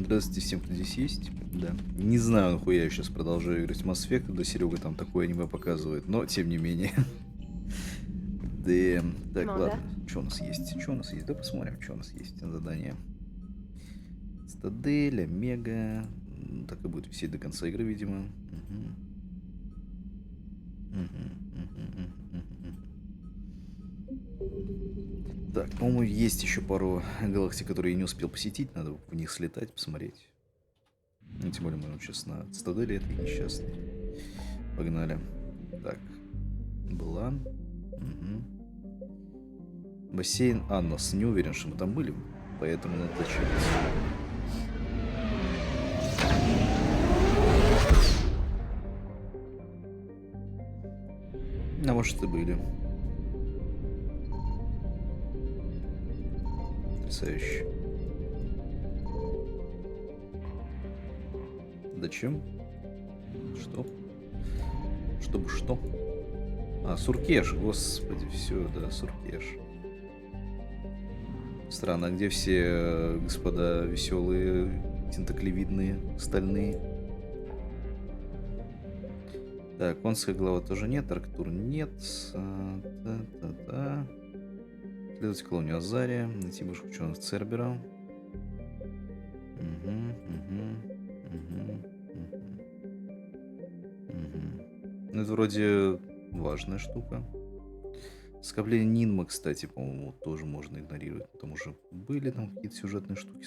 Здравствуйте всем, кто здесь есть. Да. Не знаю, нахуя я сейчас продолжаю играть в Mass Effect, когда Серега там такое аниме показывает, но тем не менее. Да. Так, ладно. Что у нас есть? Что у нас есть? Да посмотрим, что у нас есть на задание. Стадель, Омега. Так и будет висеть до конца игры, видимо. Так, по-моему, есть еще пару галактик, которые я не успел посетить. Надо в них слетать, посмотреть. Ну, тем более, мы сейчас на стаделе этой несчастной. Погнали. Так. Была. Угу. Бассейн Аннос. Не уверен, что мы там были, поэтому надо чекать. А может и были. Потрясающе. Зачем? Что? Чтобы что? А, Суркеш, господи, все, да, Суркеш. Странно, а где все господа веселые, тентаклевидные, стальные? Так, конская глава тоже нет, Арктур нет. Следовать колонию Азария, найти бывших ученых Цербера. Ну, это вроде важная штука. Скопление Нинма, кстати, по-моему, тоже можно игнорировать, потому что были там какие-то сюжетные штуки.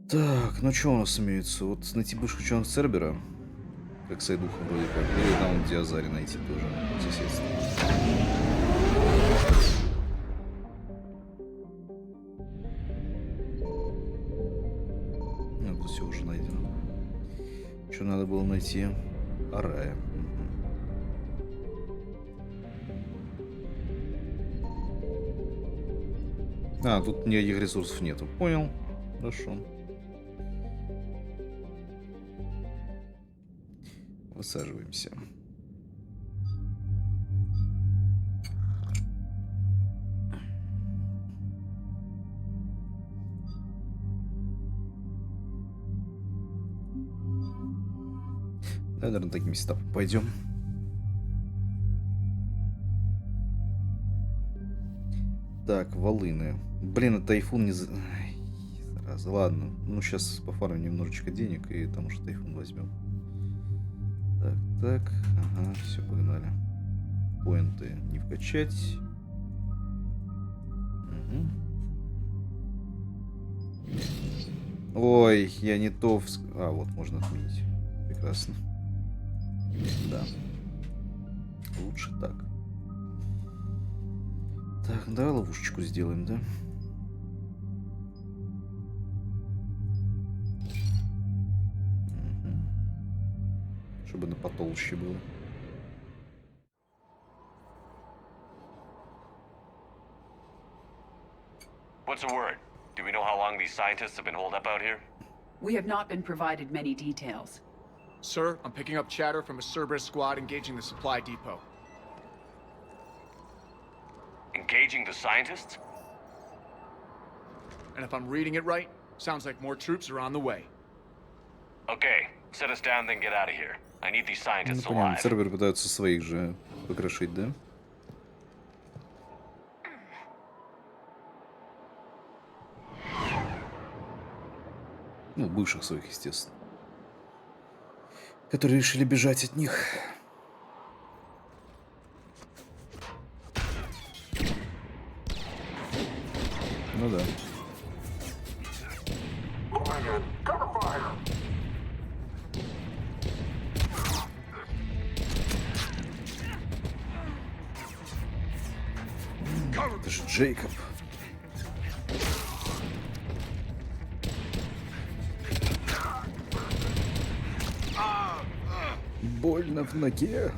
Так, ну что у нас имеется? Вот найти бывших ученых Цербера, как сайдуха вроде как, или там, где Азари найти тоже соседство. Ну, тут все уже найдено. Что надо было найти? Арая. А, тут никаких ресурсов нету. Понял. Хорошо. Высаживаемся. Да, наверное, таким этапом пойдем. Так, волыны. Блин, это тайфун не... Ай, зараза. Ладно, ну сейчас пофармим немножечко денег и там уже тайфун возьмем. Так, так. Ага, все, погнали. Поинты не вкачать. Угу. Ой, я не то... А, вот, можно отменить. Прекрасно. Да. Лучше так. Так, давай ловушечку сделаем, да? Угу. Чтобы на потолще было. What's the word? Do we know how long these scientists have been holed up out here? We have not been provided many details. Sir, I'm picking up chatter from a Cerberus squad engaging the supply depot. Engaging the scientists? And if I'm reading it right, sounds like more troops are on the way. Okay, set us down, then get out of here. I need these scientists Ну, понятно, alive. Цербер пытаются своих же покрошить, да? Ну, бывших своих, естественно. Которые решили бежать от них. Ну да. Это же Джейкоб. Больно в ноге.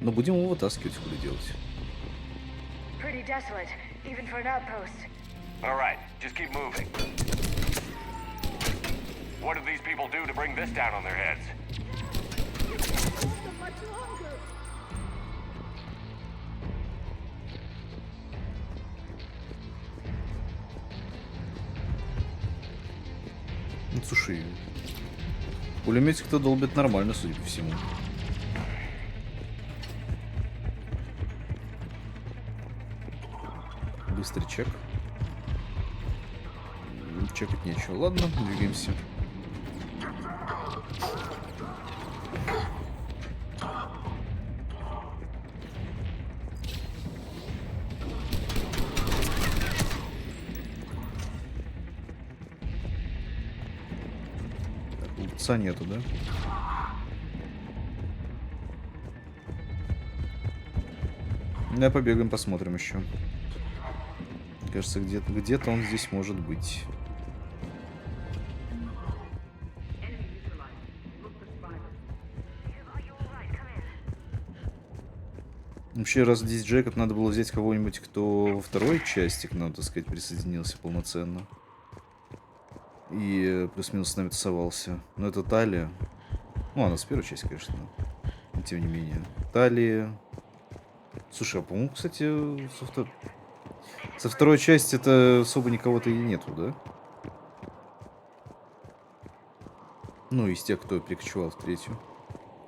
Но будем его вытаскивать, хули делать. Pretty desolate, even for an outpost. All right, just keep moving. What did these people do to bring this down on their heads? Ну, слушай, пулеметик-то долбит нормально, судя по всему. Быстрый чек. Чекать нечего. Ладно, двигаемся. Лупца нету, да? Да, побегаем, посмотрим еще. Кажется, где-то он здесь может быть. Вообще, раз здесь Джейкоб, надо было взять кого-нибудь, кто во второй части к нам, так сказать, присоединился полноценно. И плюс-минус с нами тусовался. Но это Талия. Ну, она с первой части, конечно. Но тем не менее. Талия. Слушай, а по-моему, кстати, со второй части-то особо никого-то и нету, да? Ну, из тех, кто перекочевал в третью.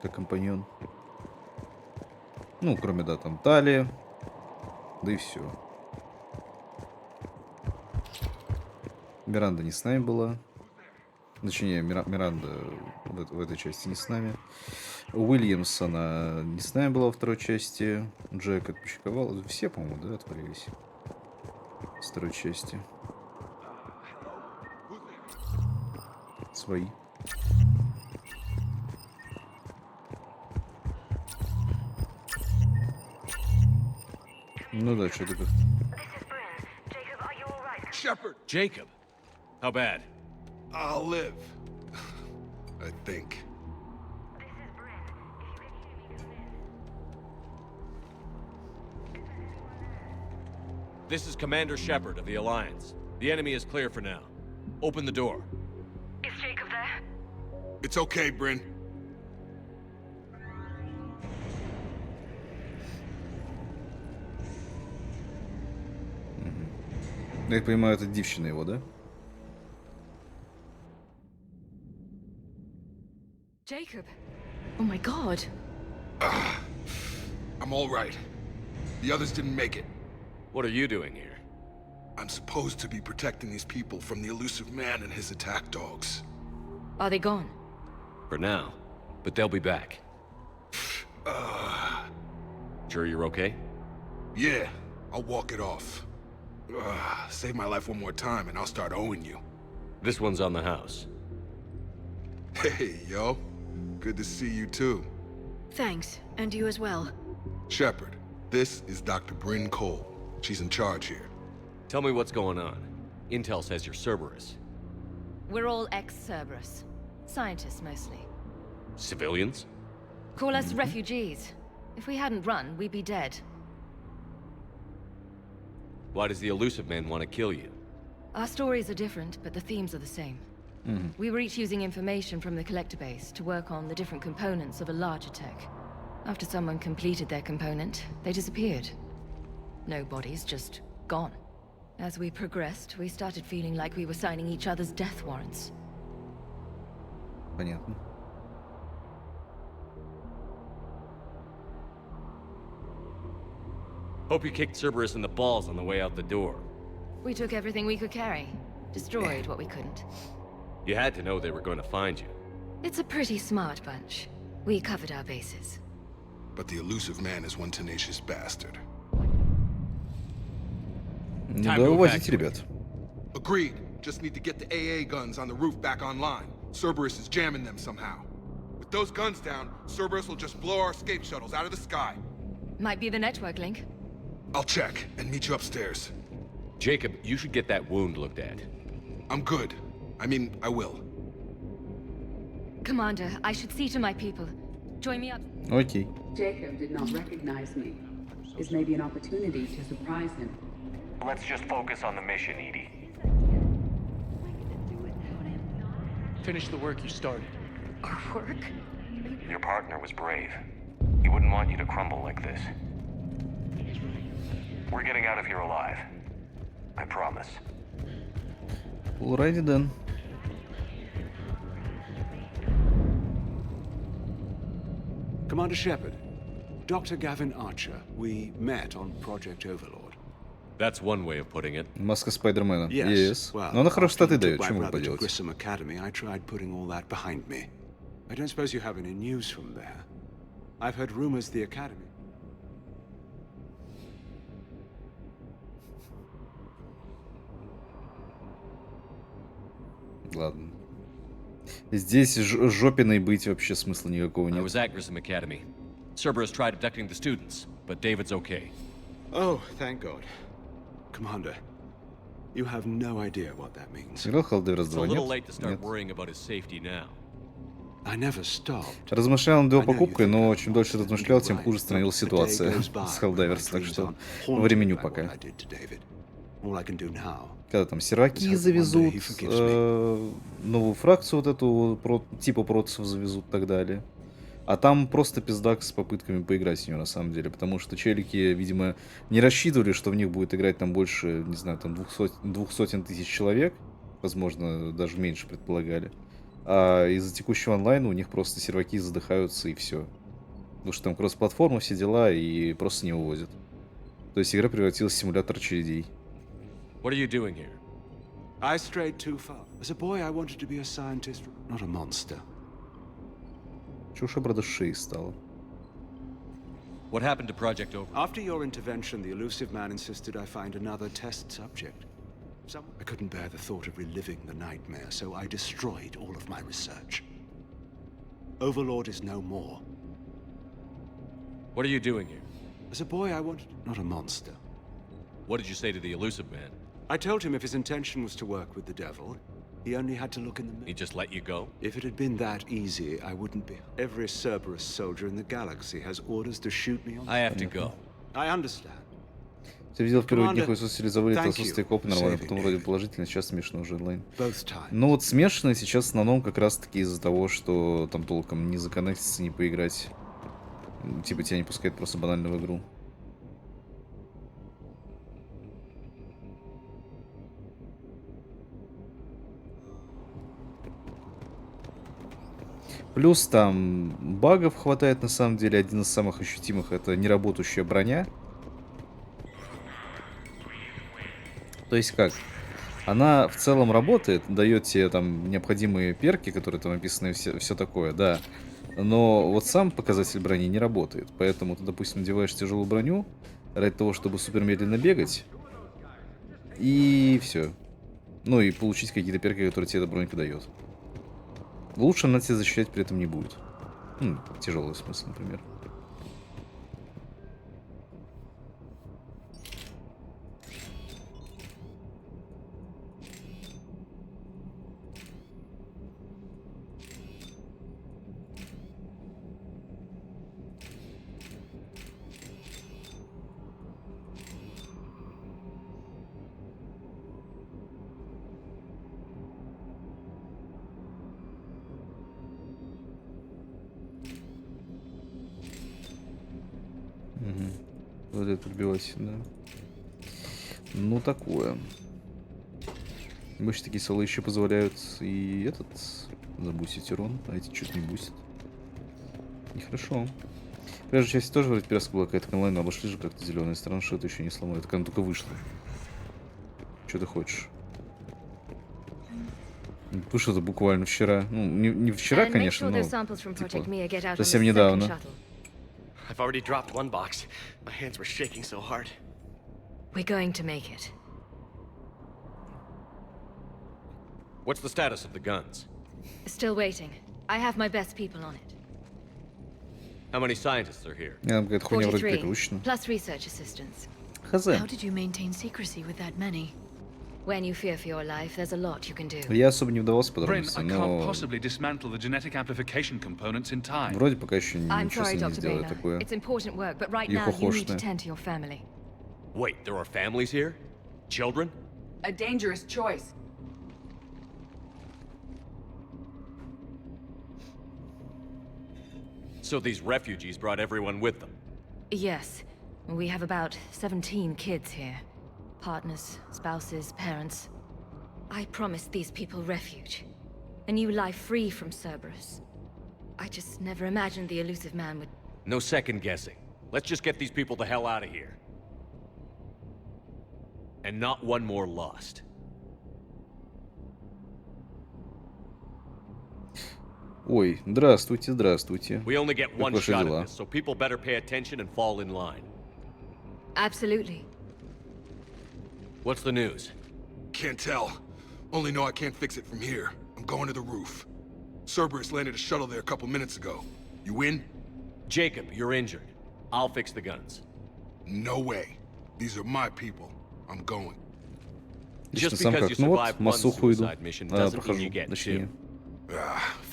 Как компаньон. Ну, кроме, да, там Талия. Да и все. Миранда не с нами была. Точнее, Миранда в этой части не с нами. Уильямс, она не с нами была во второй части. Джек отпочковал. Все, по-моему, да, отвалились. С второй части. Свои. Ну да, что-то как... Shepard, Jacob, how bad? I'll live. I think. This is Commander Shepard of the Alliance. The enemy is clear for now. Open the door. Is Jacob there? It's okay, Bryn. Я понимаю, это девчина его, да? Jacob. Oh my god. I'm all right. The others didn't make it. What are you doing here? I'm supposed to be protecting these people from the elusive man and his attack dogs. Are they gone? For now, but they'll be back. Sure you're okay? Yeah, I'll walk it off. Save my life one more time and I'll start owing you. This one's on the house. Hey, yo. Good to see you too. Thanks, and you as well. Shepard, this is Dr. Bryn Cole. She's in charge here. Tell me what's going on. Intel says you're Cerberus. We're all ex-Cerberus. Scientists, mostly. Civilians? Call us refugees. If we hadn't run, we'd be dead. Why does the elusive man want to kill you? Our stories are different, but the themes are the same. We were each using information from the collector base to work on the different components of a larger tech. After someone completed their component, they disappeared. No bodies, just gone. As we progressed, we started feeling like we were signing each other's death warrants. Понятно. Hope you kicked Cerberus in the balls on the way out the door. We took everything we could carry, destroyed what we couldn't. You had to know they were going to find you. It's a pretty smart bunch. We covered our bases. But the elusive man is one tenacious bastard. Ну да, увозите, ребят. Agreed. Just need to get the AA guns on the roof back online. Cerberus is jamming them somehow. With those guns down, Cerberus will just blow our escape shuttles out of the sky. Might be the network link. I'll check and meet you upstairs. Jacob, you should get that wound looked at. I'm good. I mean, I will. Commander, I should see to my people. Join me up. Окей. Jacob did not recognize me. This may be an opportunity to surprise him. Let's just focus on the mission, Edie. Finish the work you started. Our work? Your partner was brave. He wouldn't want you to crumble like this. We're getting out of here alive. I promise. Alrighty then. Commander Shepard, Dr. Gavin Archer, we met on Project Overlord. That's one way of putting it. Маска Спайдермена. Yes. Но она хорошие статы after you дает, took my чему brother to поделать. Grissom Academy, I tried putting all that behind me. I don't suppose you have any news from there. I've heard rumors the Academy. Ладно. Здесь жопиной быть вообще смысла никакого I нет. was at Grissom Academy. Cerberus tried abducting the students, but David's okay. Oh, thank God. Commander, you have no idea what that means. Сыграл Half-Life It's a 2, little нет? late to start Нет. worrying about his safety now. I never stopped. Размышлял над его покупкой, но чем дольше размышлял, тем хуже становилась ситуация с Helldivers, так что временю пока. Когда там серваки завезут, новую фракцию вот эту, типа протасов завезут и так далее. А там просто пиздак с попытками поиграть с нее на самом деле, потому что челики, видимо, не рассчитывали, что в них будет играть там больше, не знаю, там 200 тысяч человек, возможно, даже меньше предполагали. А из-за текущего онлайна у них просто серваки задыхаются и все. Потому что там кросс-платформа, все дела, и просто не вывозят. То есть игра превратилась в симулятор очередей. What are you doing here? I strayed too far. As a boy, I wanted to be a scientist, not a monster. Чушь обрада шеи стала. What happened to Project Over? After your intervention, the elusive man insisted I find another test subject. I couldn't bear the thought of reliving the nightmare, so I destroyed all of my research. Overlord is no more. What are you doing here? As a boy, I wanted... not a monster. What did you say to the elusive man? I told him if his intention was to work with the devil, he only had to look in the mirror. He just let you go? If it had been that easy, I wouldn't be... Every Cerberus soldier in the galaxy has orders to shoot me on... I have to go. I understand. Ты видел в первые дни Commander, хуесосили завалит thank отсутствие you копа for нормально, saving потом me. вроде положительно, сейчас смешно уже онлайн. Both times. Ну вот смешанный сейчас в основном как раз таки из-за того, что там толком не законнектиться, не поиграть. Типа тебя не пускает просто банально в игру. Плюс там багов хватает на самом деле. Один из самых ощутимых — это неработающая броня. То есть как? Она в целом работает, дает тебе там необходимые перки, которые там описаны, все такое, да. Но вот сам показатель брони не работает. Поэтому ты, допустим, надеваешь тяжелую броню ради того, чтобы супер медленно бегать. И все. Ну и получить какие-то перки, которые тебе эта бронька дает. Лучше она тебя защищать при этом не будет. Тяжелый смысл, например. Вот это отбивайся, да. Ну, такое. Обычно такие солы еще позволяют и этот забусить урон, а эти что-то не бусят. Нехорошо. В прежней части тоже вроде пиратка была какая-то онлайн, но обошли же как-то зеленая сторона, что это еще не сломали. Это когда она только вышла. Что ты хочешь? Вышло-то буквально вчера. Ну, не вчера, конечно, но типа, совсем недавно. I've already dropped one box. My hands were shaking so hard. We're going to make it. What's the status of the guns? Still waiting. I have my best people on it. How many scientists are here? Там какая-то хуйня вроде 43, прикручена. plus research assistants. Хз. How did you maintain secrecy with that many? When you fear for your life, there's a lot you can do. Я особо не вдавался в Bryn, подробности, I can't но possibly dismantle the genetic amplification components in time. вроде пока еще I'm ничего с sorry, ним не Dr. сделали Baylor. такое. It's important work, but right И now you need to хохошное. tend to your family. Wait, there are families here? Children? A dangerous choice. So these refugees brought everyone with them? Yes. We have about 17 kids here. Partners, spouses, parents. I promised these people refuge. A new life free from Cerberus. I just never imagined the elusive man would... No second guessing. Let's just get these people the hell out of here. And not one more lost. Ой, здравствуйте, здравствуйте. We only get Как one ваши shot дела? at this, so people better pay attention and fall in line. Absolutely. What's the news? Can't tell. Only know I can't fix it from here. I'm going to the roof. Cerberus landed a shuttle there a couple minutes ago. You in? Jacob, you're injured. I'll fix the guns. No way. These are my people. I'm going. Лично Just сам because как? you Ну вот, survived one массуху иду. suicide mission doesn't mean Прохожу, you get точнее. two.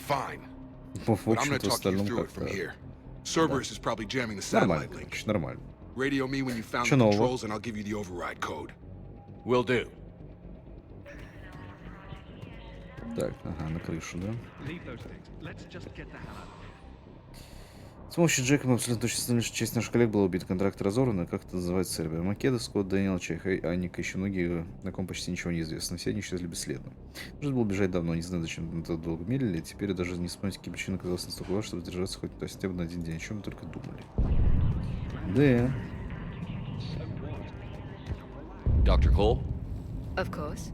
Fine. В But I'm gonna общем-то, в talk you остальном through it from как-то... here. Cerberus is probably jamming the Нормально, satellite link. короче, нормально. Radio me when you found Чё the нового? controls and I'll give you the override code. Will do. Так, ага, на крышу, да? Leave those things. Let's just get the hell out of here. С помощью Джека мы абсолютно точно знали, что часть наших коллег была убита, контракт разорван, как это называется сервер. Македа, Скотт, Дэниел, Чех, Аника, еще многие, на ком почти ничего не известно. Все они исчезли бесследно. Нужно было бежать давно, не знаю, зачем мы так долго медлили. Теперь я даже не вспомнить, какие причины оказалось настолько важно, чтобы держаться хотя бы на один день. О чем мы только думали. Да. Dr. Cole? Of course.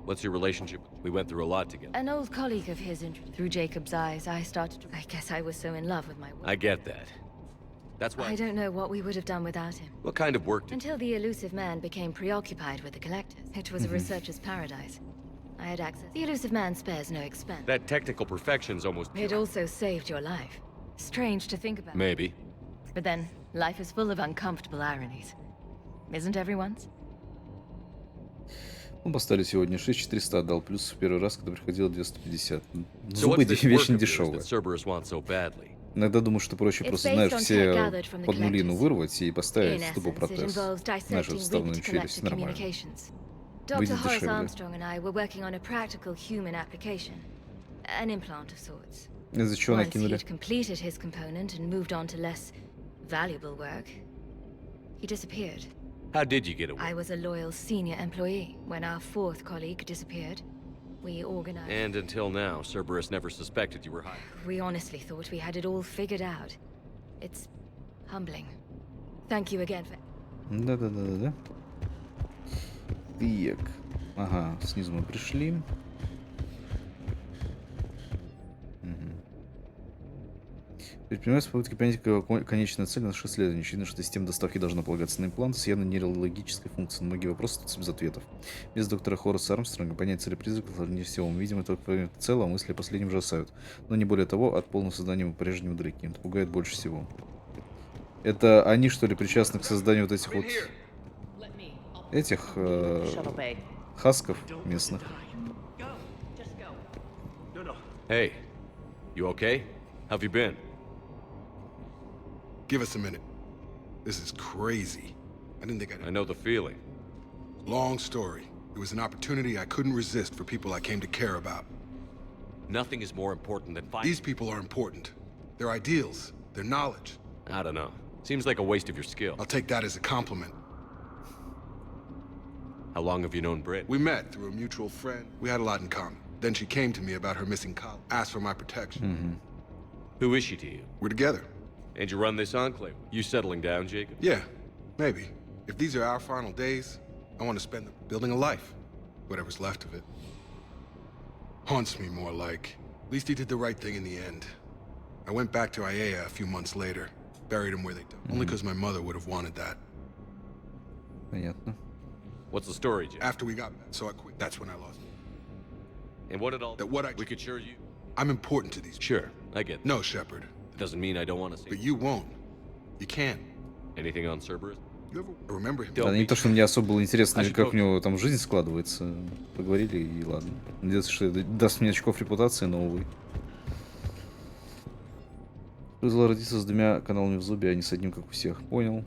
What's your relationship? We went through a lot together. An old colleague of his, through Jacob's eyes, I started to... I guess I was so in love with my work. I get that. That's why... I don't know what we would have done without him. What kind of work did... Until the elusive man became preoccupied with the collectors. It was a researcher's paradise. I had access. The elusive man spares no expense. That technical perfection's almost... It also saved your life. Strange to think about. Maybe. But then, life is full of uncomfortable ironies. Isn't everyone's? Мы поставили сегодня 6400 отдал, плюс в первый раз, когда приходило 250. So Зубы what's this вещь work не of yours дешевая. that Cerberus wants so badly? Иногда думаю, что проще It's просто, based знаешь, on tech все gathered from the под нулину collectors. вырвать и In поставить essence, тупо it протез. involves Знаешь, вот dissecting вставную leaked челюсть, collector нормально. communications. Dr. Выйдет Horace дешевле. Armstrong and I were working on a practical human application. An implant of sorts. Из-за чего Once накинули? he'd completed his component and moved on to less valuable work, he disappeared. How did you get away? I was a loyal senior employee. When our fourth colleague disappeared, we organized... And until now, Cerberus never suspected you were hired. We honestly thought we had it all figured out. It's humbling. Thank you again for... Да-да-да-да-да. Так. Ага, снизу мы пришли. Предпринимаются попытки понять, какова конечная цель нашего исследования. Очевидно, что система доставки должна полагаться на имплант с явно нейрологической функцией. Многие вопросы остаются без ответов. Без доктора Хораса Армстронга понять цели призраков сложнее всего. Мы видим это в целом, мысли о последнем ужасают. Но не более того, от полного создания мы по-прежнему далеки. Это пугает больше всего. Это они, что ли, причастны к созданию вот этих вот... Этих... хасков местных. Hey, you okay? How have you been? Give us a minute. This is crazy. I didn't think I'd... I know the feeling. Long story. It was an opportunity I couldn't resist for people I came to care about. Nothing is more important than finding... These people are important. Their ideals, their knowledge. I don't know. Seems like a waste of your skill. I'll take that as a compliment. How long have you known Britt? We met through a mutual friend. We had a lot in common. Then she came to me about her missing colleague, asked for my protection. Who is she to you? We're together. And you run this enclave? You settling down, Jacob? Yeah, maybe. If these are our final days, I want to spend them building a life. Whatever's left of it. Haunts me more like. At least he did the right thing in the end. I went back to Aiea a few months later. Buried him where they did. Only because my mother would have wanted that. Понятно. What's the story, Jacob? After we got back, so I quit. That's when I lost. And what did all... That what I... We could share you... I'm important to these... Sure, I get that. No, Shepard. Doesn't mean I don't want to see... But you won't. You can't. Anything on Cerberus? You ever remember him? Да, не то, что мне особо было интересно, как у него там жизнь складывается. Поговорили и ладно. Надеюсь, что это даст мне очков репутации, но увы. Повезло родиться с двумя каналами в зубе, а не с одним, как у всех. Понял.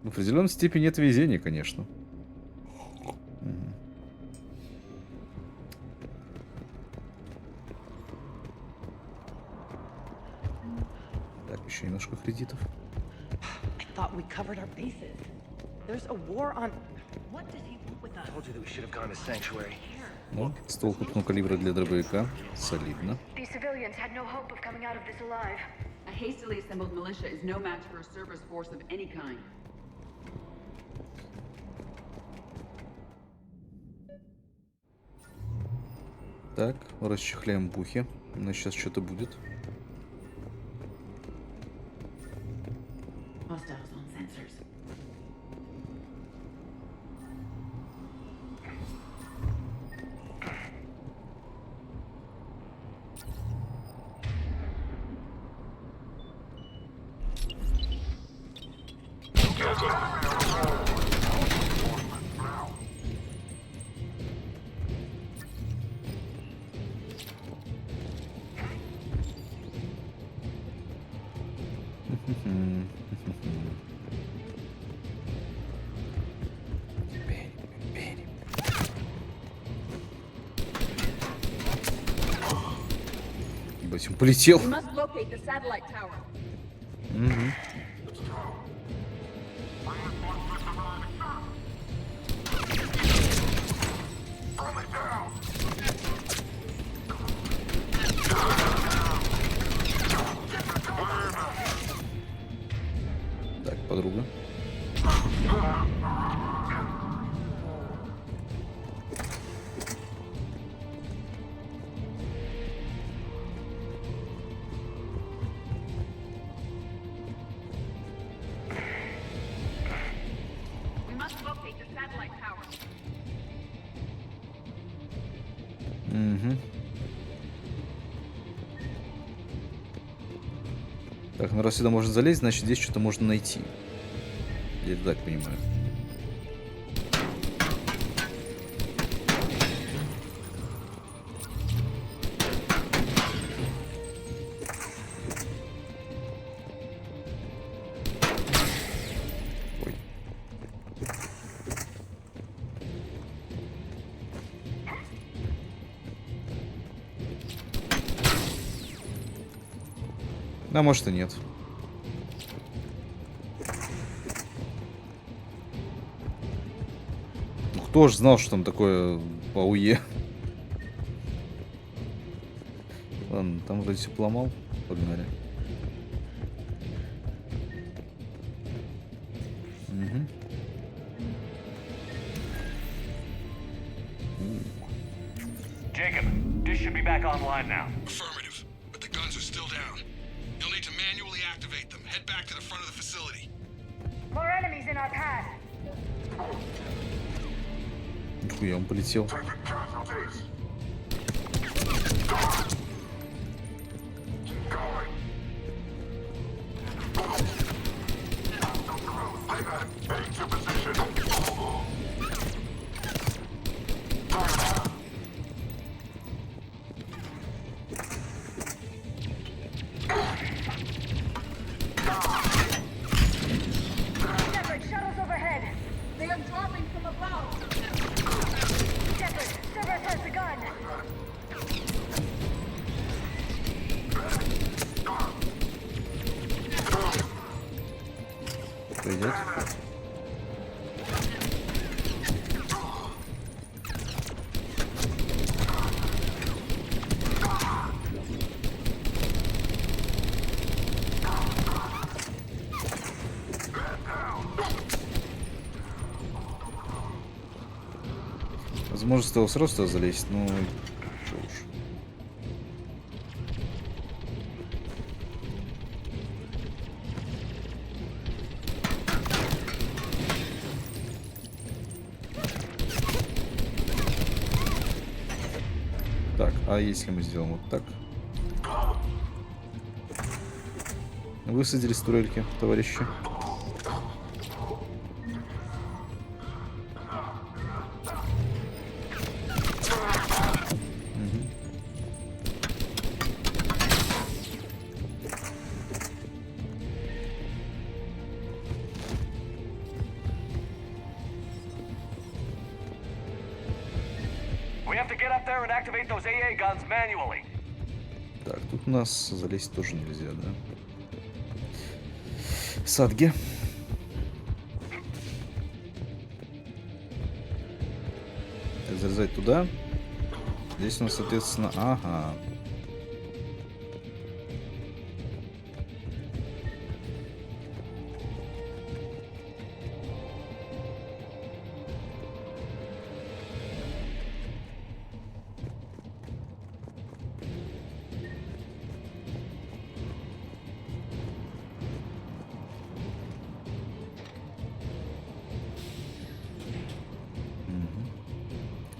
В определенной степени это везение, конечно. Так, еще немножко кредитов. Ну, ствол крупного калибра для дробовика. Солидно. A hastily assembled militia is no match for a service force of any kind. Так, расчехляем бухи. У нас сейчас что-то будет. Hostiles on sensors. Ебать, он полетел. We must locate the satellite tower. Так, подруга. We must locate the satellite tower. Так, ну раз сюда можно залезть, значит здесь что-то можно найти. Я так понимаю. Ой. Да, может и нет. Ну, кто ж знал, что там такое по АУЕ? Ладно, там вроде все поломал. Погнали. Угу. Jacob, dish should be back online now. Affirmative, but the guns are still down. You'll need to manually activate them. Head back to the front of the facility. More enemies in our path. Нихуя, он полетел. Shepard, shuttles overhead. They are dropping from above. Shepard, Cerberus has the gun. Пойдет. Возможно, с того сразу туда залезть, но чё уж. Так, а если мы сделаем вот так? Высадили с турельки, товарищи. get up there and activate those AA guns manually. Так, тут у нас залезть тоже нельзя, да? Садги. Так, залезать туда. Здесь у нас, соответственно, ага.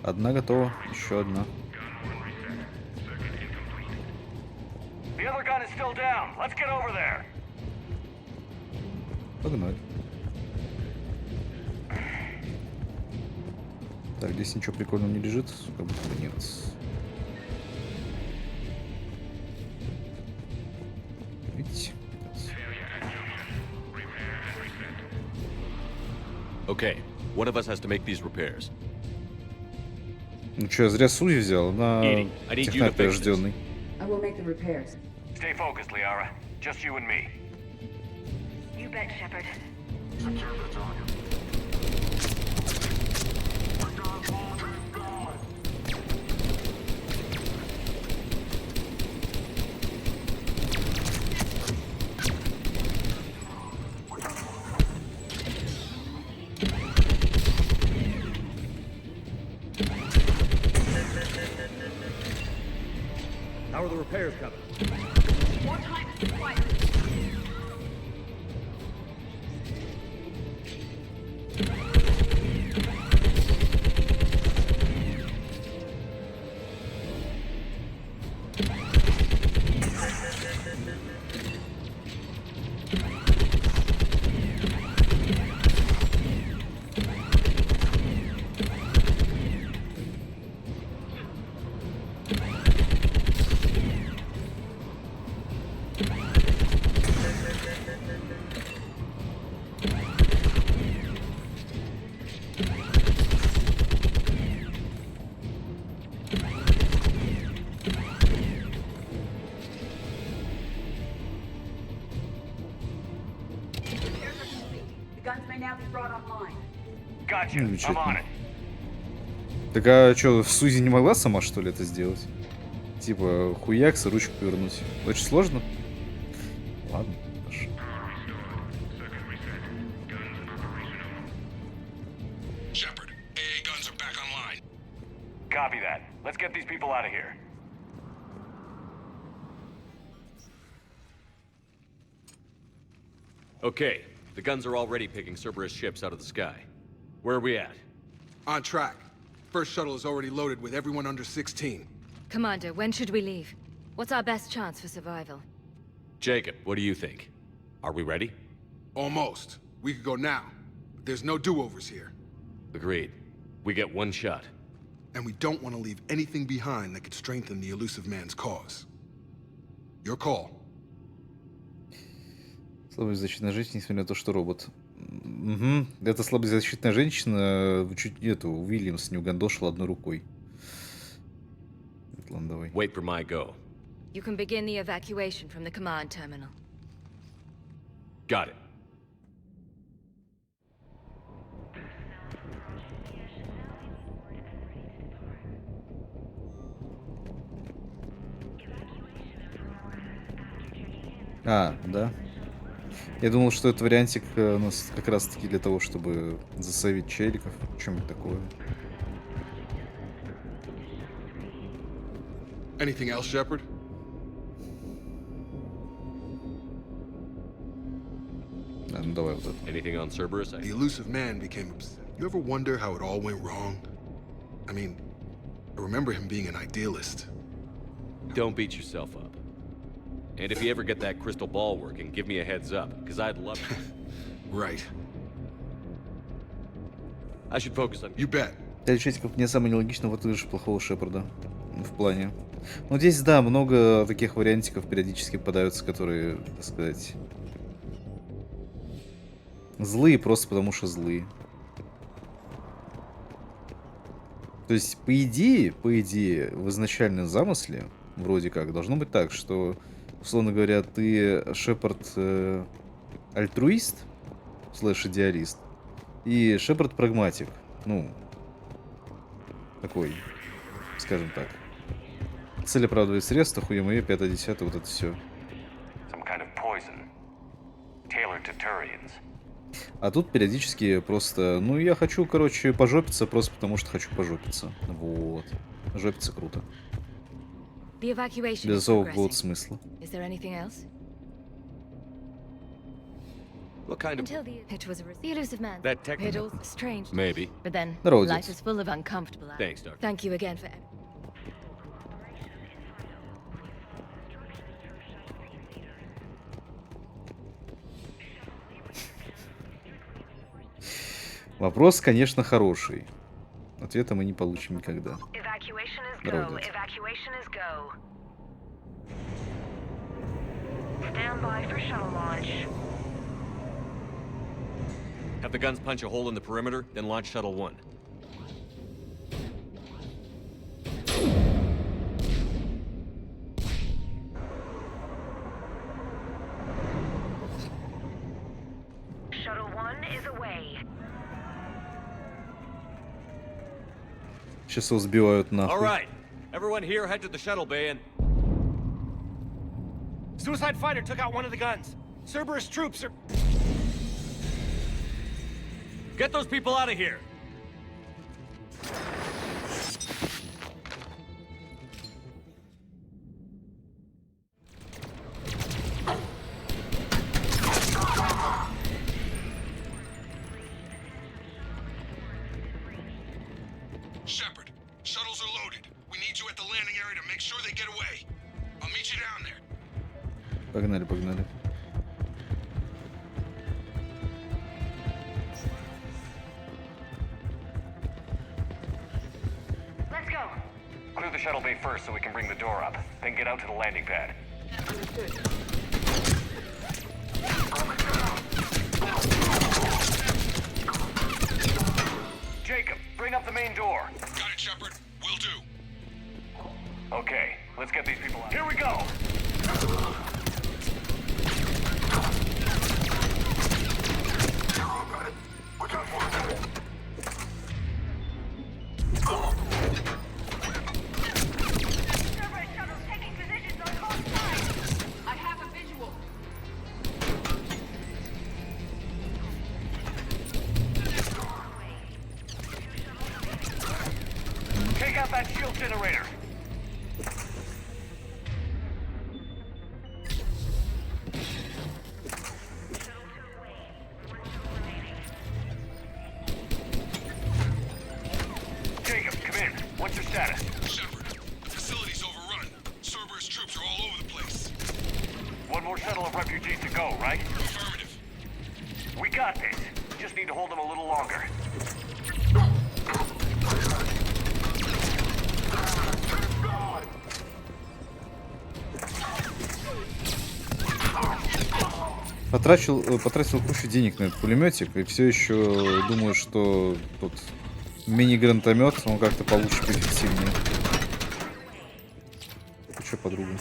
Одна готова, еще одна. The other gun is still down. Let's get over there. Погнали. Так, здесь ничего прикольного не лежит, как будто бы нет. Видите? Okay, one of us has to make these repairs. Ну что, я зря Сузи взял, она I need you to fix this. техноприрожденный. I will make the repairs. Stay focused, Liara. Just you and me. You bet, Shepard. How are the repairs coming? More time is required. The guns may now be brought online. Gotcha. I'm on Замечательно. it. Так а что, Сузи не могла сама, что ли, это сделать? Типа, хуякс и ручку повернуть. Очень сложно? Ладно, хорошо. Shepard, AA guns are back online. Copy that. Let's get these people out of here. Okay, the guns are already picking Cerberus ships out of the sky. Where are we at? On track. First shuttle is already loaded with everyone under 16. Commander, when should we leave? What's our best chance for survival? Jacob, what do you think? Are we ready? Almost. We could go now, but there's no do-overs here. Agreed. We get one shot. And we don't want to leave anything behind that could strengthen the elusive man's cause. Your call. Слабая защитная женщина, несмотря на то, что робот. Угу. Эта слабая защитная женщина чуть эту Уильямс не угандошила одной рукой. Ладно, давай. Wait for my go. You can begin the evacuation from the command terminal. Got it. А, да. Я думал, что этот вариантик у нас как раз таки для того, чтобы засовить челиков. Чем-нибудь такое. Anything else, Shepard? А, ну давай вот это. Anything on Cerberus? The elusive man became obsessed. You ever wonder how it all went wrong? I mean, I remember him being an idealist. Don't beat yourself up. And if you ever get that crystal ball working, give me a heads up, because I'd love to. Right. I should focus on... You bet. Для чатиков мне самое нелогично вот выжить плохого Шепарда. В плане. Ну здесь, да, много таких вариантиков периодически попадаются, которые, так сказать, злые просто потому что злые. То То есть, по идее, в изначальном замысле, вроде как, должно быть так, что, условно говоря, ты Шепард альтруист, слэш-идеалист, и Шепард прагматик. Ну, такой, скажем так. Цель оправдывает средства, хуе-мое, 5-10, вот это все. Some kind of poison. Tailored to Turians. А тут периодически просто, ну, я хочу, короче, пожопиться, просто потому что хочу пожопиться. Вот. Жопиться круто. The evacuation Без is особого progressing. какого-то смысла. Is there anything else? What kind of... Until it was the elusive man. That techno- Riddles, strange. Maybe. But then, Здорово, life дед. is full of uncomfortable acts. Thanks, Doctor. Thank you again for... Вопрос, конечно, хороший. Ответа мы не получим никогда. Evacuation is Здорово, go. дед. Evacuation is go. Stand by for shuttle launch. Have the guns punch a hole in the perimeter, then launch Shuttle 1. Shuttle 1 is away. Сейчас его сбивают All нахуй. right. Everyone here, head to the shuttle bay and... Suicide fighter took out one of the guns. Cerberus troops are... Get those people out of here! Shepard, shuttles are loaded. We need you at the landing area to make sure they get away. I'll meet you down there. Погнали, погнали. Let's go. Clear the shuttle bay first so we can bring the door up. Then get out to the landing pad. Jacob, bring up the main door. Got it, Shepard. Will do. Okay, let's get these people out. Here we go! Cerberus shuttles taking positions on both sides. I have a visual. Take out that shield generator. Jacob, come in. What's your status? Shepard, the facility's overrun. Cerberus troops are all over the place. One more shuttle of refugees to go, right? Affirmative. We got this. Just need to hold them a little longer. Потратил кучу денег на этот пулеметик, и все еще думаю, что тут мини-гранатомет, он как-то получше, поэффективнее. Ты что, подруга?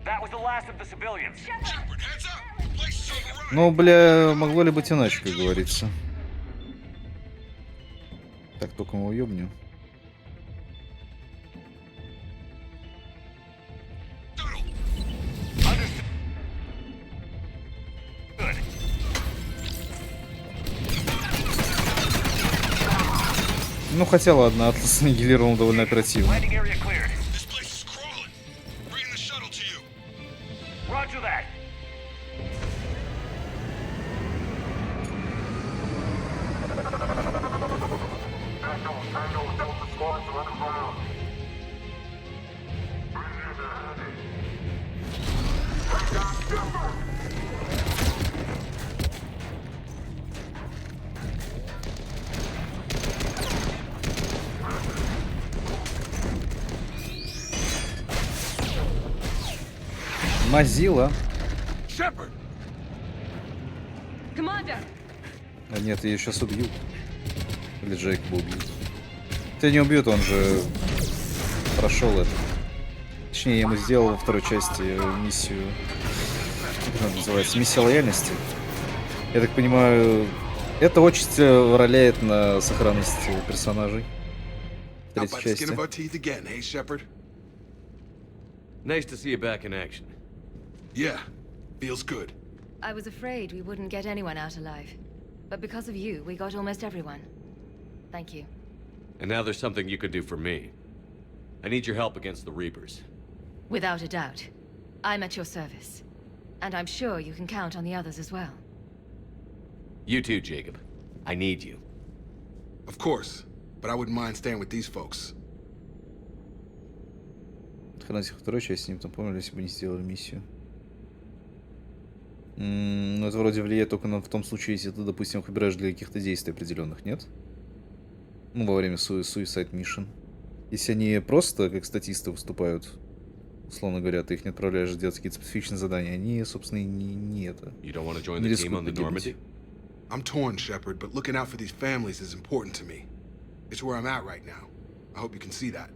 That was the last of the civilians. Shepard, heads up. Place is overrun. Ну, бля, могло ли быть иначе, как говорится. Так, только его ёбню. Good. Ну, хотя ладно, Атлас аннигилировал довольно оперативно. Landing area cleared. This place is crawling. Bring the shuttle to you. Roger that. Мазила. Shepard, Commander! А нет, ее сейчас убьют. Или Джейкоба убьют. Тебя не убьют, он же прошел это. Точнее, я ему сделал во второй части миссию. Как она называется? Миссия лояльности. Я так понимаю, это очень роляет на сохранности персонажей. В Out третьей by the skin части. of our teeth again, hey, Shepard? Nice to see you back in action. Yeah, feels good. I was afraid we wouldn't get anyone out alive. But because of you, we got almost everyone. Thank you. And now there's something you can do for me. I need your help against the Reapers. Without a doubt. I'm at your service. And I'm sure you can count on the others as well. You too, Jacob. I need you. Of course, but I wouldn't mind staying with these folks. Сохранять второй части, не помню, если бы не сделали миссию. Ну, это вроде влияет только в том случае, если ты, допустим, их выбираешь для каких-то действий определенных, нет? Ну, во время Suicide Mission. Если они просто как статисты выступают, условно говоря, ты их не отправляешь делать какие-то специфичные задания, они, собственно, и не это. You don't want to join Не the team рискуют on the погибнуть. Normandy? I'm torn, Shepard, but looking out for these families is important to me. It's where I'm at right now. I hope you can see that.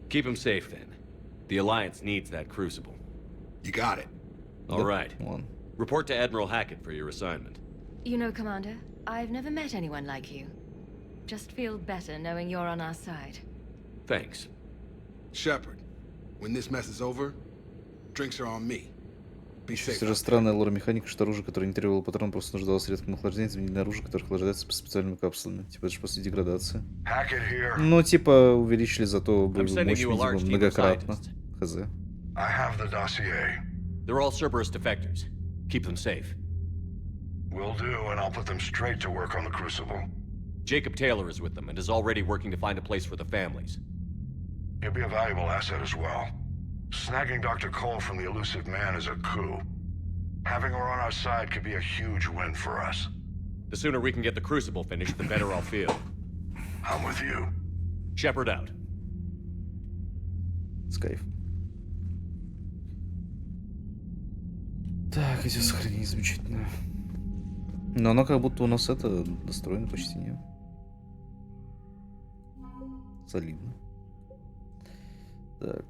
Keep him safe, then. The Alliance needs that crucible. You got it. All right. Ладно. Report to Admiral Hackett for your assignment. You know, Commander, I've never met anyone like you. Just feel better knowing you're on our side. Thanks. Shepard, when this mess is over, drinks are on me. Be safe. Все же странная лор-механика, что оружие, которое не требовало патрон, просто нуждалось в редком охлаждении, заменили на оружие, которое охлаждается специальными капсулами. Типа, это же после деградации. Ну, типа, увеличили зато боевую мощь, видимо, многократно. Хз. I have the dossier. They're all Cerberus defectors. Keep them safe. Will do, and I'll put them straight to work on the Crucible. Jacob Taylor is with them and is already working to find a place for the families. He'll be a valuable asset as well. Snagging Dr. Cole from the elusive man is a coup. Having her on our side could be a huge win for us. The sooner we can get the Crucible finished, the better I'll feel. I'm with you. Shepard out. Скайф. Так, эти сохранения замечательно. Но оно как будто у нас это достроено почти не. Солидно. Так.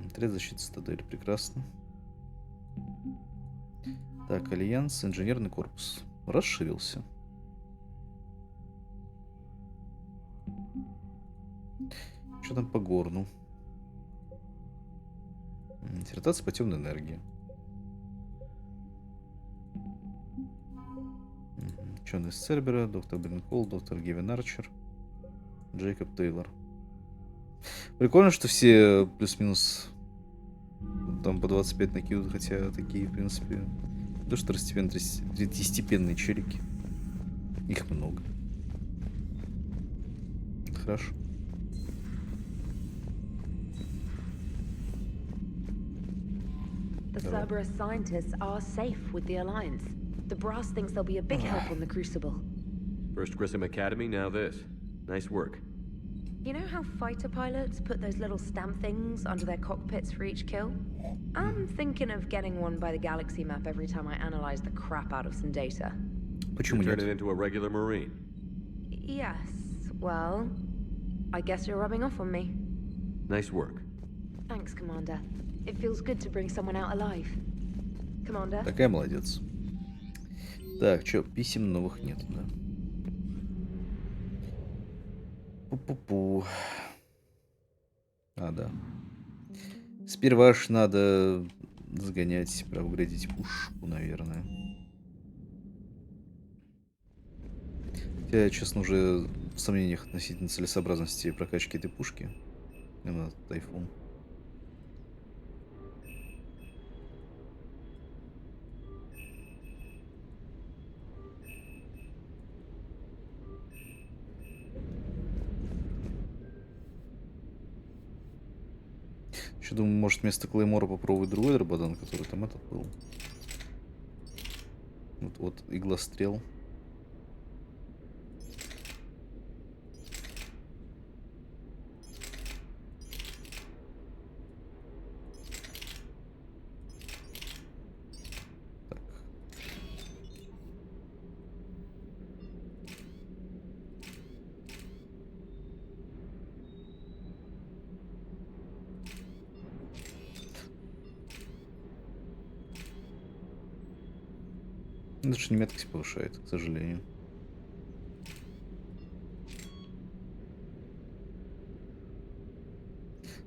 Отряд защиты цитадели. Прекрасно. Так, Альянс, инженерный корпус. Расширился. Что там по Горну? Диссертация по темной энергии. Ученый из Цербера, доктор Бринкол, доктор Гевин Арчер, Джейкоб Тейлор. Прикольно, что все плюс-минус там по 25 накидывают, хотя такие, в принципе, то что третьестепенные челики. Их много. Хорошо. The Cerberus scientists are safe with the Alliance. The brass thinks they'll be a big help on the Crucible. First Grissom Academy, now this. Nice work. You know how fighter pilots put those little stamp things under their cockpits for each kill? I'm thinking of getting one by the galaxy map every time I analyze the crap out of some data. Почему Turn нет? it into a regular Marine. Yes, well, I guess you're rubbing off on me. Nice work. Thanks, Commander. It feels good to bring someone out alive. Commander? Такая молодец. Так, чё, писем новых нет, да. Пу-пу-пу. А, да. Сперва ж надо загонять, проапгрейдить пушку, наверное. Я, честно, уже в сомнениях относительно целесообразности прокачки этой пушки. Именно Тайфун. Еще думаю, может вместо Клеймора попробовать другой дрободан, который там этот был. Вот иглострел. Даже не меткость повышает, к сожалению.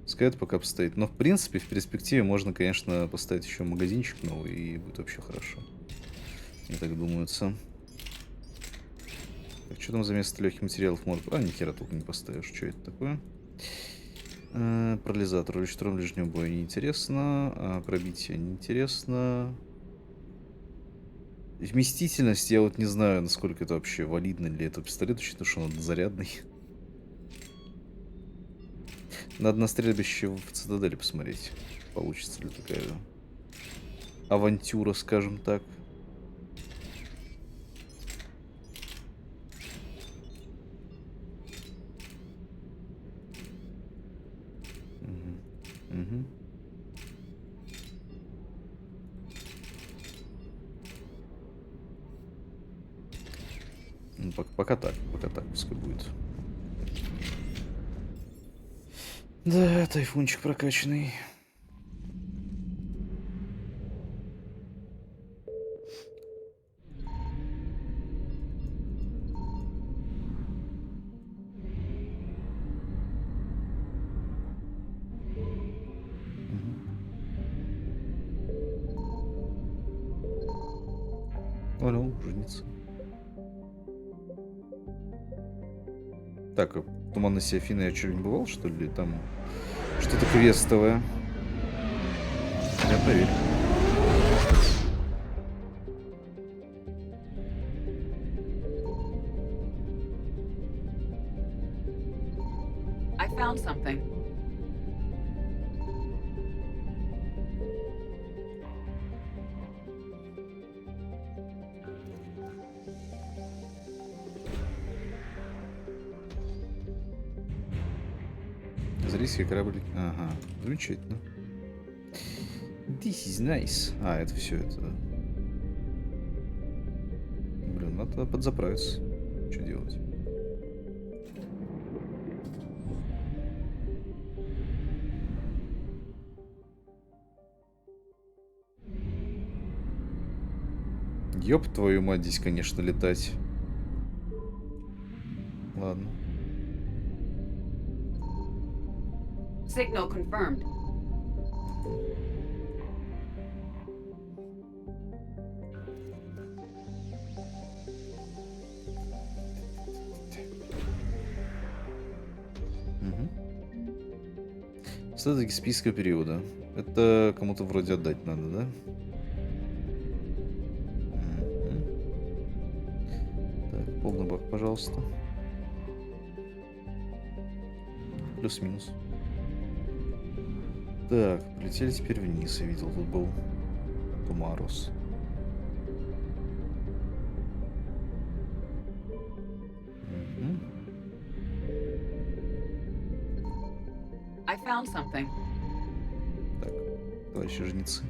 Пускай это пока постоит. Но в принципе, в перспективе можно, конечно, поставить еще магазинчик новый, и будет вообще хорошо. Мне так думается. Так, что там за место легких материалов можно... А, ни хера только не поставишь. Что это такое? Парализатор. Или штурм ближнего боя неинтересно. Пробитие неинтересно. Вместительность, я вот не знаю, насколько это вообще валидно для этого пистолета, учитывая, что он зарядный. Надо на стрельбище в цитадели посмотреть, получится ли такая авантюра, скажем так. Угу. Ну, пока так, пускай будет. Да, тайфунчик прокачанный. Понял, жениться. Так, туманности Афины я что-нибудь бывал, что ли? Там что-то квестовое. Я проверю. I found something. Зрительский корабль. Ага, замечательно. This is nice. А, это все это. Блин, надо подзаправиться. Что делать? Ёб твою мать, здесь, конечно, летать. Ладно. Signal confirmed. Остатки списка периода. Это кому-то вроде отдать надо, да? Так, полный бак, пожалуйста. Плюс-минус. Так, полетели теперь вниз. Я видел, тут был Тумарус. I found something. Так, товарищи жнецы.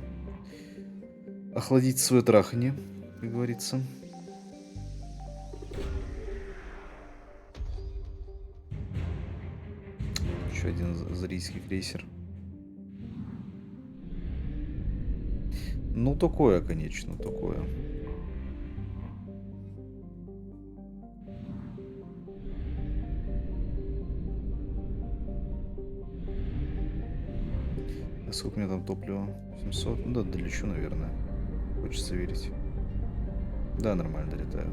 Охладить свое траханье, как говорится. Еще один зарийский крейсер. Ну, такое, конечно, такое. А сколько у меня там топлива? 700? Ну да, долечу, наверное. Хочется верить. Да, нормально долетаю.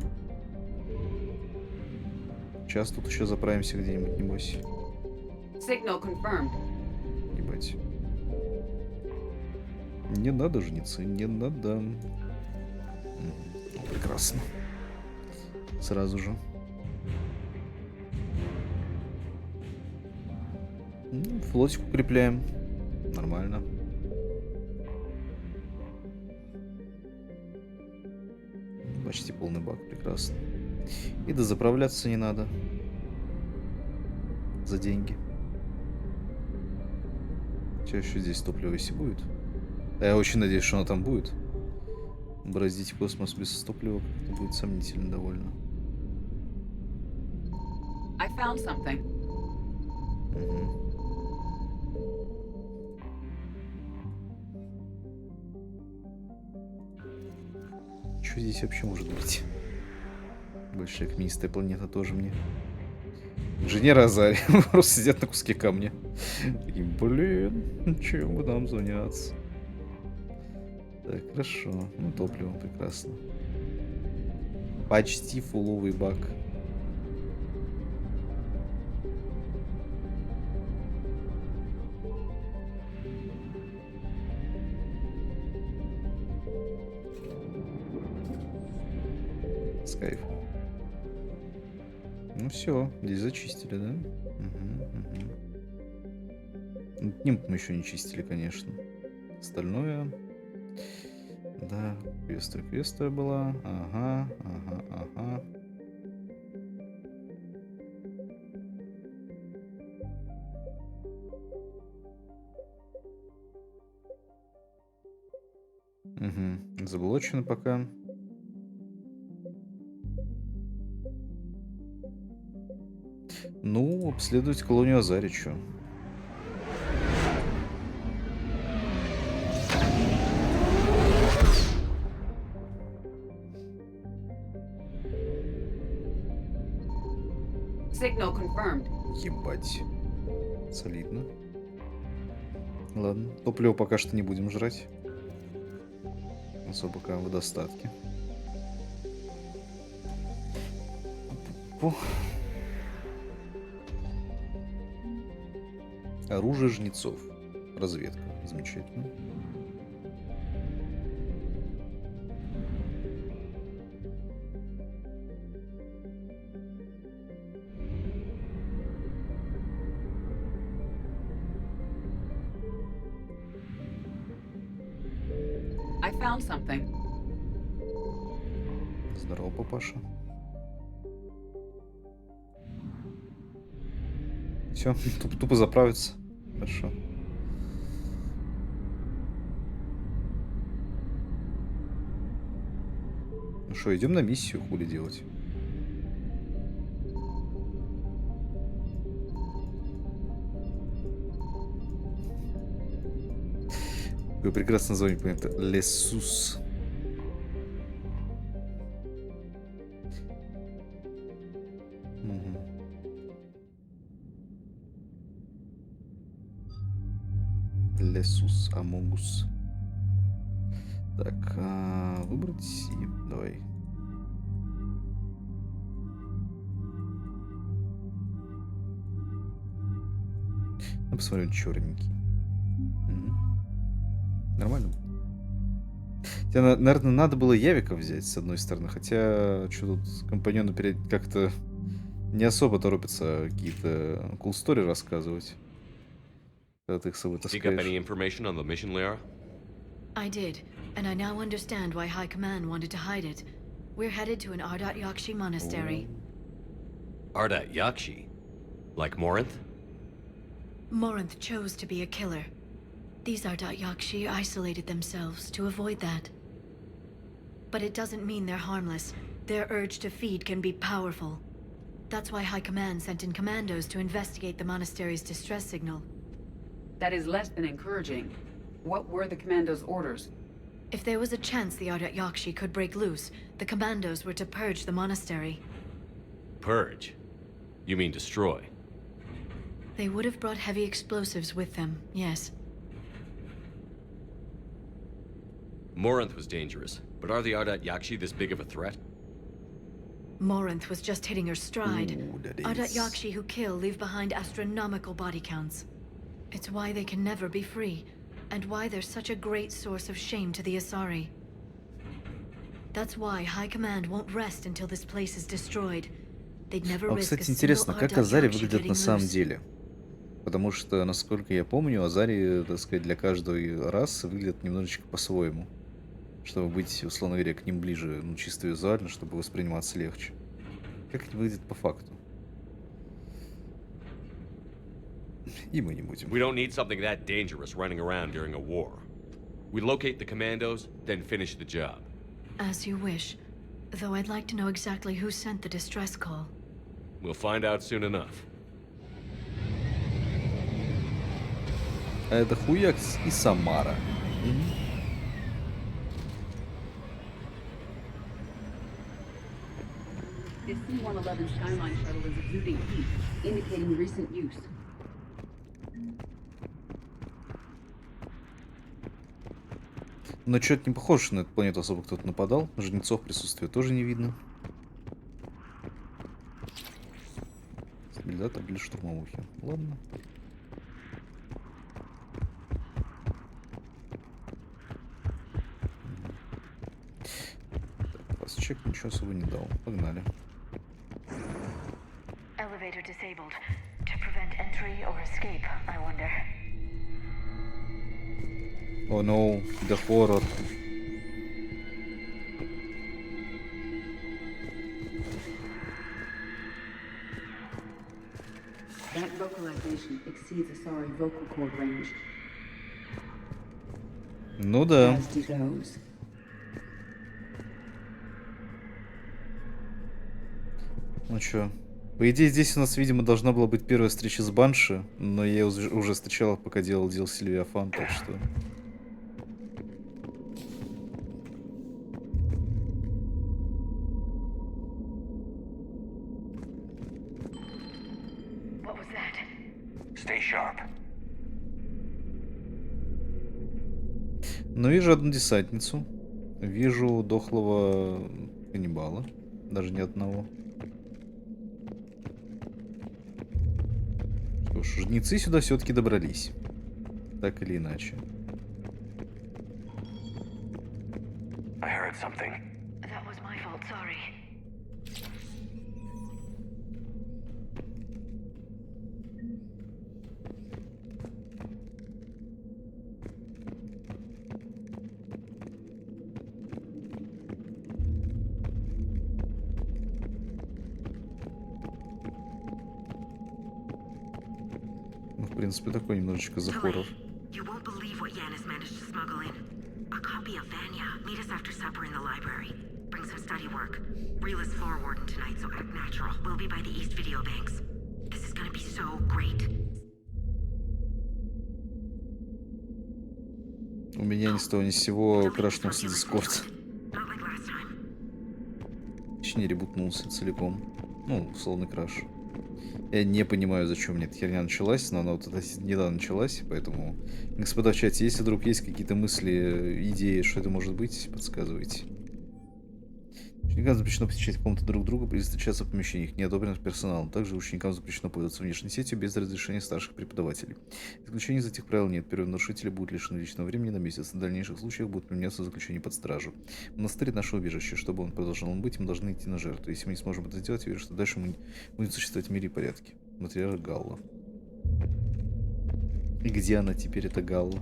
Сейчас тут еще заправимся где-нибудь, небось. Signal confirmed. Ебать. Не надо, жнецы, не надо. Прекрасно. Сразу же. Флотик укрепляем. Нормально. Почти полный бак, прекрасно. И дозаправляться не надо. За деньги. Что еще здесь топливо если будет? Я очень надеюсь, что оно там будет. Бороздить космос без топлива как-то будет сомнительно довольно. I found something. что здесь вообще может быть? Большая каменистая планета тоже мне. Инженер Азарь просто сидят на куске камня. Такие, блин, чем бы нам заняться? Так, хорошо. Ну, топливо, прекрасно. Почти фуловый бак. С кайфом. Ну все, здесь зачистили, да? Угу. Нимб мы еще не чистили, конечно. Остальное... Да, квестовая была. Ага. Угу. Заблочено пока. Ну, обследовать колонию Азари, чё? Signal confirmed. Ебать. Солидно. Ладно, топливо пока что не будем жрать. Особо пока в достатке. Оружие жнецов. Разведка. Замечательно. I found something. Здорово, папаша. Все, тупо заправиться. Хорошо. Ну что, идем на миссию, хули делать? Какое прекрасное название планеты. Лесус. Лесус, Амогус. Так, выбрать Си. Давай. Ну, посмотрим, черненький. Нормально. Тебе, наверное, надо было Явика взять, с одной стороны. Хотя, что тут компаньоны как-то не особо торопятся какие-то cool story рассказывать. Когда ты их с собой таскаешь. Pick up any information on the mission, Liara? I did, and I now understand why High Command wanted to hide it. We're headed to an Ardat Yakshi monastery. Ardat Yakshi? Like Morinth? Morinth chose to be a killer. These Ardat Yakshi isolated themselves to avoid that. But it doesn't mean they're harmless. Their urge to feed can be powerful. That's why High Command sent in commandos to investigate the monastery's distress signal. That is less than encouraging. What were the commandos' orders? If there was a chance the Ardat Yakshi could break loose, the commandos were to purge the monastery. Purge? You mean destroy? They would have brought heavy explosives with them, yes. Morinth was dangerous, but are the Ardat Yakshi this big of a threat? Morinth was just hitting her stride. Ooh, that Ardat is- Yakshi who kill leave behind astronomical body counts. It's why they can never be free, and why they're such a great source of shame to the Asari. That's why High Command won't rest until this place is destroyed. They'd never А, risk кстати, a single интересно, как Ardat Азари Yakshi выглядят на getting самом loose. деле. Потому что, насколько я помню, Азари, так сказать, для каждой расы выглядят немножечко по-своему. Чтобы быть, условно говоря, к ним ближе, ну, чисто визуально, чтобы восприниматься легче. Как они выглядят по факту? И мы не будем. We don't need something that dangerous running around during a war. We locate the commandos, then finish the job. As you wish. Though I'd like to know exactly who sent the distress call. We'll find out soon enough. А это Хуякс и Самара. The C-111 Skyline shuttle is exuding heat, indicating recent use. Но что-то не похоже, что на эту планету особо кто-то нападал. Жнецов присутствия тоже не видно. Стабилизатор для штурмовухи. Ладно. Так, фастчек ничего особо не дал. Погнали. Elevator disabled. To prevent entry or escape, I wonder. Oh no, the horror. That vocalization exceeds a sorry vocal cord range. Ну да. As do those. Ну чё? По идее, здесь у нас, видимо, должна была быть первая встреча с Банши, но я уже встречал, пока делал DLC Левиафан, так что... What was that? Stay sharp. Ну, вижу одну десантницу. Вижу дохлого каннибала. Даже ни одного. Что ж, жнецы сюда все-таки добрались. Так или иначе. I heard something. That was my fault, sorry. Ну, в принципе, такой немножечко захоров. You won't believe what Yan has managed to smuggle in. A copy of Vanya. Meet us after supper in the library. Bring some study work. Reel is floor warden tonight, so act natural. We'll be by the East Video Banks. This is gonna be so great. У меня ни с того ни с сего крашнулся Дискорд. Not like last time. Точнее, ребутнулся целиком. Ну, условный краш. Я не понимаю, зачем мне эта херня началась, но она вот недавно началась, поэтому, господа в чате, если вдруг есть какие-то мысли, идеи, что это может быть, подсказывайте. Ученикам запрещено посещать комнаты друг друга или встречаться в помещениях, не одобренных персоналом. Также ученикам запрещено пользоваться внешней сетью без разрешения старших преподавателей. Исключений из этих правил нет. Первые нарушители будут лишены личного времени на месяц. В дальнейших случаях будут применяться заключение под стражу. Монастырь — это наше убежище. Чтобы он продолжал быть, мы должны идти на жертву. Если мы не сможем это сделать, я верю, что дальше мы будем существовать в мире и порядке. Матриарх Галла. И где она теперь, эта Галла?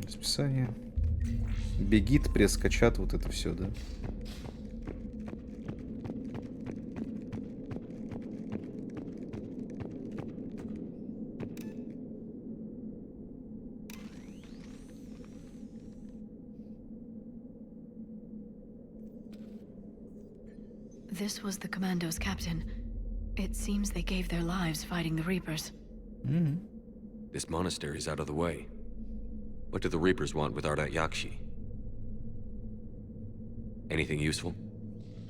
Расписание. Бегит, пресс-качат, вот это все, да? This was the Commando's captain. It seems they gave their lives fighting the Reapers. This monastery's out of the way. What do the Reapers want with Ardat Yakshi? Anything useful?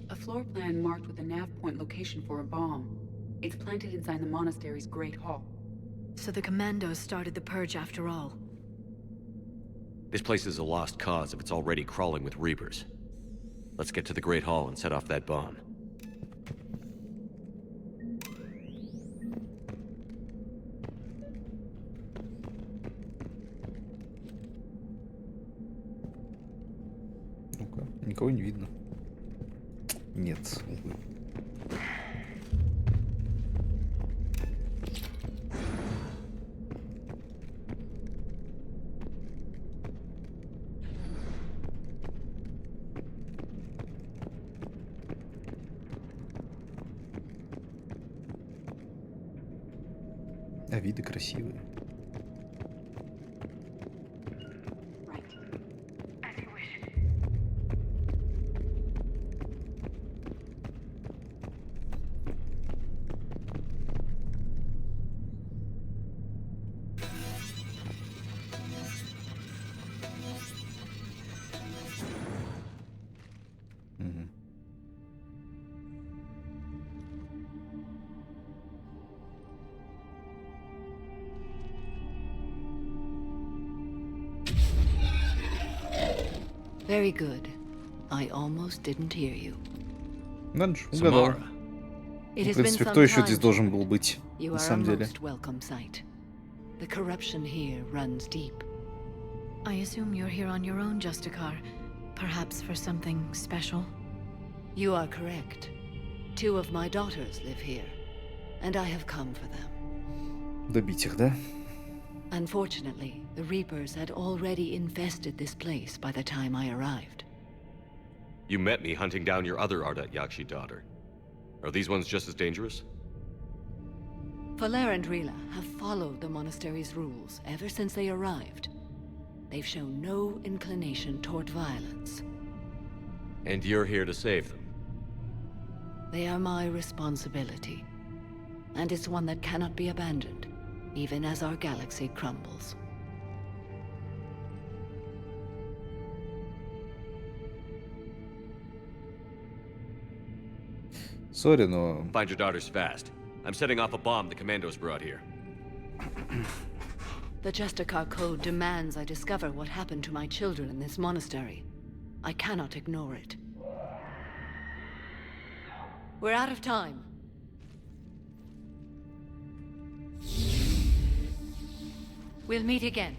A floor plan marked with a nav point location for a bomb. It's planted inside the monastery's Great Hall. So the Commandos started the purge after all. This place is a lost cause if it's already crawling with Reapers. Let's get to the Great Hall and set off that bomb. Ну-ка, никого не видно. Нет, увы. А виды красивые. As you wish. Мгм. Very good. I almost didn't hear you. Надо же, угадал. Samara. It В has been принципе, some кто еще time, здесь должен Shepard. был быть, You на are a самом деле? most welcome sight. The corruption here runs deep. I assume you're here on your own, Justicar. Perhaps for something special? You are correct. 2 of my daughters live here, and I have come for them. Добить их, да? Unfortunately, the Reapers had already infested this place by the time I arrived. You met me hunting down your other Ardat Yakshi daughter. Are these ones just as dangerous? Faler and Rila have followed the monastery's rules ever since they arrived. They've shown no inclination toward violence. And you're here to save them? They are my responsibility, and it's one that cannot be abandoned, even as our galaxy crumbles. Сори, но... Find your daughters fast. I'm setting off a bomb the commandos brought here. The Justicar Code demands I discover what happened to my children in this monastery. I cannot ignore it. We're out of time. We'll meet again.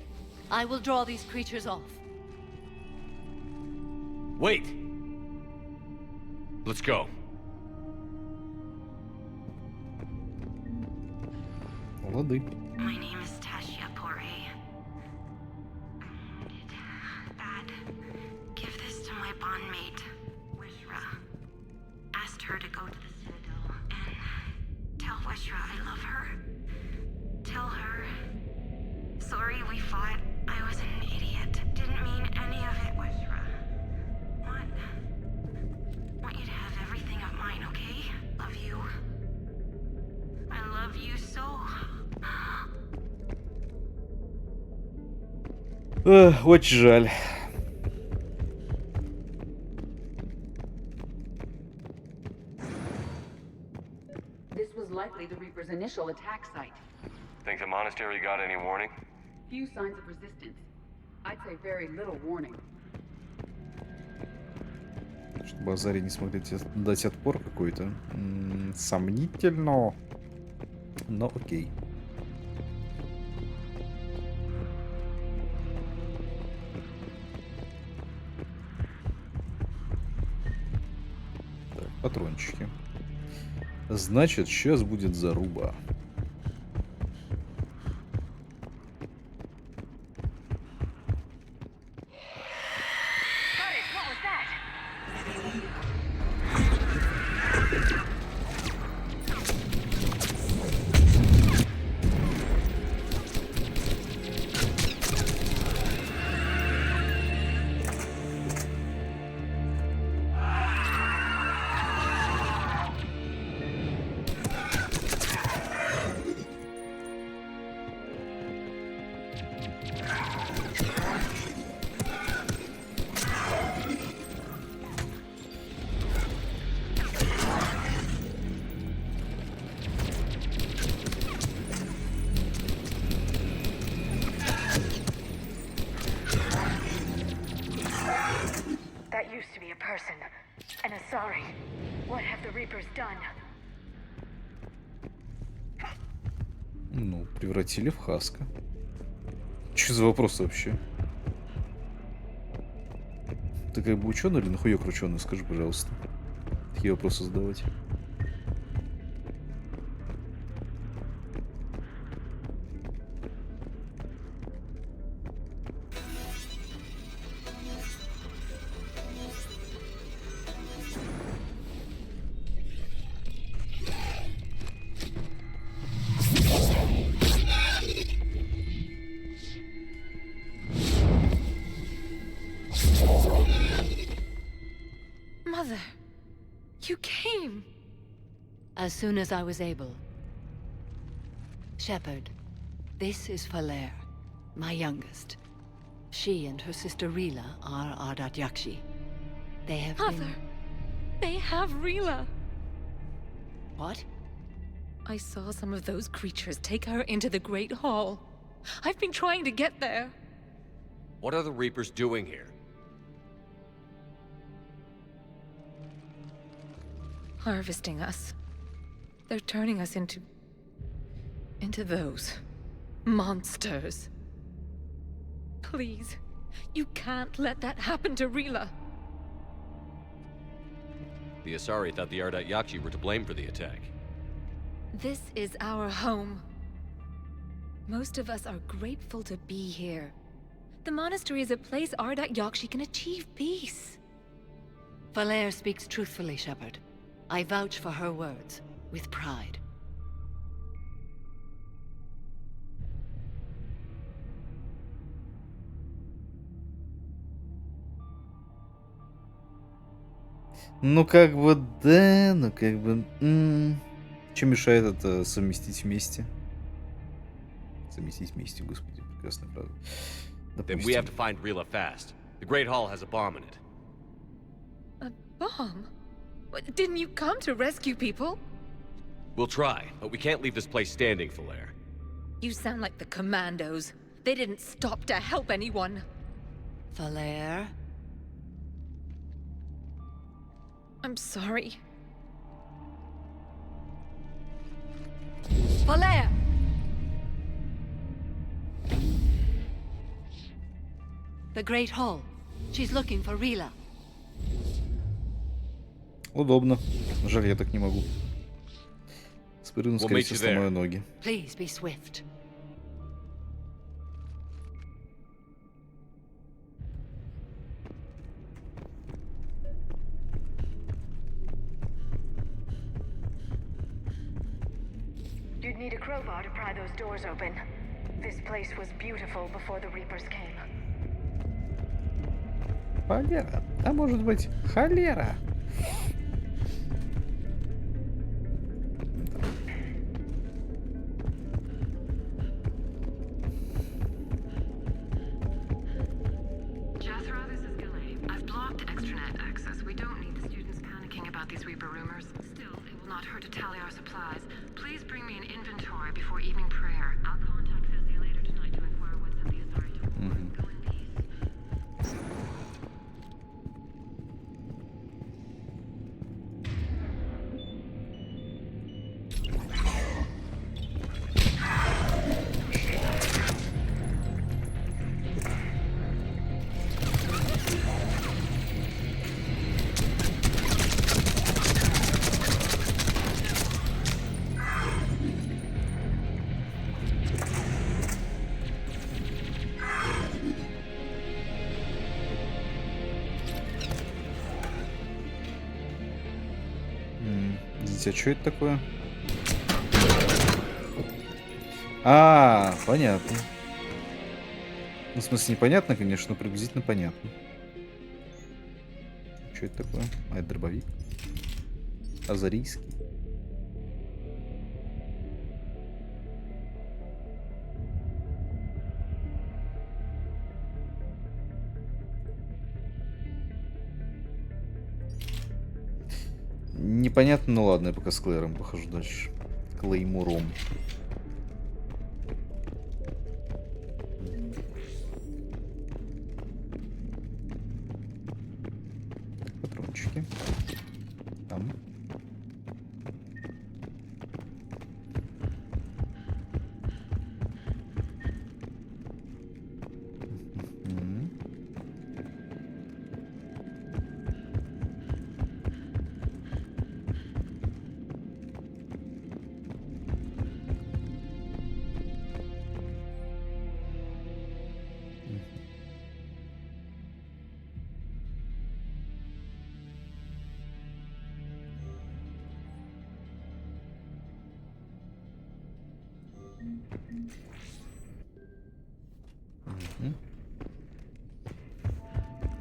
I will draw these creatures off. Wait! Let's go. Лады. My name is Tashia Pore. Dad, give this to my bondmate, Wishra. Asked her to go to the Citadel and tell Wishra I love her. Tell her. Sorry we fought. I was an idiot. Didn't mean any of it, Wishra. Want you to have everything of mine, okay? Love you. I love you so. Очень жаль. This was likely the Reaper's initial attack site. Think the monastery got any warning? Few signs of resistance. I'd say very little warning. Чтобы Азаре не смогли дать отпор какой-то. Сомнительно. Но окей. Так, патрончики. Значит, сейчас будет заруба. That used to be a person. An Asari. What have the Reapers done? Ну, превратили в Хаска. Что за вопрос вообще? Ты как бы ученый или нахуёк ученый? Скажи, пожалуйста. Такие вопросы задавать. Mother, you came. As soon as I was able. Shepard, this is Faler, my youngest. She and her sister Rila are Ardat Yakshi. They have Mother, they have Rila. What? I saw some of those creatures take her into the Great Hall. I've been trying to get there. What are the Reapers doing here? Harvesting us. They're turning us into those monsters. Please, you can't let that happen to Rila. The Asari thought the Ardat Yakshi were to blame for the attack. This is our home. Most of us are grateful to be here. The monastery is a place Ardat Yakshi can achieve peace. Valere speaks truthfully, Shepard. I vouch for her words, with pride. Ну, как бы, да, ну, как бы... Что мешает это совместить вместе? Совместить вместе, господи, прекрасная фраза. Then we have to find Rila fast. The Great Hall has a bomb in it. A bomb? What, didn't you come to rescue people? We'll try, but we can't leave this place standing, Valere. You sound like the commandos. They didn't stop to help anyone. Valere? I'm sorry. Valere! The Great Hall. She's looking for Rila. Удобно. Жаль, я так не могу. Спрыгну, скорее всего, сломаю ноги. Please be swift. You'd need a crowbar to pry those doors open. This place was beautiful before the Reapers came. Холера. А может быть, холера. Jethro, this is Gilly. I've blocked extranet access. We don't need the students panicking about these Reaper rumors. Still, it will not hurt to tally our supplies. Please bring me an inventory before evening prayer. I'll contact Cessia later tonight to inquire what sent the Asari to war. Go in peace. А что это такое? А, понятно. Ну, в смысле, непонятно, конечно, но приблизительно понятно. Что это такое? А, это дробовик. Азарийский. Непонятно, ну ладно, я пока с Клэром похожу дальше. Клеймуром. Патрончики. Там.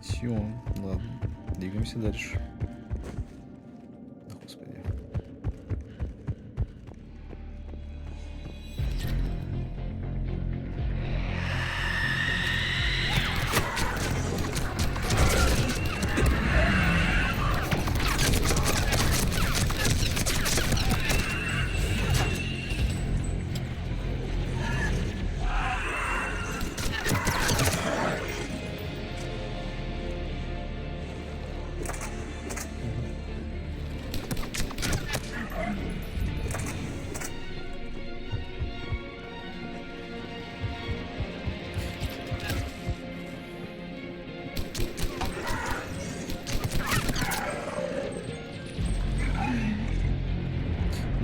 Все, ладно, двигаемся дальше. Господи.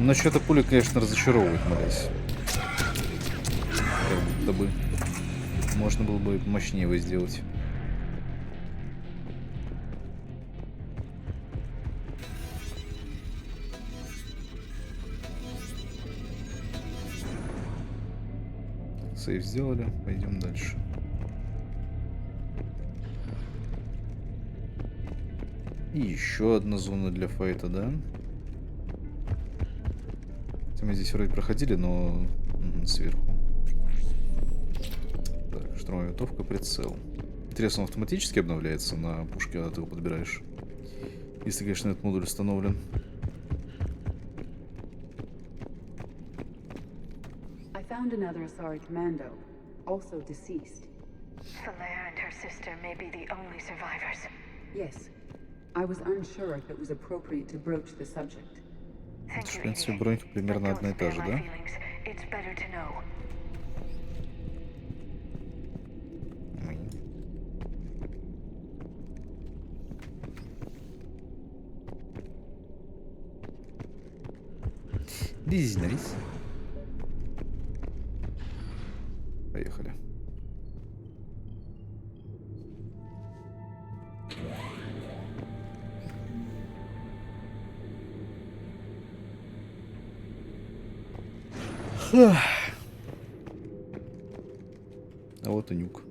Но что-то пуля, конечно, разочаровывает, молясь. Как будто бы можно было бы мощнее его сделать. Сейв сделали, пойдем дальше. И еще одна зона для файта, да? Мы здесь вроде проходили, но сверху. Так, штурмовая винтовка, прицел. Интересно, он автоматически обновляется на пушке, когда ты его подбираешь? Если, конечно, этот модуль установлен. I found another Asari commando, also deceased. Falere and her sister may be the only survivors. Yes. I was unsure if it was appropriate to broach the subject. В принципе, бронька примерно одна и та же, да? Бизнес. Поехали. А вот и нюк.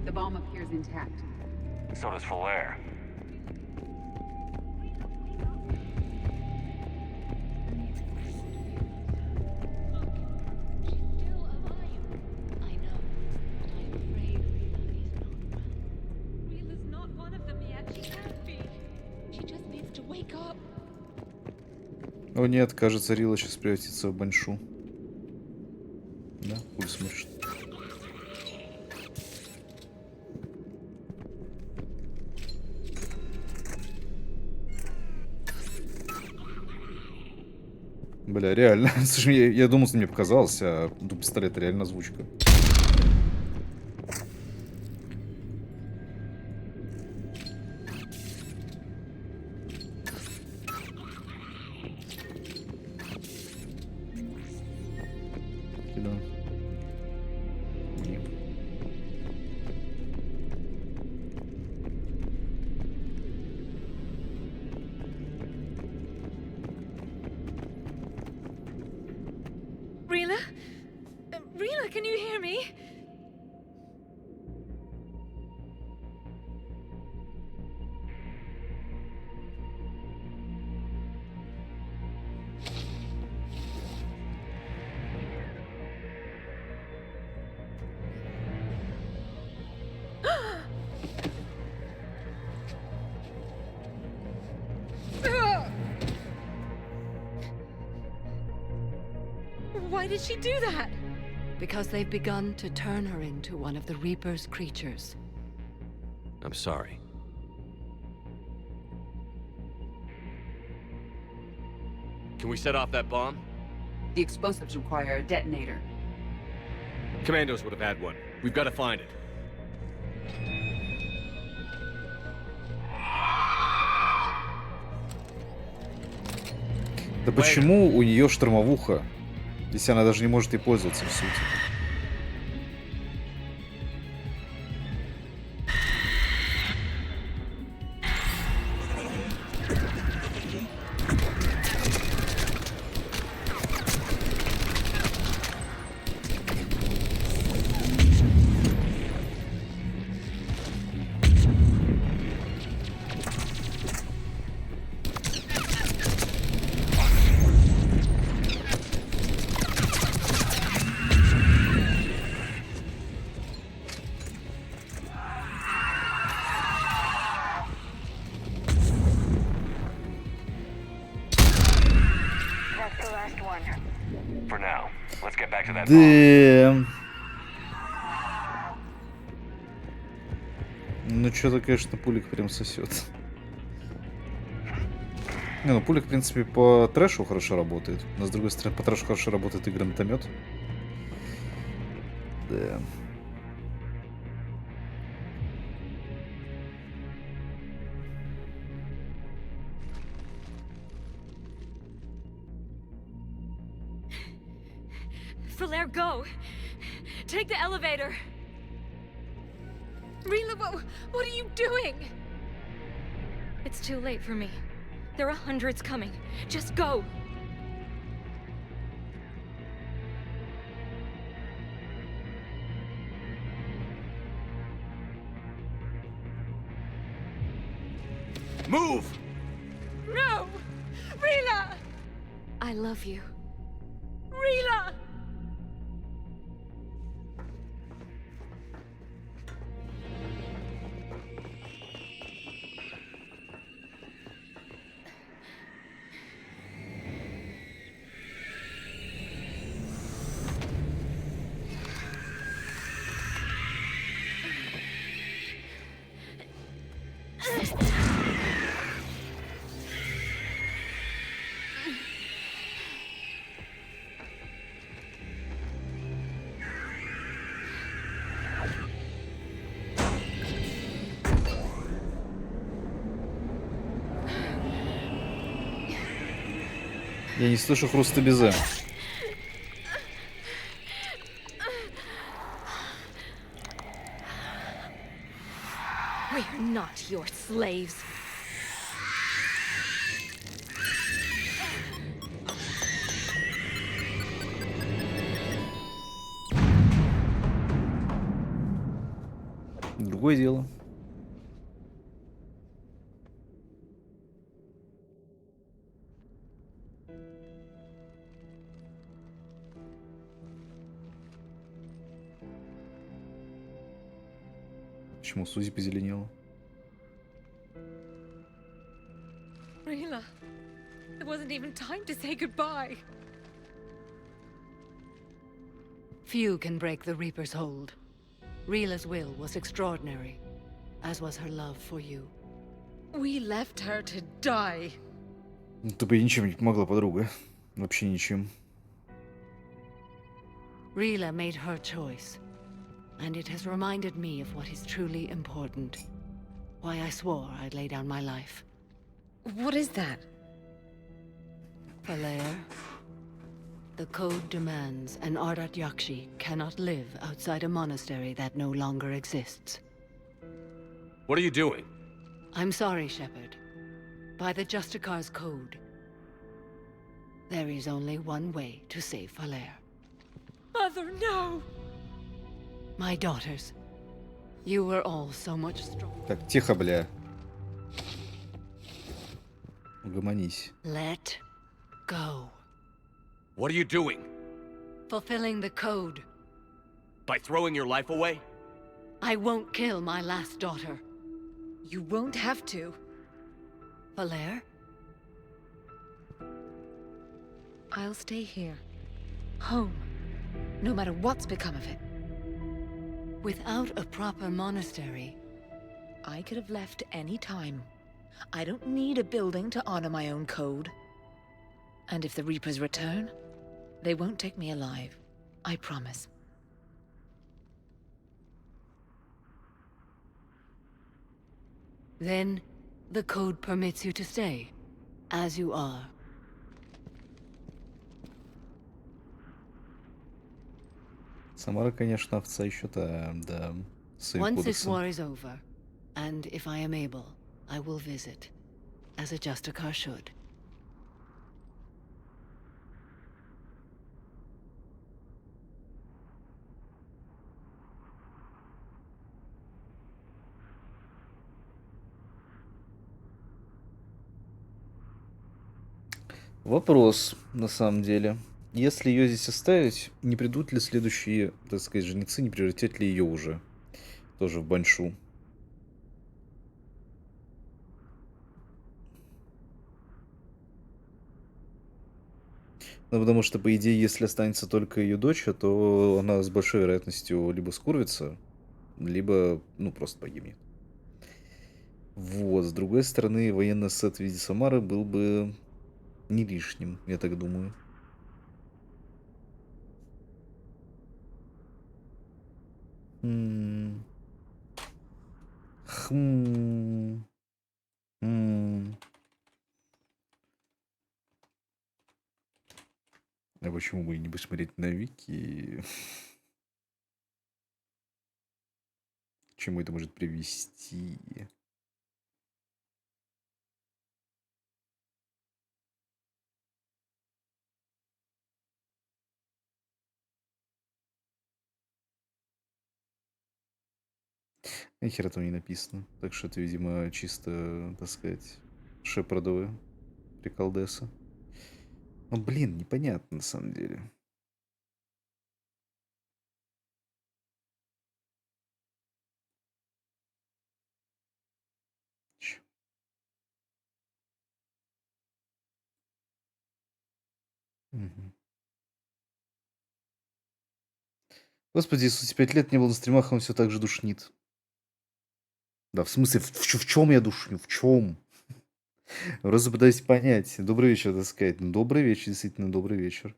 The bomb appears intact. So does Falere. О нет, кажется, Рила сейчас превратится в баньшу. Да, пульс смотришь. Бля, реально. Слушай, я думал, что мне показалось, а до пистолета реально озвучка. Rila, can you hear me? Why did she do that? Because they've begun to turn her into one of the Reaper's creatures. I'm sorry. Can we set off that bomb? The explosives require a detonator. Commandos would have had one. We've got to find it. Да почему у нее штормовуха, если она даже не может ей пользоваться, в сути? Да. Ну, что-то, конечно, пулик прям сосет. Не, ну пулик, в принципе, по трэшу хорошо работает. Но, с другой стороны, по трэшу хорошо работает и гранатомет. Да. Flair, go! Take the elevator! Rila, what are you doing? It's too late for me. There are hundreds coming. Just go! Move! No! Rila! I love you. Rila! Я не слышу хруста безе. We are not your slaves. Другое дело. Почему Сузи позеленела? Rila, it wasn't even time to say goodbye. Few can break the Reaper's hold. Rila's will was extraordinary, as was her love for you. We left her to die. Ты бы ничем не помогла, подруга. Вообще ничем. Rila made her choice, and it has reminded me of what is truly important. Why I swore I'd lay down my life. What is that? Falair, the code demands an Ardat Yakshi cannot live outside a monastery that no longer exists. What are you doing? I'm sorry, Shepard. By the Justicar's code, there is only one way to save Falair. Mother, no! My daughters, you were all so much stronger. Так, тихо, бля. Угомонись. Let go. What are you doing? Fulfilling the code. By throwing your life away? I won't kill my last daughter. You won't have to. Falair? I'll stay here. Home. No matter what's become of it. Without a proper monastery, I could have left any time. I don't need a building to honor my own code. And if the Reapers return, they won't take me alive. I promise. Then the code permits you to stay, as you are. Самара, конечно, овца еще-то, да, с ее Once this кодексом. war is over, and if I am able, I will visit, as a Justicar should. Вопрос, на самом деле. Если ее здесь оставить, не придут ли следующие, так сказать, жнецы, не превратят ли ее уже тоже в баншу? Ну, потому что, по идее, если останется только ее дочь, то она с большой вероятностью либо скурвится, либо, ну, просто погибнет. Вот, с другой стороны, военный сет в виде Самары был бы не лишним, я так думаю. А почему бы и не посмотреть на вики? К чему это может привести? Нихера там не написано. Так что это, видимо, чисто, так сказать, шепардовые приколдесы. Ну, блин, непонятно на самом деле. Мгм. Господи, Иисусе, 5 лет не был на стримах, он все так же душнит. Да, в смысле, в чем я душню? В чем? Просто пытаюсь понять. Добрый вечер, так сказать. Ну, добрый вечер, действительно, добрый вечер.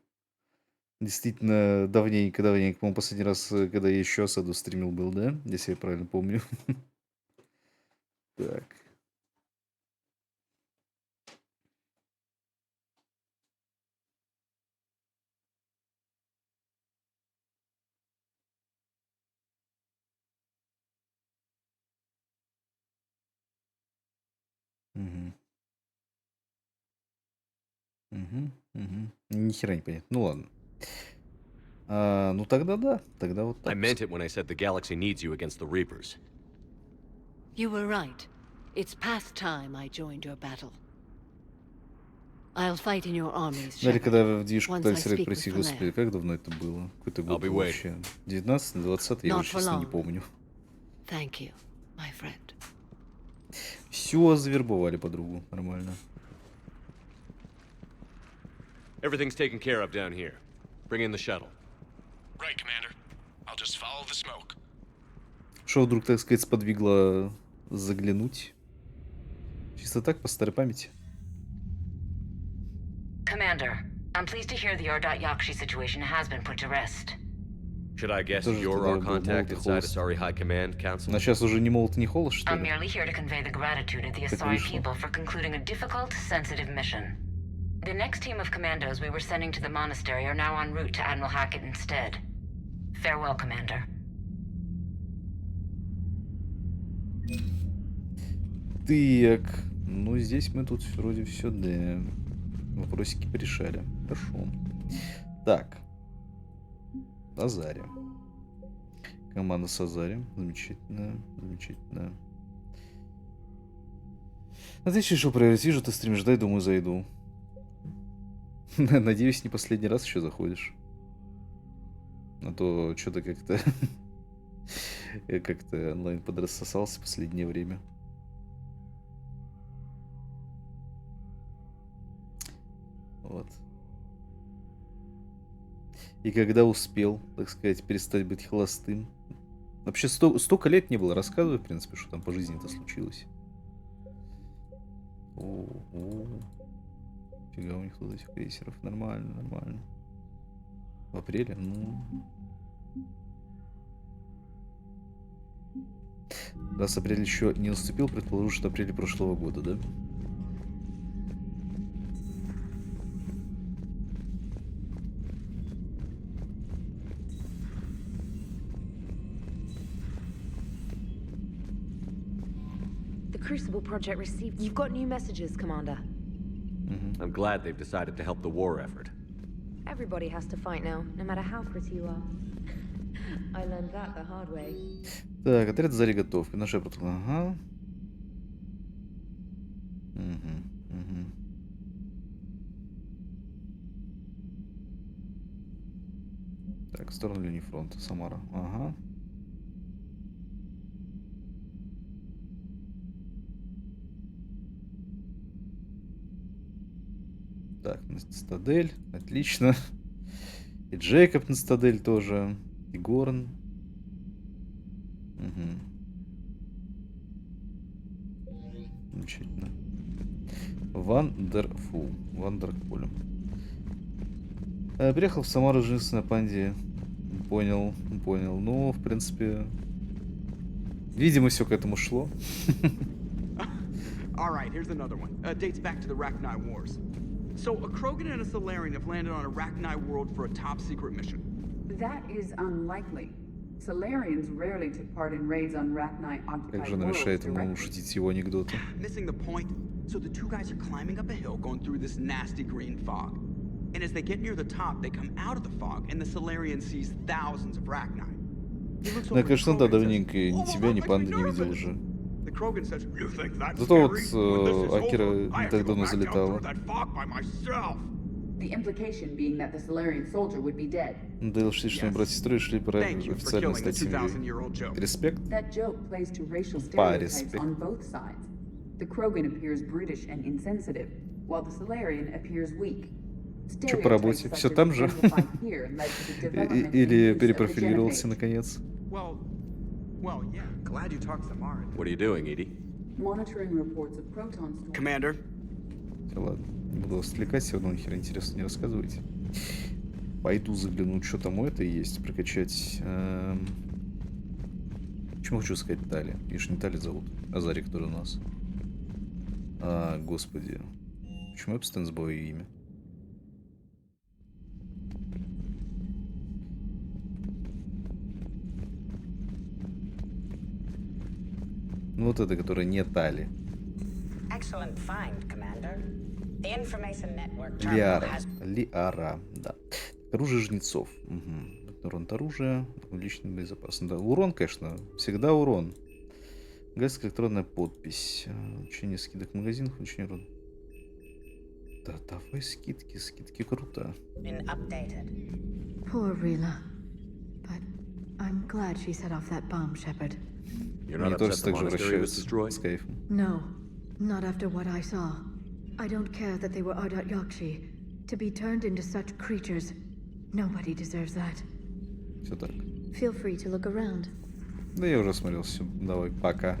Действительно, давненько. По-моему, последний раз, когда я еще осаду стримил, был, да? Если я правильно помню. Так. Мгм. Ни хера не понятно. Ну ладно. Ну тогда да. Тогда вот I так. meant it when I said the galaxy needs you against the Reapers. You were right. It's past time I joined your battle. I'll fight in your armies, Дали, Shepard, когда в движку once I пытались speak пройти, with господи, Falere. как давно это было? Какой-то год be был waiting. вообще. 19, 20, я Not уже, for честно, не long. помню. Thank you, my friend. Все завербовали подругу. Нормально. Everything's taken care of down here. Bring in the shuttle. Right, Commander. I'll just follow the smoke. Что вдруг, так сказать, сподвигло заглянуть? Чисто так, по старой памяти. Commander, I'm pleased to hear the Yakshi situation has been put to rest. Should I guess Тоже you're тогда our был contact молот и inside холост. Asari High Command, Council? А сейчас уже ни молот, ни холост, что I'm ли? merely here to convey the gratitude of the Так Asari вышло. people for concluding a difficult, sensitive mission. The next team of commandos we were sending to the monastery are now en route to Admiral Hackett instead. Farewell, Commander. Так, ну здесь мы тут вроде все, да. Вопросики порешали. Хорошо. Так. Азари. Команда с Азари. Замечательно, замечательно. А ты решил проверить? Вижу, ты стримишь, дай, думаю, зайду. Надеюсь, не последний раз еще заходишь. А то что-то как-то как-то онлайн подрассосался в последнее время. Вот. И когда успел, так сказать, перестать быть холостым. Вообще столько лет не было. Рассказывай, в принципе, что там по жизни-то случилось. Фига у них тут этих крейсеров. Нормально, нормально. В апреле? Ну... Раз апрель еще не наступил, предположу, что апрель прошлого года, да? The Crucible Project received... You've got new messages, Commander. I'm glad they've decided to help the war effort. Everybody has to fight now, no matter how pretty you are. I learned that the hard way. Так, отряд Зари готов. Наша протокол. Ага. Так, в сторону линии фронта. Самара. Ага. Так, на Цитадель. Отлично. И Джейкоб на Цитадель тоже. И Горн. Замечательно. Вандерфул. Вандерполем. Приехал в Самару жениться на панде Понял. Ну, в принципе... Видимо, все к этому шло. Alright, here's another one. Dates back to the Rachni Wars. So, a Krogan and a Solarian have landed on a Rachni world for a top-secret mission. That is unlikely. Solarians rarely took part in raids on Rachni-occupied Как же она worlds мешает ему directly. шутить его анекдоты? Missing the point. So the two guys are climbing up a hill going through this nasty green fog. And as they get near the top, they come out of the fog, and the Solarian sees thousands of Rachni. Да, конечно, да, давненько ни тебя, ни панды не видел уже. Зато вот Акира не так давно залетала. The implication being that the Solarian soldier would be dead. Дейл шли, что брат и сестры шли по официальной статье. Респект? That joke plays to racial Па, stereotypes респект. on both sides. The Krogan appears brutish and insensitive, while the Solarian appears weak. Че по работе? Все там же? Или перепрофилировался наконец? Well, yeah. Glad you talked to Mara. What are you doing, Edie? Monitoring reports of proton storms. Commander. Ладно, не буду вас отвлекать, все равно ни хера интересно не рассказывайте. Пойду загляну, что там у этой есть, прокачать. Почему хочу сказать Тали? Видишь, не Тали зовут, а Зари, который у нас. Господи. Почему я постоянно забываю ее имя? Ну вот это, которая не Тали. Лиара, да. Оружие жнецов. Угу. Урон от оружия, личный безопасность. Да, урон, конечно, всегда урон. Газ, электронная подпись. Учение скидок в магазинах, учение урон. Да, давай скидки круто. Poor Rila. But I'm glad she set off that bomb, Shepard. Мне тоже так же вращаются с кайфом. No, not after what I saw. I don't care that they were Ardat Yakshi. To be turned into such creatures, nobody deserves that. Все так. Feel free to look around. Да я уже смотрел все. Давай, пока.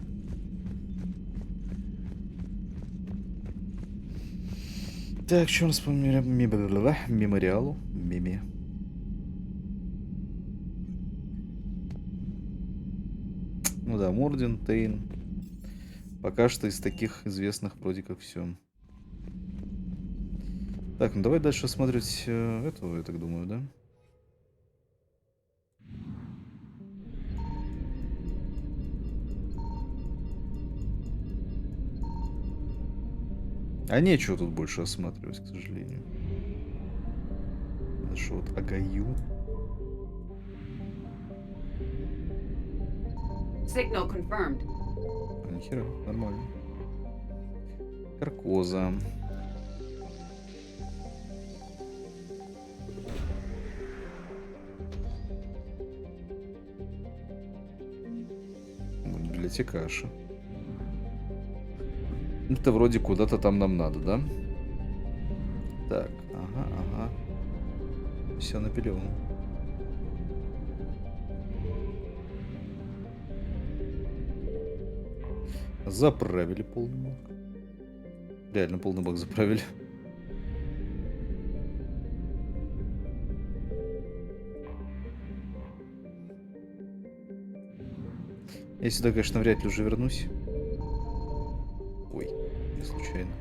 Так, что у нас по мемориалу? Мими. Ну да, Морден, Тейн. Пока что из таких известных вроде как все. Так, ну давай дальше смотреть этого, я так думаю, да? А нечего тут больше осматривать, к сожалению. Это что, вот Агаю? Signal confirmed. Нихера, нормально. Каркоза. Библиотекаша. Это вроде куда-то там нам надо, да? Так, ага. Все напилено. Заправили полный бак. Реально полный бак заправили. Я сюда, конечно, вряд ли уже вернусь. Ой, не случайно.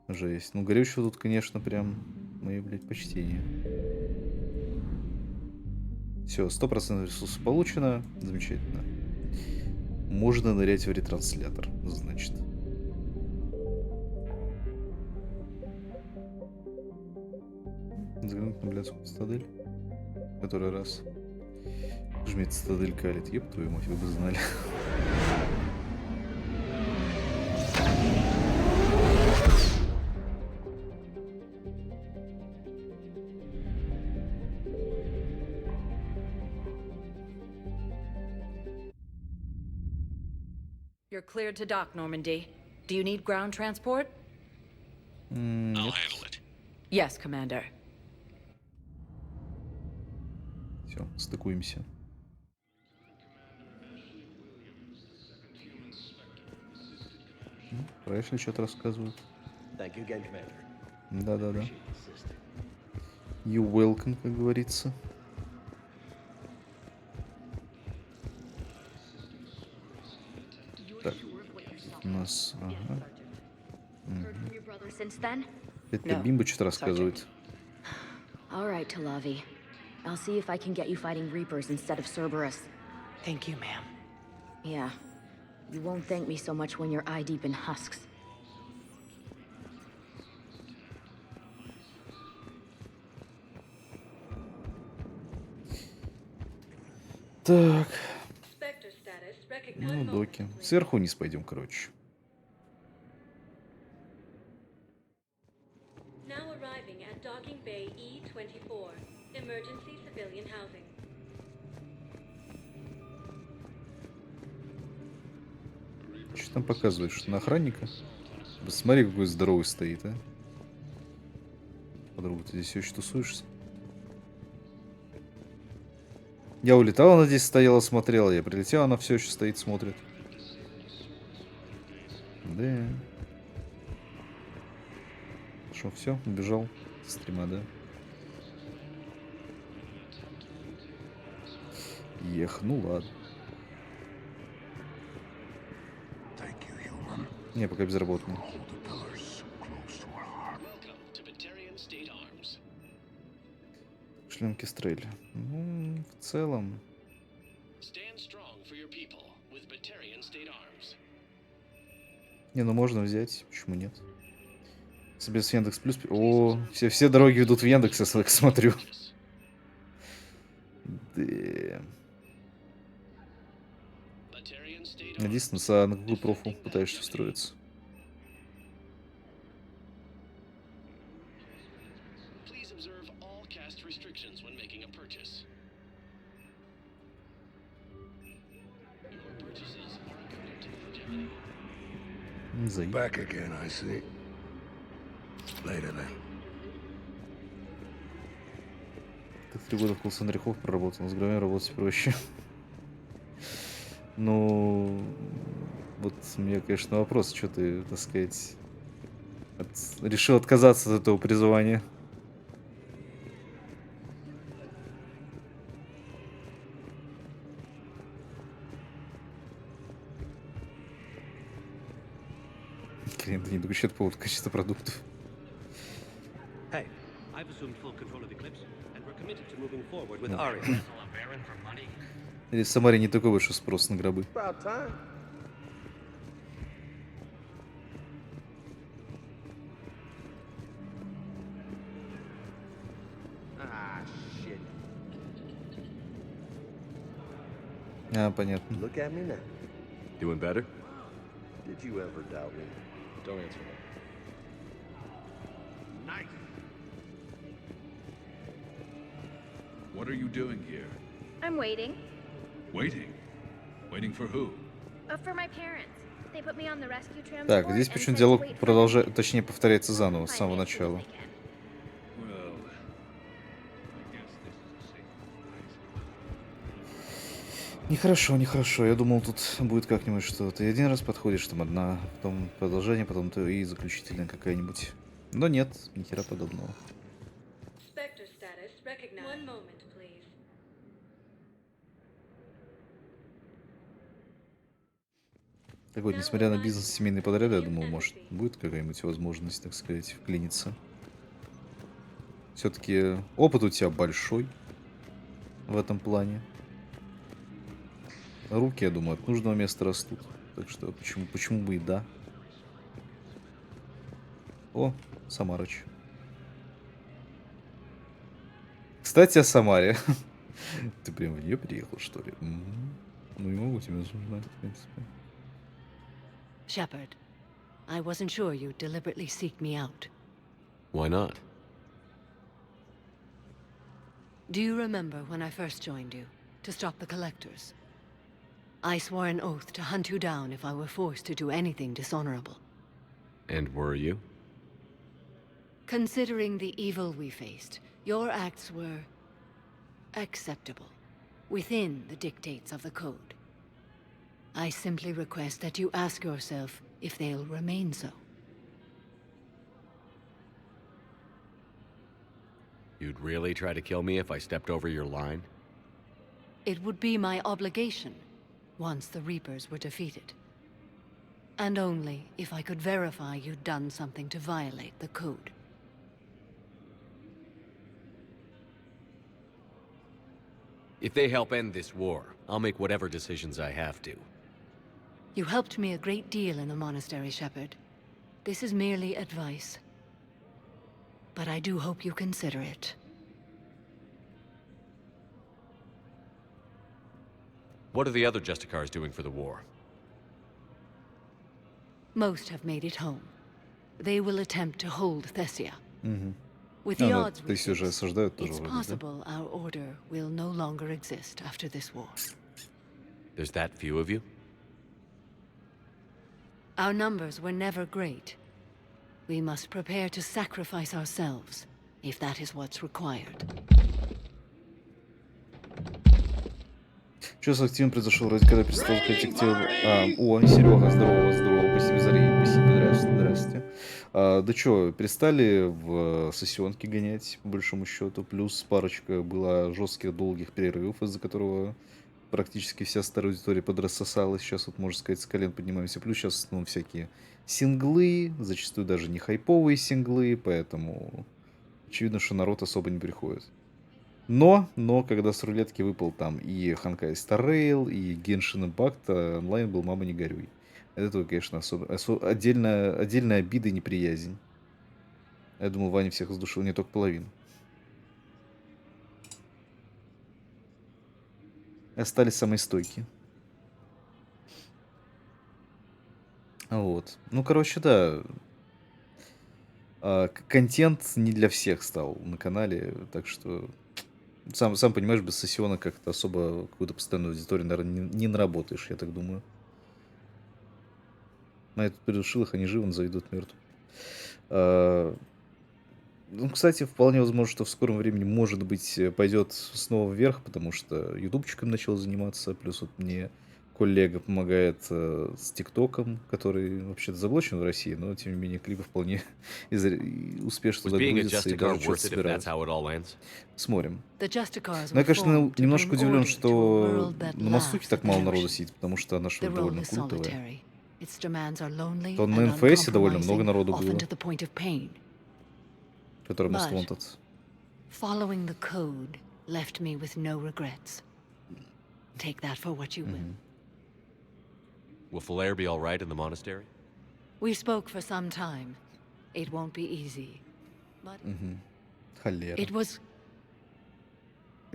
Жесть. Ну, горючего тут, конечно, прям мои, блядь, почтения. Все, 100% ресурсов получено. Замечательно. Можно нырять в ретранслятор, значит. Заглянуть на блядскую цитадель. Который раз. Жми, цитадель калит. Еб твою мать, вы бы знали. You're cleared to dock, Normandy. Do you need ground transport? I'll handle it. Yes, Commander. Все, стыкуемся. Правильно что-то рассказывают. Да. You welcome, как говорится. нас? Ага. Угу. Это Бимба что-то рассказывает. All right, Talavi. I'll see if I can get you fighting Reapers instead of Cerberus. Thank you, ma'am. Yeah. You won't thank me so much when you're eye-deep in husks. Так. Ну, доки. Сверху вниз пойдем, короче. Что там показывает? Что на охранника? Посмотри, какой здоровый стоит, а. Подруга, ты здесь еще тусуешься? Я улетала, она здесь стояла, смотрела. Я прилетела, она все еще стоит, смотрит. Да. Что, все, убежал с стрима, да? Эх, ну ладно. Не, пока безработный. Шлем Кестрель. Ну, в целом. Не, ну можно взять, почему нет? Себе с Яндекс Плюс. О, все дороги ведут в Яндекс, я смотрю. Да. Единственное, на какую профу пытаешься устроиться? Back again, I see. Later then. Ты 3 года в колл-центре Хов проработал, с гравами работать проще. Ну, вот у меня, конечно, вопрос, что ты, так сказать, решил отказаться от этого призвания. Клиенты не докучат по поводу качества продуктов. Или в Самаре не такой большой спрос на гробы. А, понятно. Doing better? Did you ever doubt me? Don't answer that. Nice. What are you doing here? I'm waiting. Waiting? Waiting for who? For my parents. They put me on the rescue transport. Так, здесь почему диалог продолжает, точнее, повторяется заново, с самого начала. Нехорошо, нехорошо. Я думал, тут будет как-нибудь что-то. И один раз подходишь, там одна, потом продолжение, потом то и заключительная какая-нибудь. Но нет, ни хера подобного. Так вот, несмотря на бизнес и семейные подряды, я думал, может, будет какая-нибудь возможность, так сказать, вклиниться. Все-таки опыт у тебя большой в этом плане. Руки, я думаю, от нужного места растут. Так что почему бы и да. О, Самарыч. Кстати, о Самаре. Ты прям в нее приехал, что ли? Ну, не могу тебя знать, в принципе. Shepard, I wasn't sure you'd deliberately seek me out. Why not? Do you remember when I first joined you, to stop the Collectors? I swore an oath to hunt you down if I were forced to do anything dishonorable. And were you? Considering the evil we faced, your acts were acceptable, within the dictates of the Code. I simply request that you ask yourself if they'll remain so. You'd really try to kill me if I stepped over your line? It would be my obligation, once the Reapers were defeated. And only if I could verify you'd done something to violate the code. If they help end this war, I'll make whatever decisions I have to. You helped me a great deal in the monastery, Shepard. This is merely advice. But I do hope you consider it. What are the other Justicars doing for the war? Most have made it home. They will attempt to hold Thessia. Угу. With the odds То есть уже осаждают тоже it's вроде, да? possible our order will no longer exist after this war. There's that few of you? Our numbers were never great. We must prepare to sacrifice ourselves, if that is what's required. Что с активом произошло? Вроде когда перестал ходить актив... О, Серега, здорово, здорово, спасибо за рейд, спасибо, здрасте. Да чё, перестали в сессионки гонять, по большому счету, плюс парочка была жестких долгих перерывов, из-за которого практически вся старая аудитория подрассосалась. Сейчас вот, можно сказать, с колен поднимаемся. Плюс сейчас в основном всякие синглы, зачастую даже не хайповые синглы, поэтому очевидно, что народ особо не приходит. Но, когда с рулетки выпал там и Honkai Star Rail, и Genshin Impact, онлайн был мама не горюй. Это, конечно, отдельная обида и неприязнь. Я думал, Ваня всех сдушил, не только половину. Остались самые стойкие. Вот. Ну, короче, да. Контент не для всех стал на канале, так что... Сам понимаешь, без сессионок как-то особо какую-то постоянную аудиторию, наверное, не наработаешь, я так думаю. На этот придушил их, они живо заведут мертвым. Ну, кстати, вполне возможно, что в скором времени, может быть, пойдет снова вверх, потому что ютубчиком начал заниматься, плюс вот мне коллега помогает с ТикТоком, который вообще-то заблочен в России, но, тем не менее, клипы вполне успешно туда грузятся и даже что-то собирают. Смотрим. Но я, конечно, немножко удивлен, что на Мастуке так мало народу сидит, потому что она же довольно культовая. То на НФСе довольно много народу было, который Most Wanted. Following the code left me with no regrets. Take that for what you will. Will Falair be all right in the monastery? We spoke for some time. It won't be easy, but it was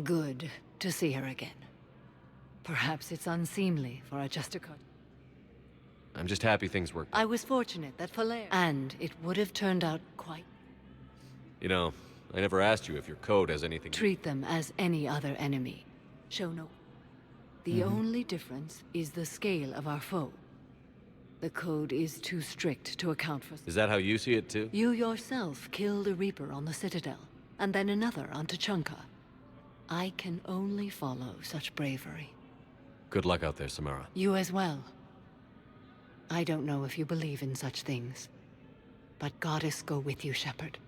good to see her again. Perhaps it's unseemly for a Justicar. I'm just happy things worked. I was fortunate that Falair... And it would have turned out quite... You know, I never asked you if your code has anything... Treat them as any other enemy. Show no... The only difference is the scale of our foe. The code is too strict to account for... Is that how you see it, too? You yourself killed a Reaper on the Citadel, and then another on Tuchanka. I can only follow such bravery. Good luck out there, Samara. You as well. I don't know if you believe in such things, but Goddess go with you, Shepard.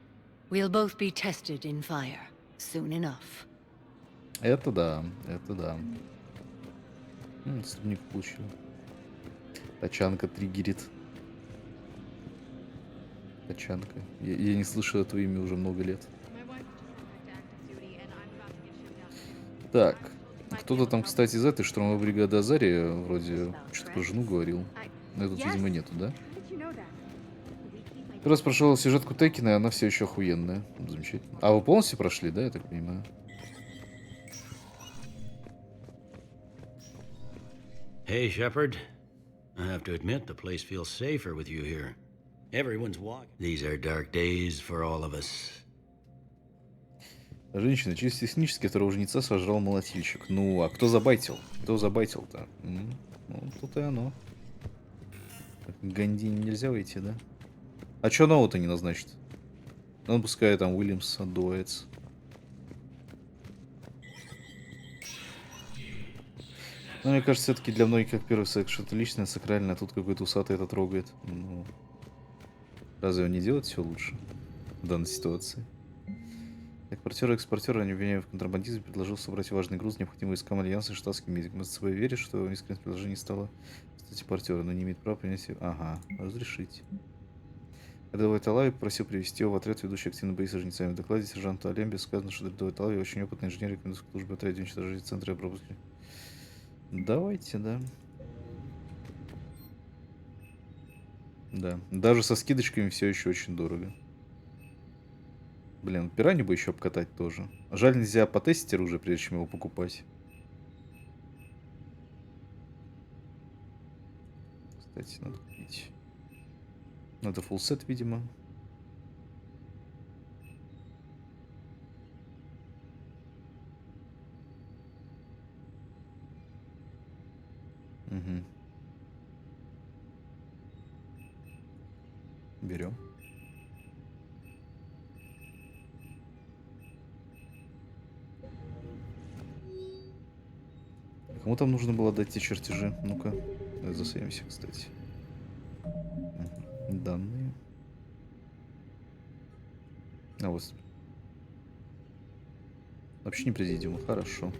We'll both be tested in fire, soon enough. Это да, это да. Ступник получил. Тачанка триггерит. Тачанка. Я не слышал это имя уже много лет. Так. Кто-то там, кстати, из этой штурмовой бригады Азария вроде что-то про жену говорил. Но тут, видимо, нету, да? Раз прошел сюжетку Текина, и она все еще охуенная. Замечательно. А вы полностью прошли, да, я так понимаю? Hey, Shepard. I have to admit, the place feels safer with you here. Everyone's walking. These are dark days for all of us. Женщина, чисто технически второго жнеца сожрал молотильщик. Ну, а кто забайтил? Кто забайтил-то? Ну, тут и оно. Гандине нельзя войти, да? А чё нового-то не назначит? Ну, пускай там Уильямс отдувается. Ну, мне кажется, все-таки для многих как первый секс что-то личное, сакральное, а тут какой-то усатый это трогает. Ну, разве он не делает все лучше в данной ситуации? Экспортер, не обвиняя в контрабандизме, предложил собрать важный груз, необходимый войскам Альянса и штатским медикам. СЦБ верит, что искренность предложения стала стать импортера, но не имеет права принять... Ага, разрешить. Рядовой Талави попросил привести его в отряд, ведущий активные бои с жнецами. В докладе сержанта Алемби сказано, что рядовой Талави очень опытный инженер, рекомендуется к службе в отряде уничтожения центра обработки. Давайте, да. Да, даже со скидочками все еще очень дорого. Блин, пиранью бы еще обкатать тоже. Жаль, нельзя потестить оружие, прежде чем его покупать. Кстати, надо купить. Надо фуллсет, видимо. Угу. Берем. Кому там нужно было дать те чертежи? Ну-ка, засейвимся, кстати. Данные. А вот. Вообще не президиум, хорошо.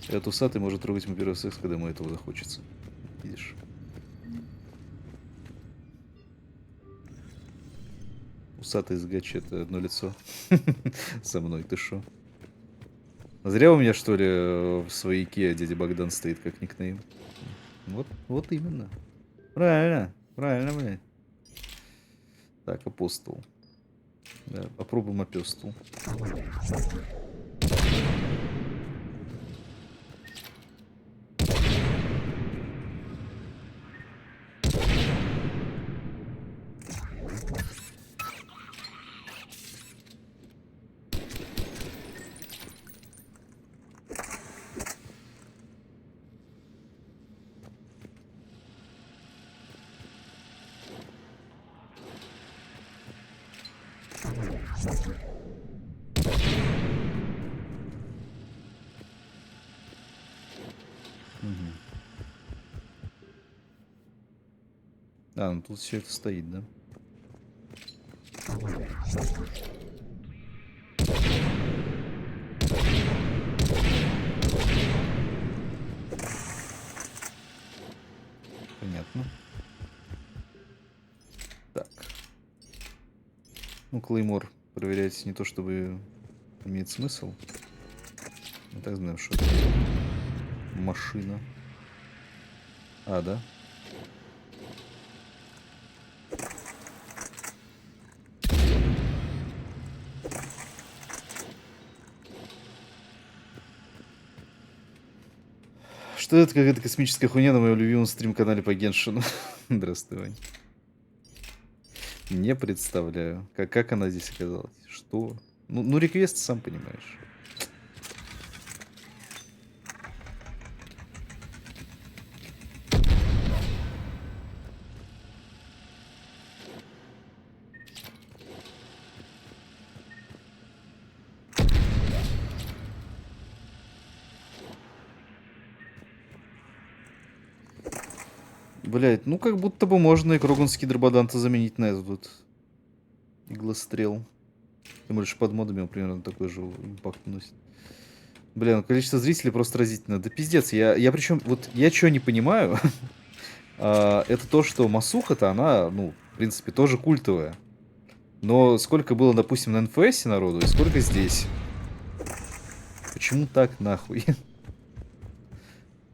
Этот усатый может трогать ему первый секс, когда ему этого захочется. Видишь? Усатый с гачи — это одно лицо. Со мной, ты шо? Зря у меня, что ли, в свояке дядя Богдан стоит как никнейм. Вот именно. Правильно, правильно, блядь. Так, апостол. Да, попробуем апостол. А, ну тут все это стоит, да? Понятно. Так. Ну, клеймор проверять не то чтобы имеет смысл. Мы так знаем, что это машина. А, да? Что это какая-то космическая хуйня на моем любимом стрим-канале по Геншину. Здравствуй, Вань. Не представляю, как она здесь оказалась. Что? Ну, реквест, сам понимаешь. Блять, ну как будто бы можно и Кроганский Дрободанта заменить на этот вот иглострел. Тем более, под модами он примерно такой же импакт носит. Блин, количество зрителей просто разительно. Да пиздец, я причем, вот я чего не понимаю, это то, что Масуха-то она, ну, в принципе, тоже культовая. Но сколько было, допустим, на НФСе народу и сколько здесь? Почему так нахуй?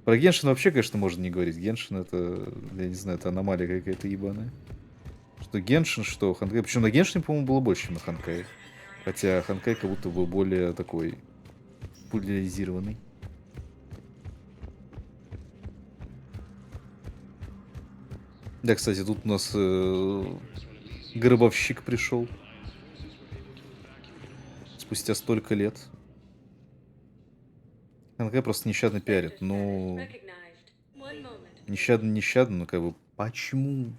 Про Геншин вообще, конечно, можно не говорить. Геншин это, я не знаю, это аномалия какая-то ебаная. Что Геншин, что Ханкай. Причем на Геншине, по-моему, было больше, чем на Ханкай. Хотя Ханкай как будто бы более такой популяризированный. Да, кстати, тут у нас гробовщик пришел. Спустя столько лет. Ханкай просто нещадно пиарит, но... Нещадно, но как бы... Почему?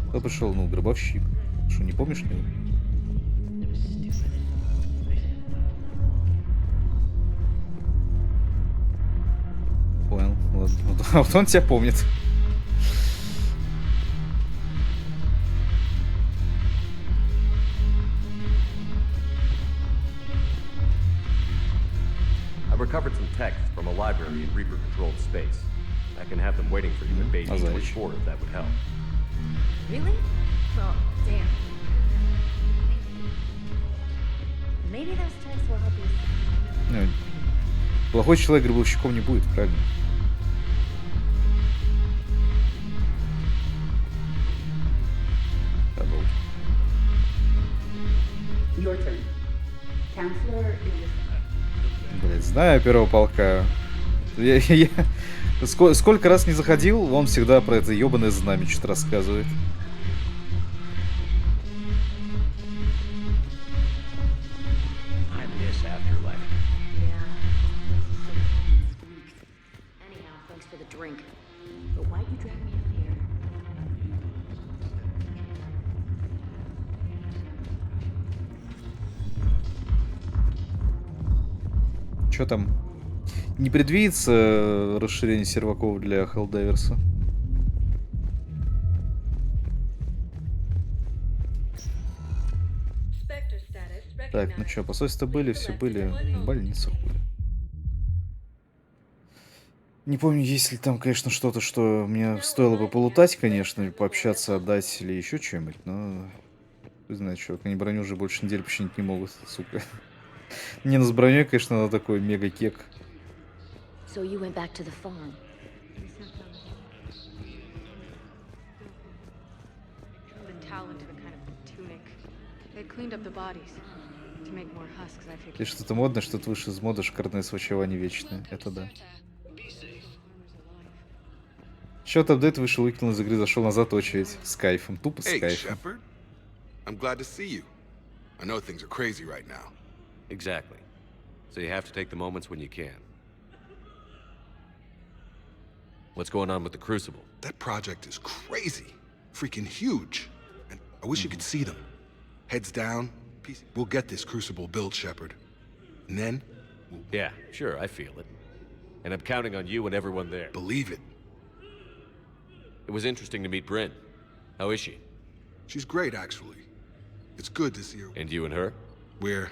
Кто пришел? Ну, гробовщик. Что, не помнишь него? Понял, ладно. Вот он тебя помнит. I recovered some texts from a library in Reaper-controlled space. I can have them waiting for you at Bay 24 if that would help. Really? Oh, damn. Maybe those texts will help you. Плохой человек гробовщиком не будет, правильно? Your turn. Counselor is... Блять, знаю первого полка. Сколько раз не заходил, он всегда про это ебаное знамя что-то рассказывает. Что там? Не предвидится расширение серваков для Helldivers'а? Так, ну что, посольства были, все были. Больница хули. Не помню, есть ли там, конечно, что-то, что мне стоило бы полутать, конечно, пообщаться, отдать или еще что-нибудь, но... Ты знаешь, что, они броню уже больше недели починить не могут, сука. Не, ну с броней, конечно, надо такой мега-кек. So you went back to the farm. The towel into a kind of tunic. They cleaned up the bodies to make more husks, I figured. И что-то модное, что-то выше из мода, шикарное свачевание вечное. Это да. Счет апдейт вышел, выкинул из игры, зашел назад, очередь. С кайфом. Тупо с кайфом. Shepard. I'm glad to see you. I know things are crazy right now. Exactly. So you have to take the moments when you can. What's going on with the Crucible? That project is crazy. Freaking huge. And I wish you could see them. Heads down. We'll get this Crucible built, Shepard. And then... Yeah, sure, I feel it. And I'm counting on you and everyone there. Believe it. It was interesting to meet Bryn. How is she? She's great, actually. It's good to see her. And you and her? We're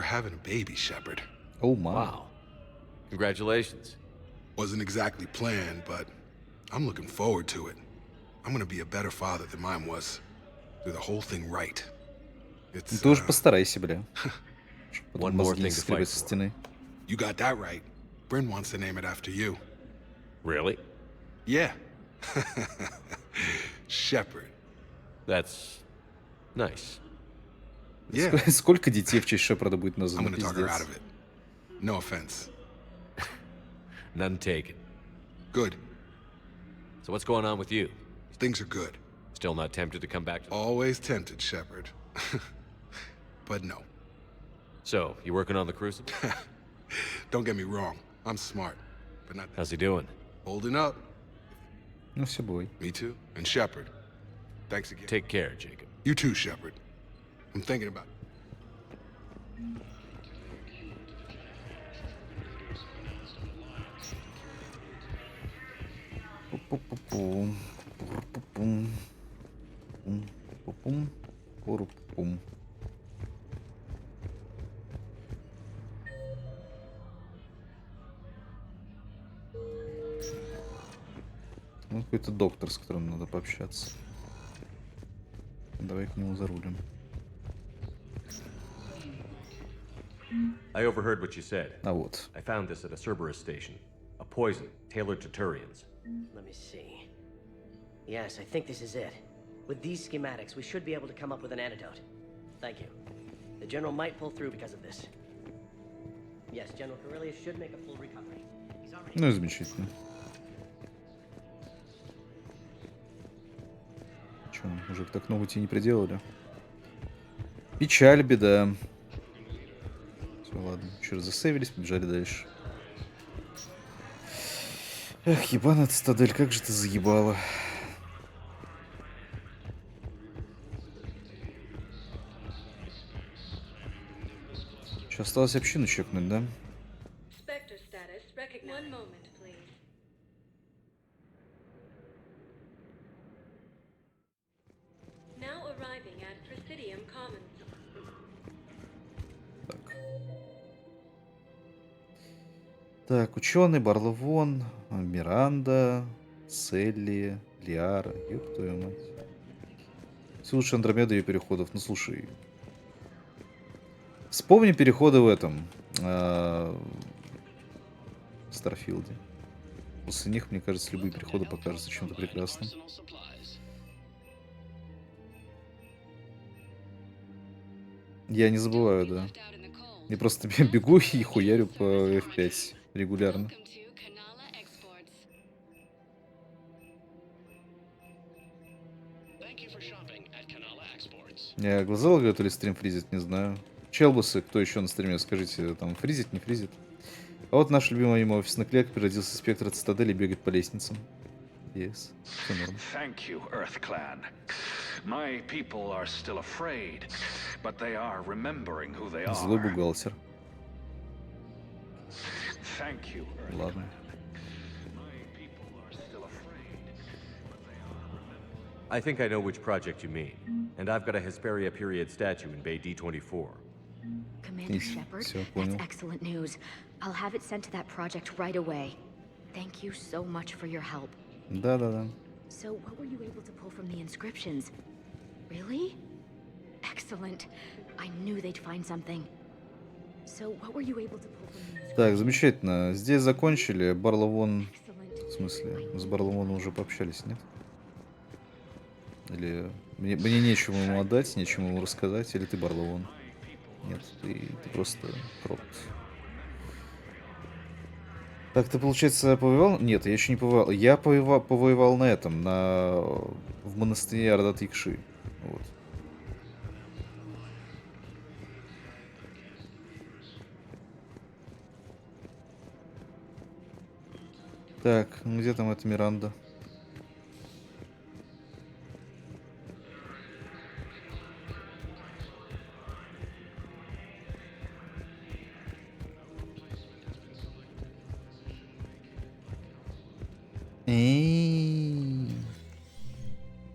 having a baby, Shepard. Oh, my. Wow. Congratulations. Wasn't exactly planned, but I'm looking forward to it. I'm gonna be a better father than mine was. Do the whole thing right. It's, Ты уж постарайся, бля. One more thing to fight со стены. You got that right. Bryn wants to name it after you. Really? Yeah. Shepard. That's nice. Yeah. Сколько детей в честь Шепарда будет I'm названо, gonna talk her out пиздец. of it. No offense. None taken. Good. So what's going on with you? Things are good. Still not tempted to come back to... Always tempted, Shepard. But no. So, you working on the Crucible? Don't get me wrong. I'm smart, but not... How's he doing? Holding up. Ну, все бой. Me too. And Shepard. Thanks again. Take care, Jacob. You too, Shepard. I'm thinking about it. Пу-пу-пу-пум. Пу-пу-пум. Пум-пу-пум. Пу-ру-пум. Ну, какой-то доктор, с которым надо пообщаться. Давай к нему зарулим. I overheard what you said. А вот. I found this at a Cerberus station. A poison tailored to Turians. Let me see. Yes, I think this is it. With these schematics, we should be able to come up with an antidote. Thank you. The General might pull through because of this. Yes, General Corellius should make a full recovery. He's already... Ну и замечательно. Че, уже так ногти не приделали? Печаль, беда. Все, ладно. Еще раз засейвились, побежали дальше. Эх, ебаная цитадель, как же ты заебала. Сейчас осталось общину чекнуть, да? Spectre status recognized. One moment, please. Now arriving at Presidium Commons. Так, ученый, Барловон, Миранда, Селли, Лиара. Ёб твою мать. Все лучше Андромеда и переходов. Ну слушай. Вспомни переходы в этом. Старфилде. После них, мне кажется, любые переходы покажутся чем-то прекрасным. Я не забываю, да. Я просто бегу и хуярю по F5 регулярно. Я глаза лагают или стрим фризит, не знаю. Челбусы, кто еще на стриме, скажите, там фризит, не фризит? А вот наш любимый Мимо офисный клерк переродился из спектра цитадели и бегает по лестницам. Yes, все норм. Thank you, Earth Clan. My people are still afraid, but they are remembering who they are. Злой бухгалтер. Thank you, Earth Ладно. I think I know which project you mean. And I've got a Hesperia period statue in Bay D24. Commander Shepard, that's excellent news. I'll have it sent to that project right away. Thank you so much for your help. Да-да-да. So what were you able to pull from the inscriptions? Really? Excellent. I knew they'd find something. So what were you able to pull from the inscriptions? Так, замечательно. Здесь закончили. Барловон... В смысле? С Барловоном уже пообщались, нет? Или мне нечего ему отдать, нечему ему рассказать, или ты Барловон? Нет, ты просто крот. Так, ты, получается, повоевал? Нет, я еще не повоевал. Я повоевал на этом, в монастыре Ардат-Якши. Вот. Так, где там эта Миранда?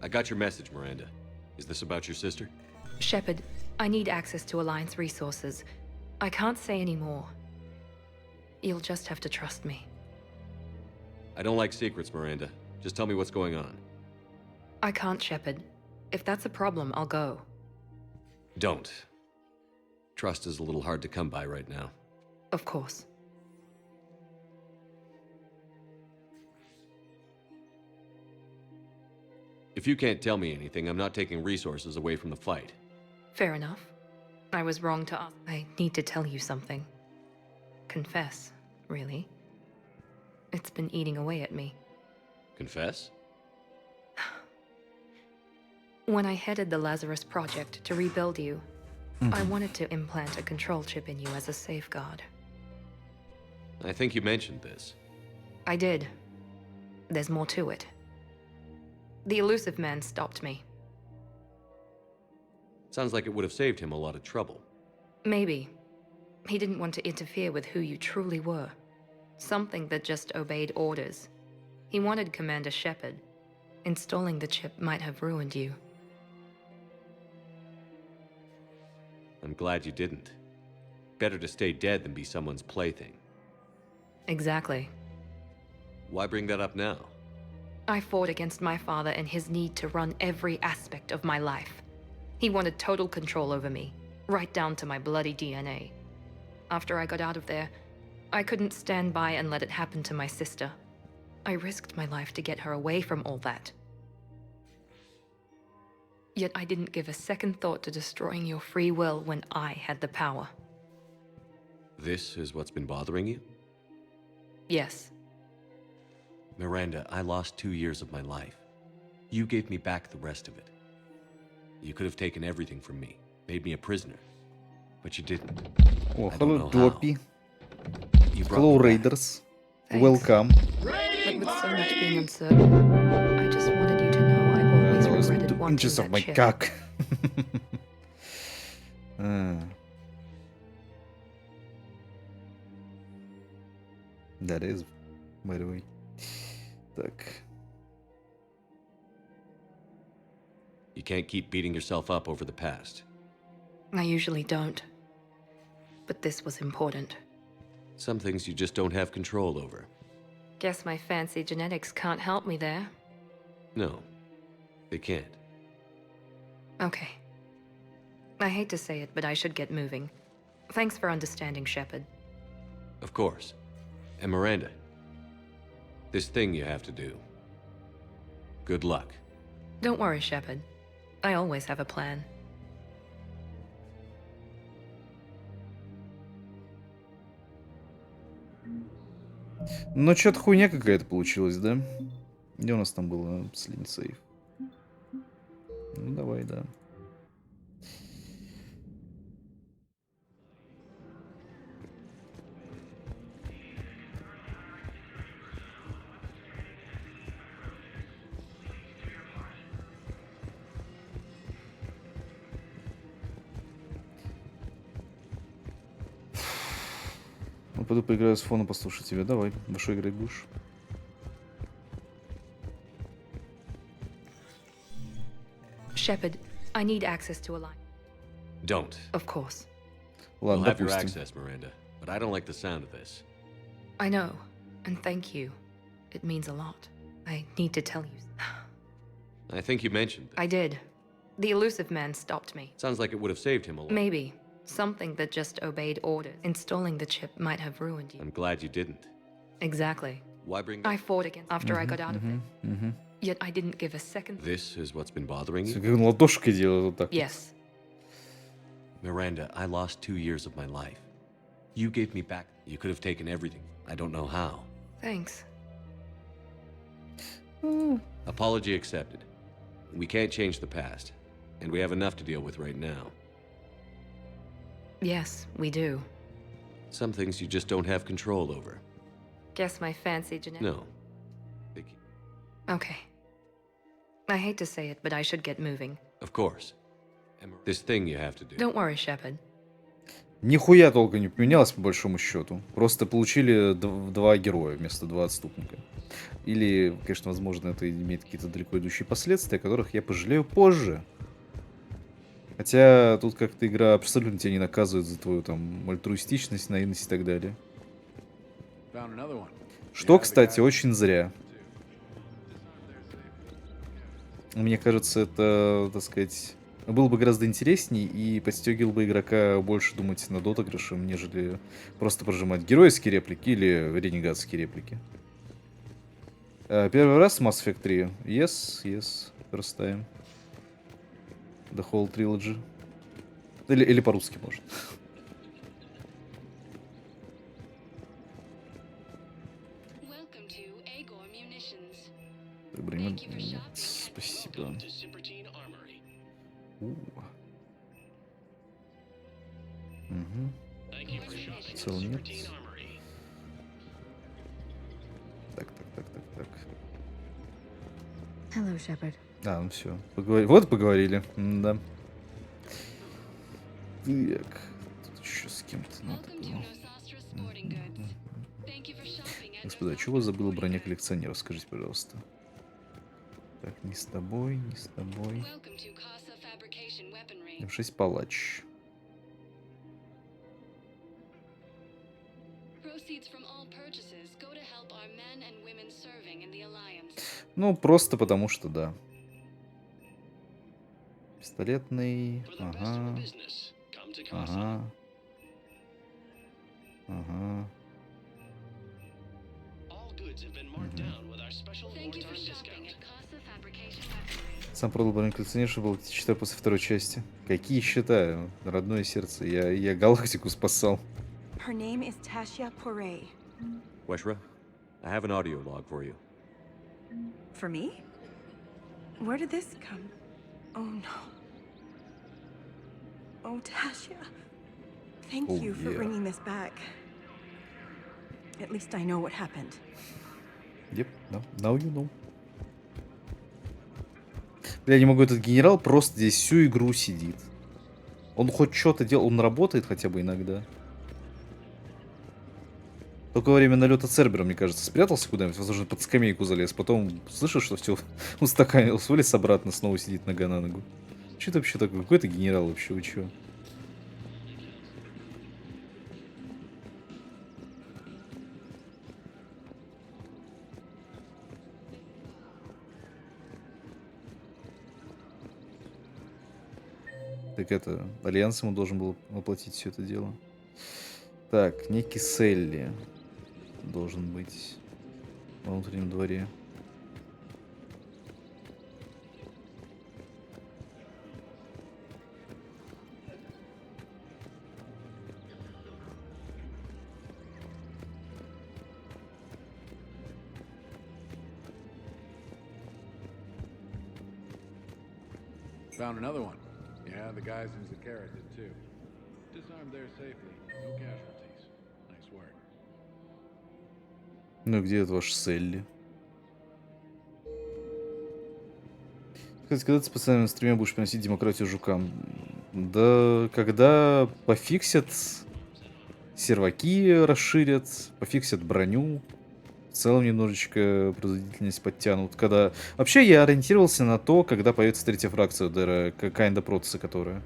I got your message, Miranda. Is this about your sister? Shepard, I need access to Alliance resources. I can't say any more. You'll just have to trust me. I don't like secrets, Miranda. Just tell me what's going on. I can't, Shepard. If that's a problem, I'll go. Don't. Trust is a little hard to come by right now. Of course. If you can't tell me anything, I'm not taking resources away from the fight. Fair enough. I was wrong to ask. I need to tell you something. Confess, really. It's been eating away at me. Confess? When I headed the Lazarus Project to rebuild you, I wanted to implant a control chip in you as a safeguard. I think you mentioned this. I did. There's more to it. The elusive man stopped me. Sounds like it would have saved him a lot of trouble. Maybe. He didn't want to interfere with who you truly were. Something that just obeyed orders. He wanted Commander Shepard. Installing the chip might have ruined you. I'm glad you didn't. Better to stay dead than be someone's plaything. Exactly. Why bring that up now? I fought against my father and his need to run every aspect of my life. He wanted total control over me, right down to my bloody DNA. After I got out of there, I couldn't stand by and let it happen to my sister. I risked my life to get her away from all that. Yet I didn't give a second thought to destroying your free will when I had the power. This is what's been bothering you? Yes. Miranda, I lost 2 years of my life. You gave me back the rest of it. You could have taken everything from me, made me a prisoner. But you didn't. Oh, hello, Doppy. Hello, Raiders. Thanks. Welcome. But with so much being uncertain, I just wanted you to know I always regretted wanting Inches of that my chip. cock. That is, by the way. Так. You can't keep beating yourself up over the past. I usually don't. But this was important. Some things you just don't have control over. Guess my fancy genetics can't help me there. No, they can't. Okay. I hate to say it, but I should get moving. Thanks for understanding, Shepard. Of course. And Miranda, this thing you have to do. Good luck. Don't worry, Shepard. I always have a plan. Ну, что-то хуйня какая-то получилась, да? Где у нас там было последний сейв? Ну, давай, да. Ну, пойду поиграю с фоном, послушаю тебя. Давай, во что играть будешь? Shepard, I need access to a line. Don't. Of course. Ладно, We'll have your допустим. access, Miranda, but I don't like the sound of this. I know, and thank you. It means a lot. I need to tell you. I think you mentioned this. I did. The elusive man stopped me. Sounds like it would have saved him a lot. Maybe. Something that just obeyed orders. Installing the chip might have ruined you. I'm glad you didn't. Exactly. Why bring I fought against after I got out of there. Yet I didn't give a second. This is what's been bothering Как you? он ладошкой делает вот так. Yes. Miranda, I lost 2 years of my life. You gave me back. You could have taken everything. I don't know how. Thanks. Apology accepted. We can't change the past, and we have enough to deal with right now. Yes, we do. Some things you just don't have control over. Guess my fancy genetic. No. Okay. I hate to say it, but I should get moving. Of course. This thing you have to do. Don't worry, Shepard. Нихуя толком не поменялось, по большому счету. Просто получили два героя вместо 2 отступника. Или, конечно, возможно, это имеет какие-то далеко идущие последствия, о которых я пожалею позже. Хотя тут как-то игра абсолютно тебя не наказывает за твою там альтруистичность, наивность и так далее. Что, кстати, очень зря. Мне кажется, это, так сказать, было бы гораздо интересней и подстегивал бы игрока больше думать над отыгрышем, нежели просто прожимать геройские реплики или ренегатские реплики. Первый раз в Mass Effect 3. Yes, first time. The whole trilogy. Или по-русски, может. Блин, спасибо. Цел нет. Так. Hello, Shepard. Ну все. Вот поговорили. Да. Так. Тут еще с кем-то надо было. Господа, чего забыла броня коллекционера? Скажите, пожалуйста. Так, не с тобой, не с тобой. F6 палач. Ну, просто потому что да. Пистолетный. Ага. Сам продал броню коллекционера, чтобы был счета после второй части. Какие счета? Родное сердце. Я галактику спасал. Her name is Tasha Poray. Weshra, I have an audio log for you. For me? Where did this come? Oh no. Oh, Tasha. Thank you for bringing this back. At least I know what happened. Yep, now you know. Бля, не могу, этот генерал просто здесь всю игру сидит. Он хоть что-то делает, он работает хотя бы иногда. Только во время налета Цербера, мне кажется, спрятался куда-нибудь, возможно, под скамейку залез. Потом слышишь, что все устаканилось, вылез обратно, снова сидит нога на ногу. Что это вообще такое? Какой это генерал вообще? Вы чё? Так это, Альянс ему должен был воплотить все это дело. Так, некий Селли должен быть во внутреннем дворе. Found another one. Yeah, the guys in Zakara did too. Disarmed there safely. No casualties. Nice work. Ну где это ваш Селли? Кстати, когда ты с постоянными стримами будешь приносить демократию жукам? Да, когда пофиксят серваки, расширят, пофиксят броню, в целом немножечко производительность подтянут. Когда... Вообще я ориентировался на то, когда появится третья фракция ДР, kinda процесса, которая.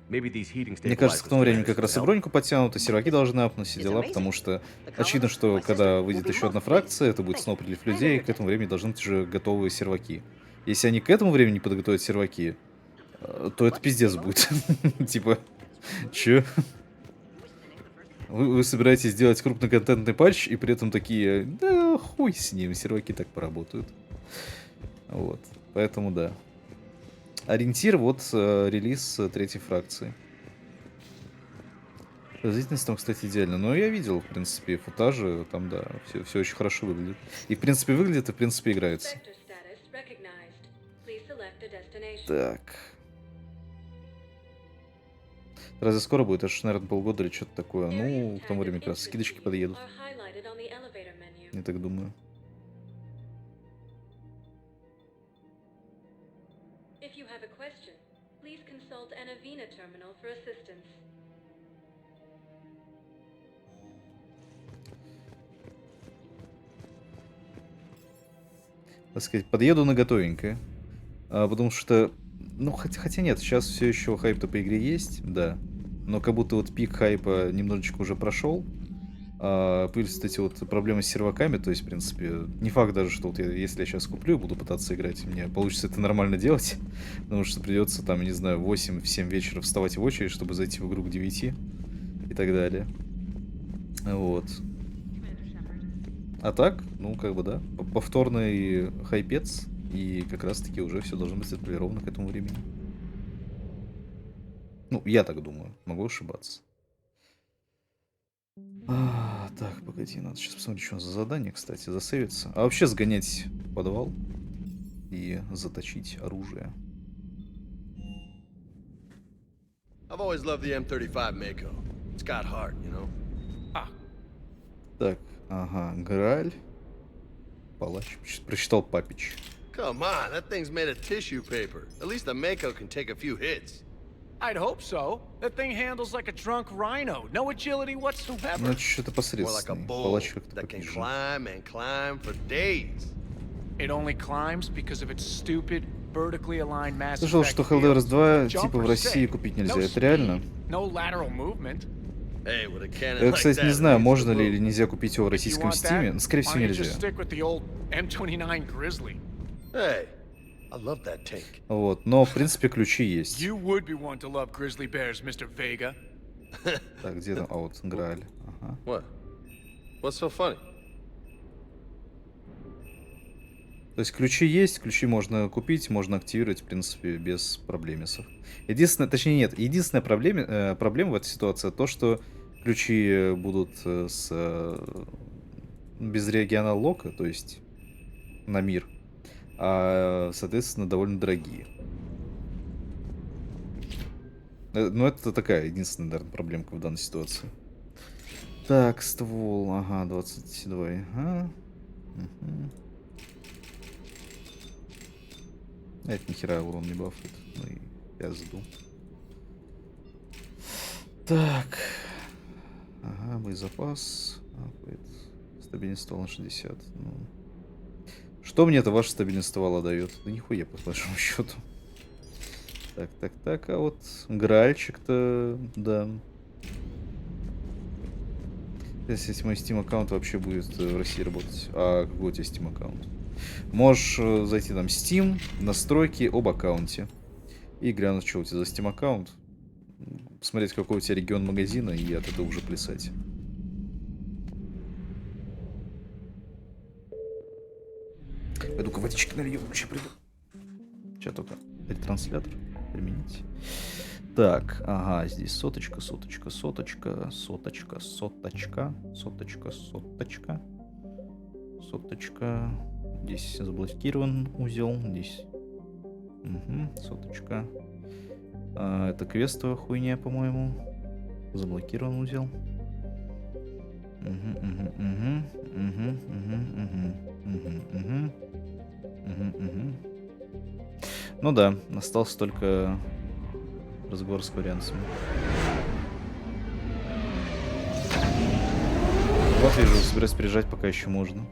Мне кажется, к тому времени как раз и броньку подтянут, и серваки должны апнуть все дела, потому что очевидно, что когда выйдет еще одна фракция, это будет снова прилив людей, и к этому времени должны быть уже готовые серваки. Если они к этому времени подготовят серваки, то это пиздец будет. Типа, чё? Вы собираетесь сделать крупноконтентный патч, и при этом такие, да хуй с ним, серваки так поработают. Вот, поэтому да. Ориентир вот релиз третьей фракции. Производительность там, кстати, идеально. Но я видел, в принципе, футажи, там, да, все очень хорошо выглядит. И, в принципе, выглядит, и, в принципе, играется. Так. Разве скоро будет? Аж, наверное, полгода или что-то такое. Ну, к тому времени как раз скидочки подъедут. Я так думаю. Так сказать, подъеду на готовенькое. Потому что, ну, хотя нет, сейчас все еще хайп-то по игре есть, да. Но как будто вот пик хайпа немножечко уже прошел. Появились вот эти вот проблемы с серваками, то есть, в принципе, не факт даже, что вот если я сейчас куплю, буду пытаться играть, мне получится это нормально делать, потому что придется там, не знаю, в 8-7 вечера вставать в очередь, чтобы зайти в игру к 9 и так далее. Вот. А так, ну, как бы, да, повторный хайпец, и как раз-таки уже все должно быть отполировано к этому времени. Ну, я так думаю, могу ошибаться. Так, погоди, надо сейчас посмотреть, что за задание, кстати, засейвиться. А вообще сгонять в подвал и заточить оружие. Так, ага, Грааль. Палач. Прочитал Папич. Come on, that thing's made of tissue paper. At least a Mako can take a few hits. I'd hope so. That thing handles like a drunk rhino. No agility whatsoever. Ну, это что-то посредственное. Палач как-то can climb and climb for days. It only climbs because of its stupid, vertically aligned mass. Слышал, что Helldivers 2 типа в России купить нельзя. Это реально? No lateral movement. Я, кстати, не знаю, можно ли или нельзя купить его в российском стиме. Скорее всего, нельзя. Вот, но, в принципе, ключи есть. Так, где там? А вот, Грааль. Ага. То есть ключи есть, ключи можно купить, можно активировать, в принципе, без проблемисов. Единственное, точнее нет, единственная проблема в этой ситуации то, что ключи будут без регионал лока, то есть на мир, а, соответственно, довольно дорогие. Но это такая единственная, наверное, проблемка в данной ситуации. Так, ствол, ага, 22, ага. Угу. Это нихера урон не бафает. Ну и я жду. Так. боезапас. Стабильность ствола на 60. Ну. Что мне это ваша стабильность ствола дает? Да нихуя, по большому счету. Так, а вот гральчик-то, да. Если мой Steam аккаунт вообще будет в России работать. А какой у тебя Steam аккаунт? Можешь зайти там Steam, настройки об аккаунте. И глянуть, что у тебя за Steam аккаунт. Посмотреть, какой у тебя регион магазина, и от этого уже плясать. Пойду-ка водички налью, вообще приду. Сейчас только ретранслятор применить. Так, ага, здесь соточка. Здесь заблокирован узел, здесь. Угу, соточка. Это квестовая хуйня, по-моему. Заблокирован узел. Ну да, остался только разговор с курянцами. Вот вижу, собираюсь приезжать, пока еще можно.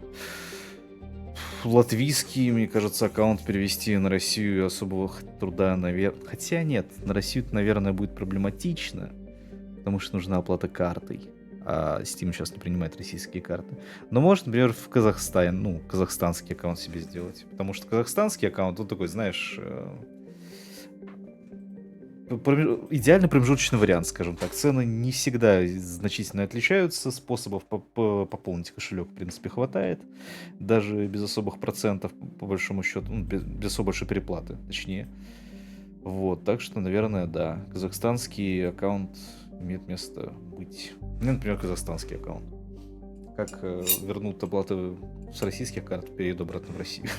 Латвийский, мне кажется, аккаунт перевести на Россию особого труда, наверное. Хотя нет, на Россию это, наверное, будет проблематично, потому что нужна оплата картой. А Steam сейчас не принимает российские карты. Но может, например, в Казахстане, ну, казахстанский аккаунт себе сделать. Потому что казахстанский аккаунт, он такой, знаешь, идеальный промежуточный вариант, скажем так. Цены не всегда значительно отличаются, способов пополнить кошелек, в принципе, хватает. Даже без особых процентов, по большому счету, ну, без особо большой переплаты, точнее. Вот, так что, наверное, да, казахстанский аккаунт имеет место быть. Ну, например, казахстанский аккаунт. Как вернут оплаты с российских карт, перейду обратно в Россию.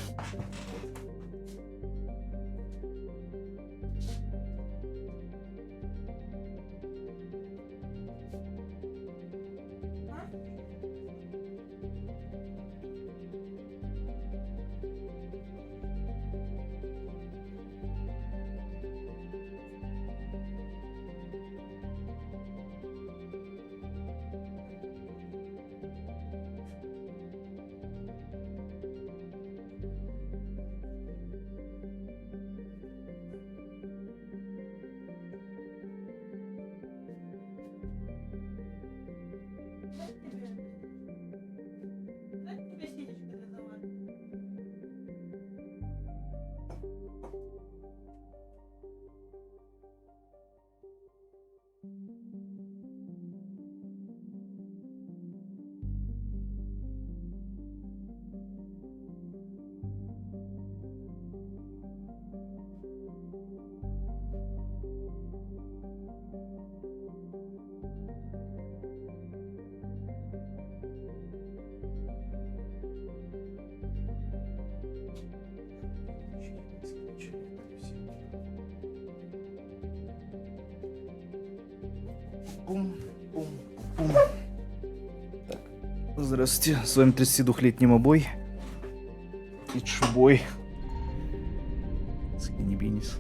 Так, здравствуйте, с вами 32-летний мобой. Итшбой. Скинни-бинис.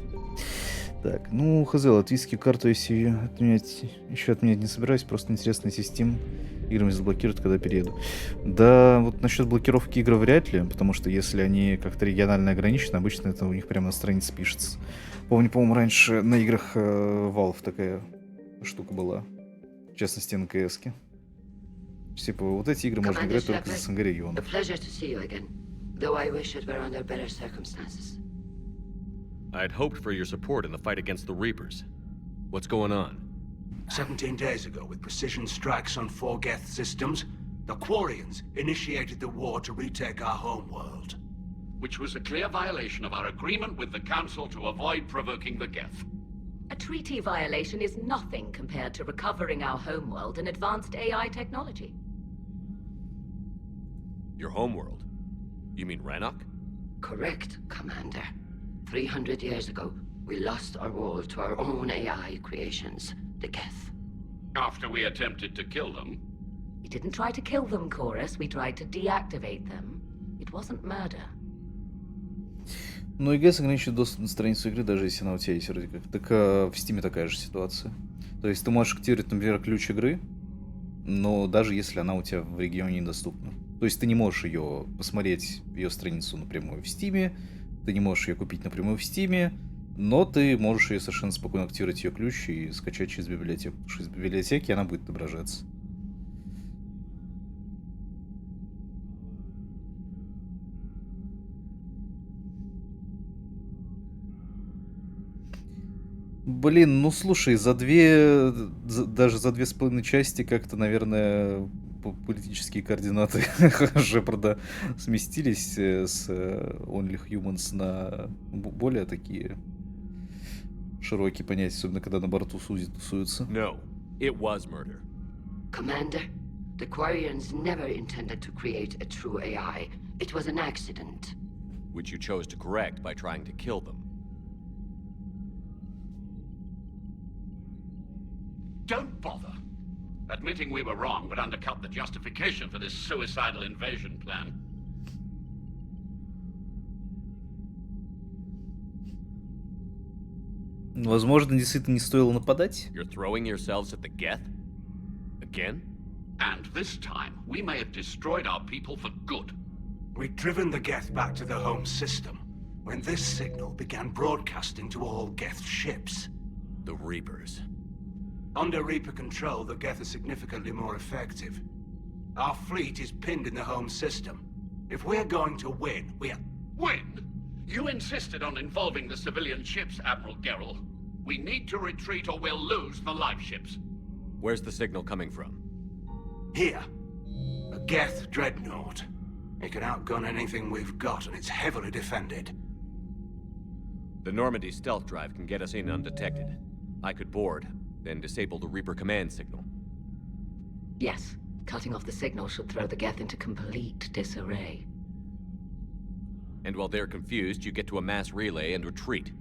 Так, ну, хз, латвийские карты, если отменять, еще отменять не собираюсь, просто интересно, если Steam играми заблокируют, когда перееду. Да, вот насчет блокировки игр вряд ли, потому что если они как-то регионально ограничены, обычно это у них прямо на странице пишется. Помню, по-моему, раньше на играх Valve такая штука была. В частности, на КС-ке. Типа, вот эти игры можно играть только за СНГ регионов. I'd hoped for your support in the fight against the Reapers. What's going on? 17 days ago, with precision strikes on 4 Geth systems, the Quarians initiated the war to retake our homeworld. Which was a clear violation of our agreement with the Council to avoid provoking the Geth. A treaty violation is nothing compared to recovering our homeworld and advanced AI technology. Your homeworld? You mean Rannoch? Correct, Commander. 300 years ago, we lost our world to our own AI creations, the Geth. After we attempted to kill them. We didn't try to kill them, Chorus. We tried to deactivate them. It wasn't murder. Но ЕГЭ ограничивает доступ на страницу игры, даже если она у тебя есть вроде как. Так в Steam такая же ситуация. То есть ты можешь активировать, например, ключ игры, но даже если она у тебя в регионе недоступна. То есть ты не можешь ее посмотреть, ее страницу напрямую в Стиме, ты не можешь ее купить напрямую в Стиме, но ты можешь ее совершенно спокойно активировать ее ключ и скачать через библиотеку. Потому что из библиотеки она будет отображаться. Блин, ну слушай, даже за 2,5 части как-то, наверное, политические координаты Шепарда сместились с Only Humans на более такие широкие понятия, особенно когда на борту Сузи тусуются. No, it was murder. Commander, the Quarians never intended to create a true AI. It was an accident. Which you chose to correct by trying to kill them. Don't bother. Admitting we were wrong would undercut the justification for this suicidal invasion plan. Возможно, действительно не стоило нападать. You're throwing yourselves at the Geth? Again? And this time, we may have destroyed our people for good. We'd driven the Geth back to the home system when this signal began broadcasting to all Geth ships. The Reapers. Under Reaper control, the Geth are significantly more effective. Our fleet is pinned in the home system. If we're going to win, Win? You insisted on involving the civilian ships, Admiral Gerrel. We need to retreat or we'll lose the live ships. Where's the signal coming from? Here. A Geth dreadnought. It can outgun anything we've got, and it's heavily defended. The Normandy stealth drive can get us in undetected. I could board, then disable the Reaper command signal. Yes, cutting off the signal should throw the Geth into complete disarray. And while they're confused, you get to a mass relay and retreat.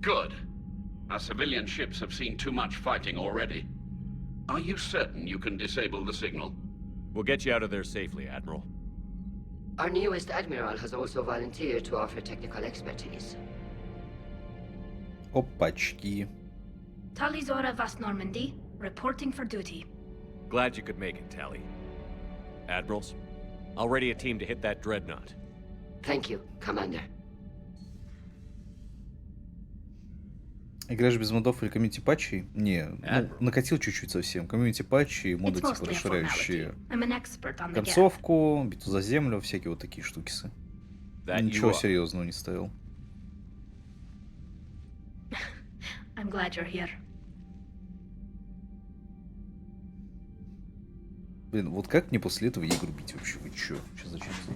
Good. Our civilian ships have seen too much fighting already. Are you certain you can disable the signal? We'll get you out of there safely, Admiral. Our newest Admiral has also volunteered to offer technical expertise. Опачки. Talizora Vast Normandy, reporting for duty. Glad you could make it, Tally. Admirals, I'll ready a team to hit that dreadnought. Thank you, Commander. Играешь без модов или комьюнити патчей? Не, ну, накатил чуть-чуть совсем. Комьюнити патчи и моды, типа, расширяющие концовку, битву за землю, всякие вот такие штукисы. Ничего серьезного не ставил. I'm glad you're here. Блин, вот как мне после этого ей грубить вообще? Вы чё? Что за часы?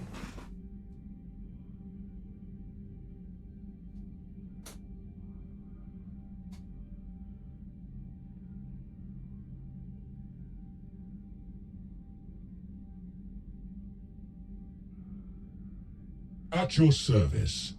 At your service.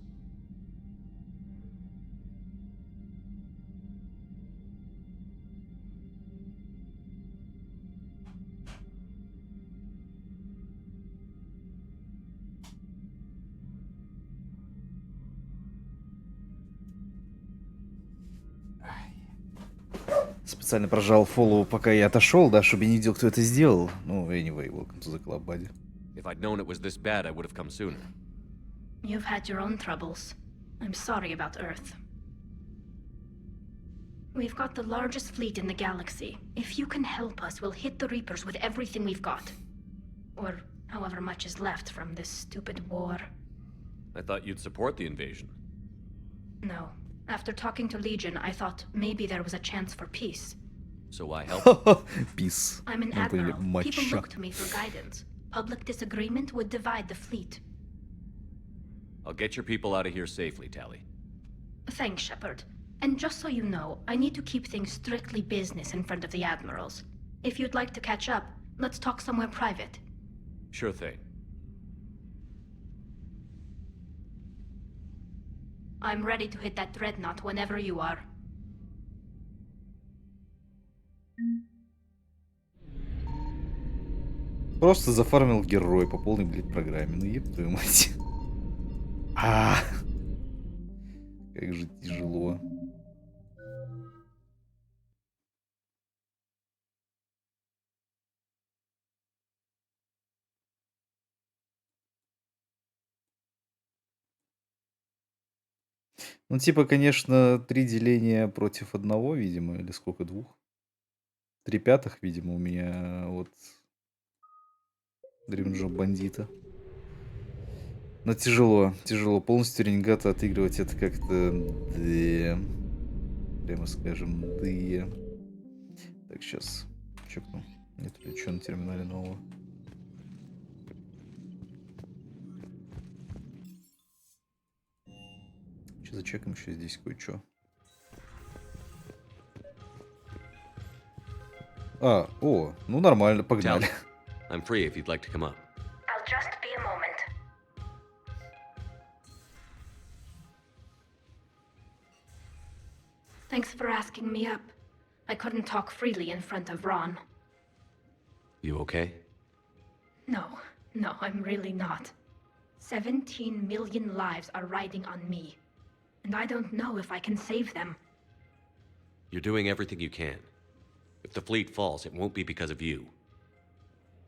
Специально прожал фоллоу, пока я отошел, да, чтобы я не видел, кто это сделал. Ну, anyway, welcome to the club, buddy. If I'd known it was this bad, I would have come sooner. You've had your own troubles. I'm sorry about Earth. We've got the largest fleet in the galaxy. If you can help us, we'll hit the Reapers with everything we've got. Or however much is left from this stupid war. I thought you'd support the invasion. No. After talking to Legion, I thought maybe there was a chance for peace. So I helped. Peace. I'm an admiral. People look to me for guidance. Public disagreement would divide the fleet. I'll get your people out of here safely, Tally. Thanks, Shepard. And just so you know, I need to keep things strictly business in front of the admirals. If you'd like to catch up, let's talk somewhere private. Sure thing. I'm ready to hit that dreadnought whenever you are. Просто зафармил героя по полной, блядь, программе. Ну, еб твою мать. Как же тяжело. Ну, типа, конечно, 3 деления против 1, видимо, или сколько, 2? 3/5, видимо, у меня вот Дрим бандита. Но тяжело, тяжело. Полностью ренегата отыгрывать это как-то, да, прямо скажем, да. Так, сейчас чекну. Нет ли что на терминале нового? Сейчас зачекаем еще здесь кое-что. О, ну нормально, погнали. I'm free if you'd like to come up. I'll just be a moment. Thanks for asking me up. I couldn't talk freely in front of Ron. You okay? No, I'm really not. 17 million lives are riding on me, and I don't know if I can save them. You're doing everything you can. If the fleet falls, it won't be because of you.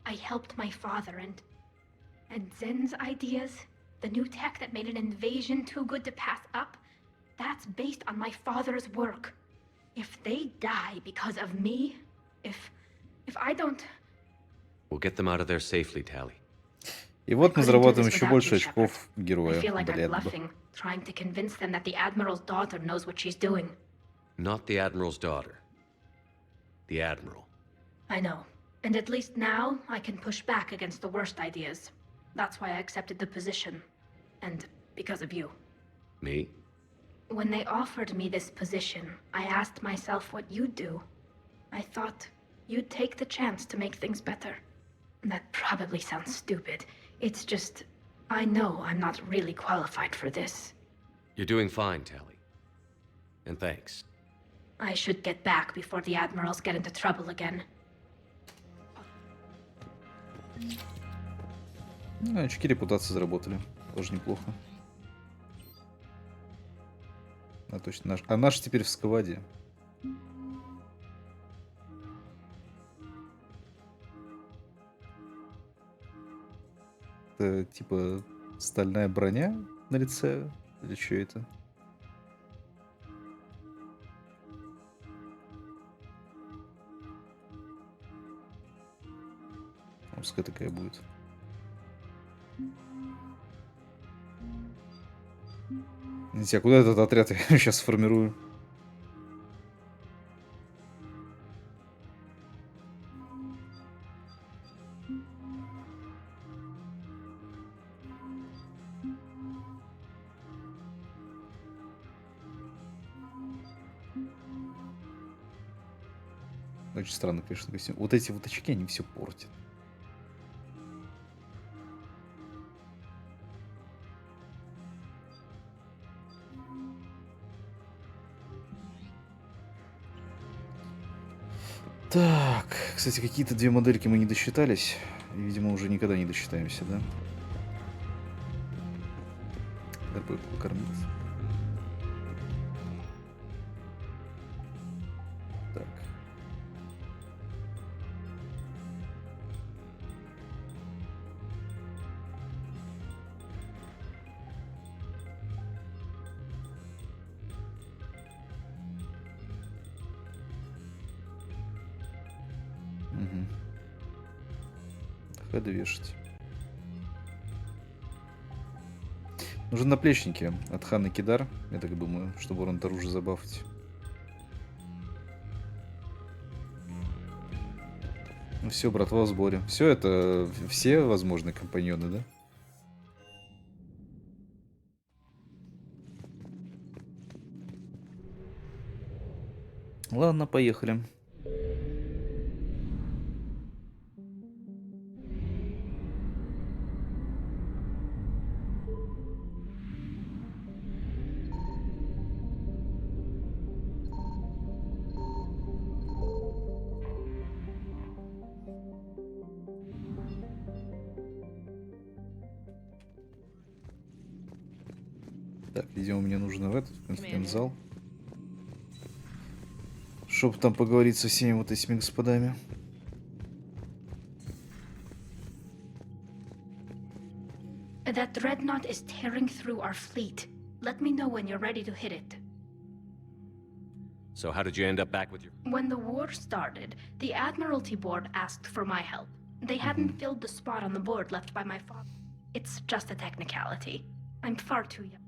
I helped my father and Zen's ideas, the new tech that made an invasion too good to pass up, that's based on my father's work. If they die because of me, if I don't... We'll get them out of there safely, Tally. И вот мы зарабатываем еще больше очков героя. I feel like I'm bluffing, trying to convince them that the Admiral's daughter knows what she's doing. Not the Admiral's daughter. The Admiral. I know. And at least now, I can push back against the worst ideas. That's why I accepted the position. And because of you. Me? When they offered me this position, I asked myself what you'd do. I thought you'd take the chance to make things better. That probably sounds stupid. It's just, I know I'm not really qualified for this. You're doing fine, Tally. And thanks. I should get back before the Admirals get into trouble again. Ну, очки репутации заработали. Тоже неплохо. А точно наш. А наш теперь в скваде. Это типа стальная броня на лице? Или что это? Пускай такая будет. Видите, а куда этот отряд я сейчас сформирую? Очень странно, конечно, костюм. Вот эти вот очки, они все портят. Так, кстати, какие-то 2 модельки мы не досчитались. И, видимо, уже никогда не досчитаемся, да? Дабы покормить. Так. Угу. Хеды вешать. Нужны наплечники от Ханны Кидар, я так думаю, чтобы урон оружия забафать. Ну все, братва, в сборе. Все это все возможные компаньоны, да? Ладно, поехали. Так, видимо, мне нужно в этот конференц-зал. Чтоб там поговорить со всеми вот этими господами. That dreadnought is tearing through our fleet. Let me know when you're ready to hit it. So how did you end up back with your... When the war started, the Admiralty Board asked for my help. They hadn't filled the spot on the board left by my father. It's just a technicality. I'm far too young.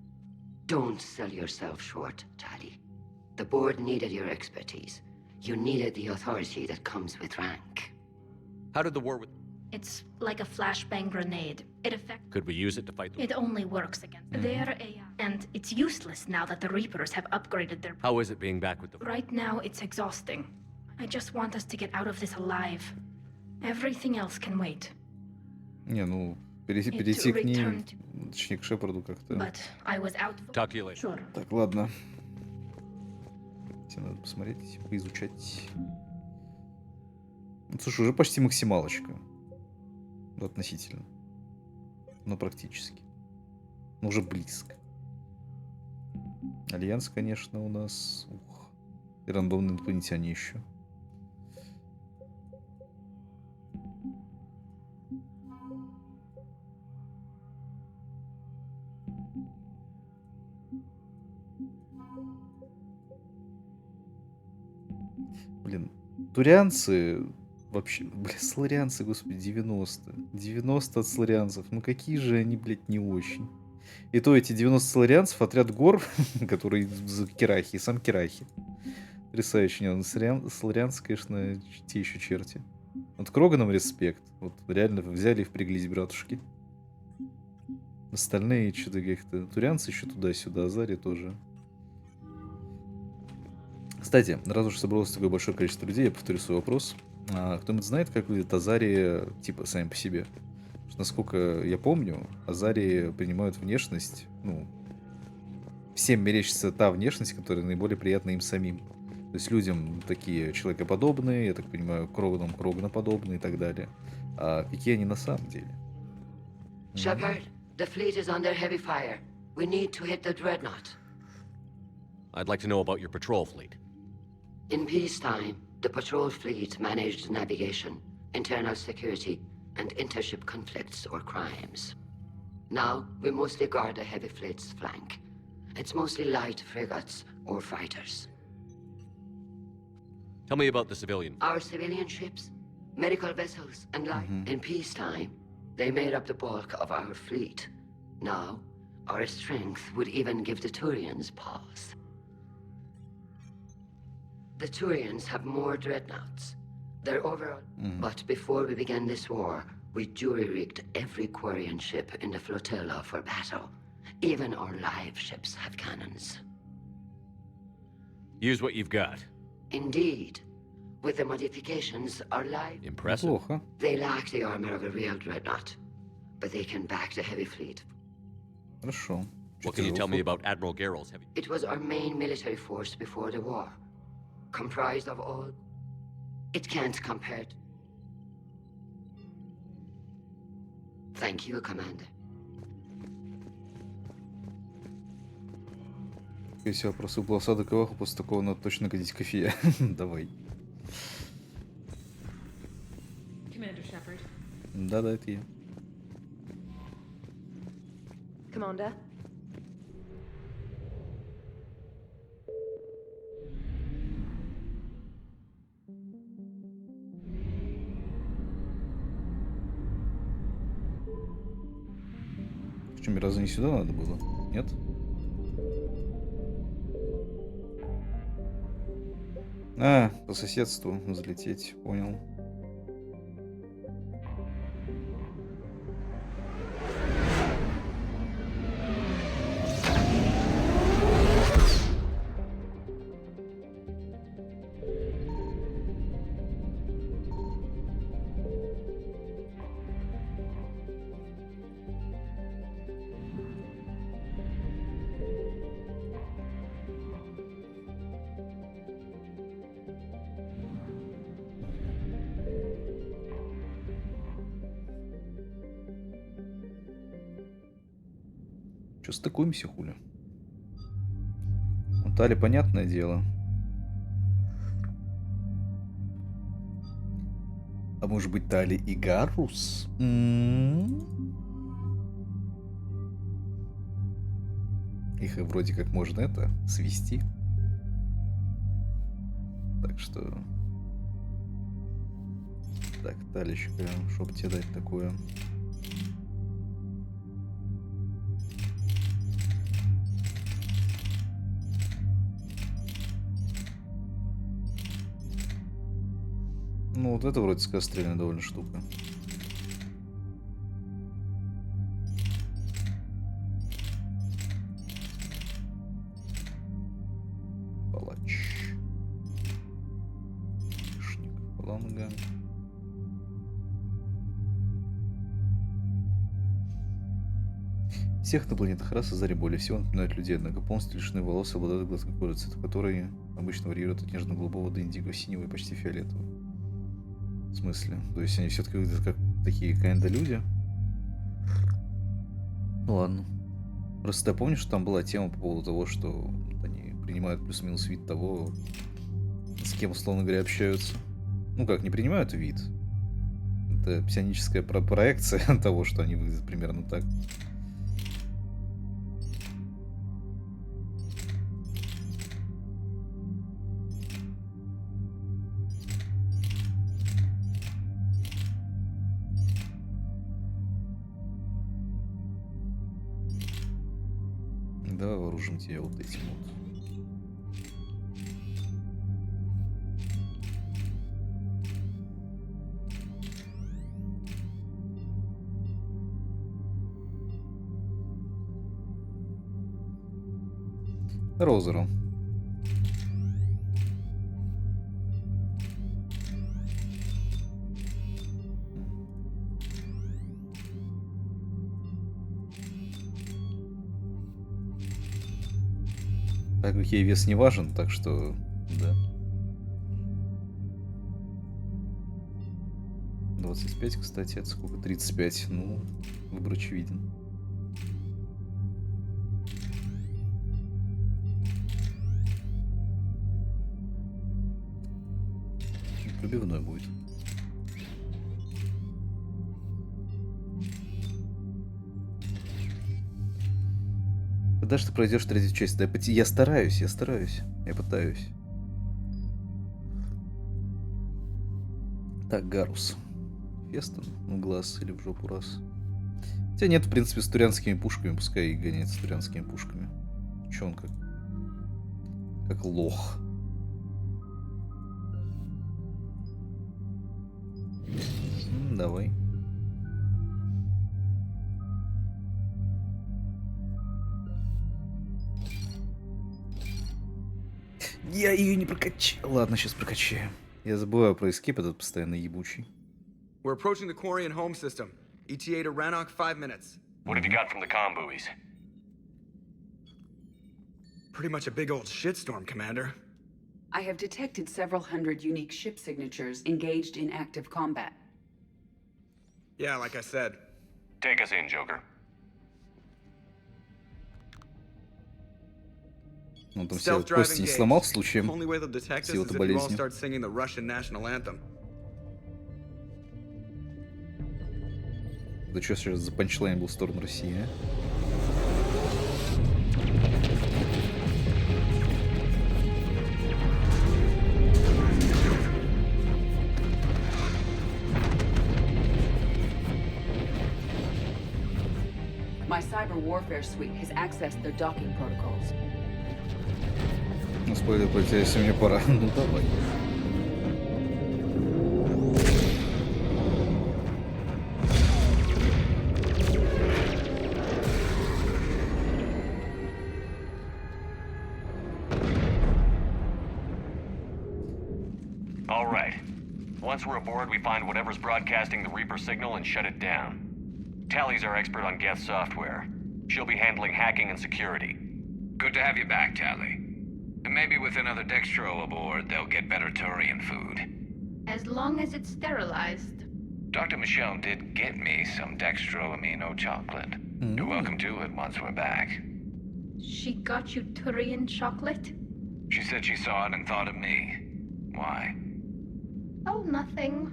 Don't sell yourself short, Tali. The board needed your expertise. You needed the authority that comes with rank. How did the war with... It's like a flashbang grenade. It affects... Could we use it to fight the... It only works against their AI. And it's useless now that the Reapers have upgraded their... How is it being back with the... Right now, it's exhausting. I just want us to get out of this alive. Everything else can wait. Не, ну, перейти к ней, точнее, к Шепарду как-то. But I was out... Talk to you later. Sure. Так, ладно. Тебе надо посмотреть, поизучать. Ну, слушай, уже почти максималочка. Ну, относительно. Но практически. Но уже близко. Альянс, конечно, у нас... Ух. И рандомные инопланетяне еще. Блин, турианцы... Вообще, блядь, сларианцы, господи, 90. 90 от сларианцев. Ну какие же они, блядь, не очень. И то эти 90 сларианцев, отряд гор, который за Кирахи, сам Кирахи. Потрясающе. Сларианцы, конечно, те еще черти. Вот Кроганам респект. Вот реально взяли и впряглись братушки. Остальные что-то как-то... Турианцы еще туда-сюда, Азари тоже. Кстати, раз уж собралось такое большое количество людей, я повторю свой вопрос. Кто-нибудь знает, как выглядят Азари, типа, сами по себе? Потому что, насколько я помню, Азари принимают внешность, ну, всем мерещится та внешность, которая наиболее приятна им самим. То есть людям такие человекоподобные, я так понимаю, Кроганам Кроганоподобные и так далее. А какие они на самом деле? Shepard, the fleet is under heavy fire. We need to hit the dreadnought. I'd like to know about your patrol fleet. In peacetime, the patrol fleet managed navigation, internal security, and intership conflicts or crimes. Now, we mostly guard the heavy fleet's flank. It's mostly light frigates or fighters. Tell me about the civilian. Our civilian ships, medical vessels, and light. In peacetime, they made up the bulk of our fleet. Now, our strength would even give the Turians pause. The Turians have more dreadnoughts. They're overall... But before we began this war, we jury-rigged every Quarian ship in the flotilla for battle. Even our live ships have cannons. Use what you've got. Indeed. With the modifications, our live... Impressive. They lack the armor of a real dreadnought, but they can back the heavy fleet. Хорошо. What can you tell me about Admiral Geralt's heavy... It was our main military force before the war. Comprised of all... It can't compare to... Thank you, Commander. Если вопрос был осадок и ваху, после такого надо точно годить кофе. Давай. Commander Shepard. Да, это я. Commander. Причем разве не сюда надо было? Нет? А, по соседству залететь, понял. Че стыкуемся, хули? Ну, Тали, понятное дело. А может быть, Тали и Гарус? Их вроде как можно это свести. Так что... Так, Талечка, чтоб тебе дать такое. Ну, вот это вроде скорострельная довольно штука. Палач. Лишник. Фаланга. Всех на планетах рас Азари более всего напоминают людей, однако полностью лишены волос и обладают гладкой кожей, цвет которой обычно варьирует от нежно-голубого до индиго-синего и почти фиолетового. В смысле? То есть они все-таки выглядят как такие kinda люди? Ну ладно. Просто я помню, что там была тема по поводу того, что они принимают плюс-минус вид того, с кем, условно говоря, общаются. Ну как, не принимают вид. Это псионическая проекция того, что они выглядят примерно так. Давай вооружим тебя вот этим вот. Розеру. Так как ей вес не важен, так что да. 25, кстати, это сколько? 35. Ну, выбор очевиден. Пробивной будет. Когда же ты пройдешь третью часть? Да, я стараюсь, я пытаюсь. Так, Гарус. Фестон, ну глаз или в жопу раз. Хотя нет, в принципе, с турианскими пушками, пускай и гоняется с турианскими пушками. Че он как лох. Давай. Я ее не прокачал. Ладно, сейчас прокачаю. Я забываю про эскейп, этот постоянно ебучий. We're approaching the Quarian home system. ETA to Rannoch, 5 minutes. What have you got from the comm buoys? Pretty much a big old shitstorm, Commander. I have detected several hundred unique ship signatures engaged in active combat. Yeah, like I said. Take us in, Joker. Он там все кости не сломал случаем Only way they'll detect us с его is if you all болезнью. start singing the Russian national anthem. Да что сейчас за панчлайн был в сторону России, а? My cyber warfare suite has accessed their docking protocols. Ну, спойлер, если мне пора. Ну, давай. All right. Once we're aboard, we find whatever's broadcasting the Reaper signal and shut it down. Tally's our expert on Geth software. She'll be handling hacking and security. Good to have you back, Tally. And maybe with another Dextro aboard, they'll get better Turian food. As long as it's sterilized. Dr. Michelle did get me some dextroamino chocolate. You're welcome to it once we're back. She got you Turian chocolate? She said she saw it and thought of me. Why? Oh, nothing.